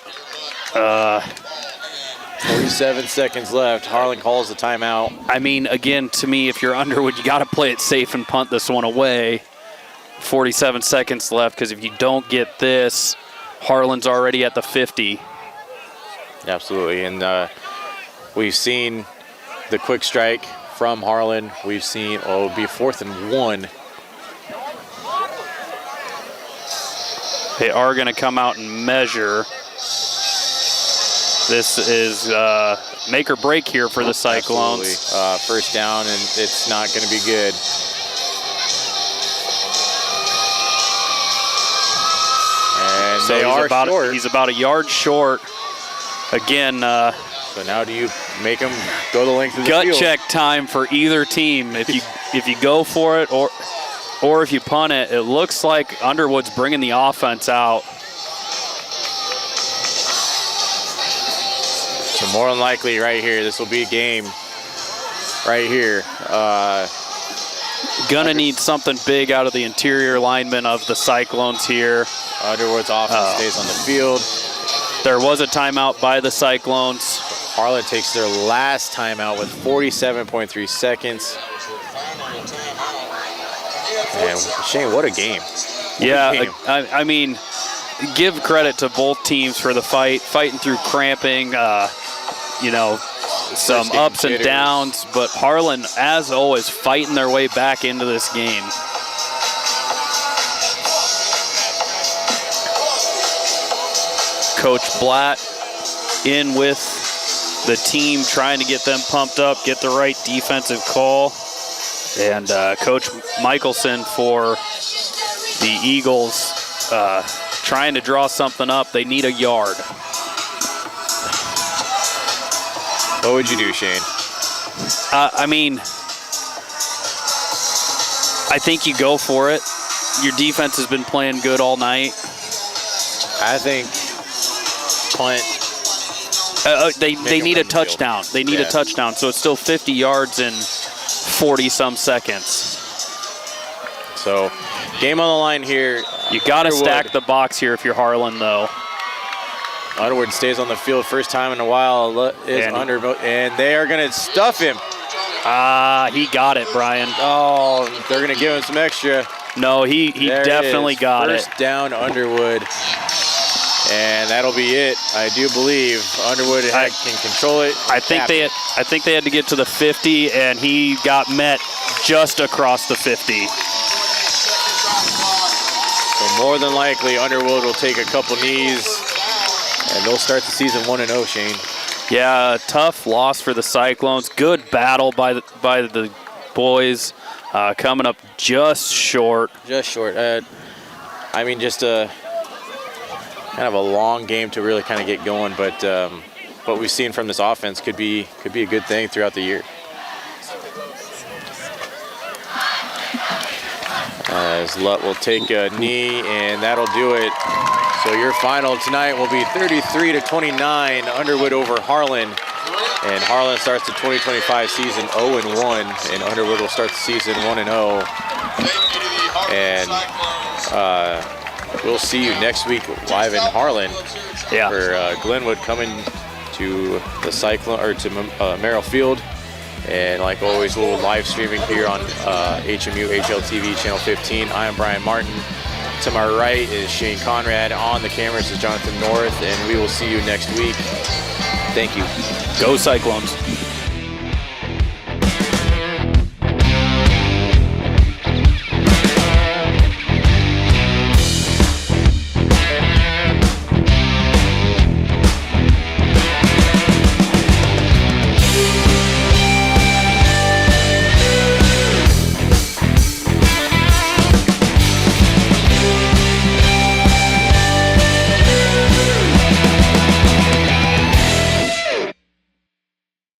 47 seconds left. Harlan calls the timeout. I mean, again, to me, if you're Underwood, you got to play it safe and punt this one away. 47 seconds left, because if you don't get this, Harlan's already at the 50. Absolutely, and we've seen the quick strike from Harlan. We've seen, it'll be 4th and 1. They are going to come out and measure. This is make or break here for the Cyclones. First down, and it's not going to be good. And so they are short. He's about a yard short. Again, so now do you make them go the length of the field? Gut check time for either team. If you go for it or if you punt it, it looks like Underwood's bringing the offense out. So more than likely right here, this will be a game right here. Gonna need something big out of the interior linemen of the Cyclones here. Underwood's offense stays on the field. There was a timeout by the Cyclones. Harlan takes their last timeout with 47.3 seconds. And Shane, what a game. I mean, give credit to both teams for the fighting through cramping, some ups and downs, but Harlan, as always, fighting their way back into this game. Coach Blatt in with the team, trying to get them pumped up, get the right defensive call. And Coach Michelson for the Eagles trying to draw something up. They need a yard. What would you do, Shane? I mean, I think you go for it. Your defense has been playing good all night. I think punt. They need a touchdown. They need a touchdown. So it's still 50 yards in 40-some seconds. So game on the line here. You got to stack the box here if you're Harlan, though. Underwood stays on the field first time in a while. And they are going to stuff him. He got it, Brian. Oh, they're going to give him some extra. No, he definitely got it. First down, Underwood. And that'll be it. I do believe Underwood can control it. I think they had to get to the 50, and he got met just across the 50. So more than likely, Underwood will take a couple knees, and they'll start the season 1-0, Shane. Yeah, tough loss for the Cyclones. Good battle by the boys, coming up just short. Just short. I mean, just a kind of a long game to really kind of get going, but what we've seen from this offense could be a good thing throughout the year. As Lutt will take a knee, and that'll do it. So your final tonight will be 33-29, Underwood over Harlan. And Harlan starts the 2025 season 0-1, and Underwood will start the season 1-0. And we'll see you next week live in Harlan for Glenwood coming to the Cyclone or to Merrill Field. And like always, we'll live streaming here on HMU HLTV channel 15. I am Brian Martin. To my right is Shane Conrad. On the cameras is Jonathan North, and we will see you next week. Thank you. Go Cyclones.